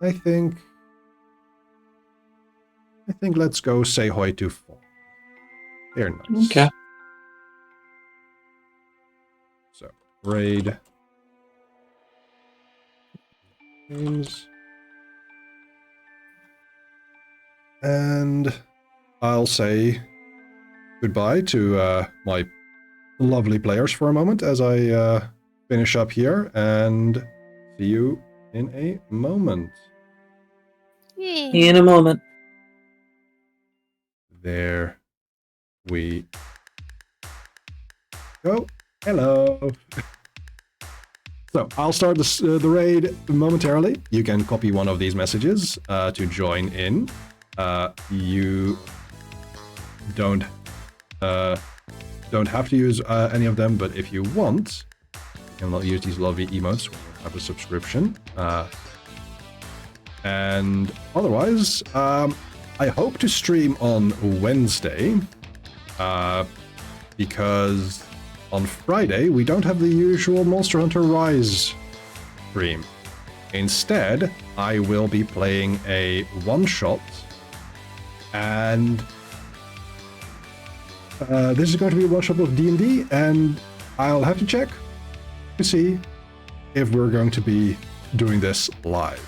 S1: I think let's go say hi to Fawn. They're nice.
S3: Okay.
S1: So, raid. Games. And I'll say goodbye to my lovely players for a moment as I finish up here, and see you in a moment.
S2: Yeah.
S3: In a moment.
S1: There we go. Hello. So I'll start the raid momentarily. You can copy one of these messages to join in. You don't don't have to use any of them, but if you want, you can use these lovely emotes when you have a subscription. And otherwise, I hope to stream on Wednesday, because on Friday we don't have the usual Monster Hunter Rise stream. Instead, I will be playing a one-shot, and this is going to be a one-shot of D&D, and I'll have to check to see if we're going to be doing this live.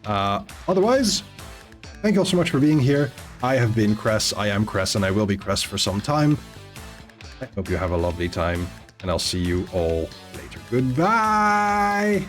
S1: Otherwise, thank you all so much for being here. I have been Cress, I am Cress, and I will be Cress for some time. I hope you have a lovely time, and I'll see you all later. Goodbye!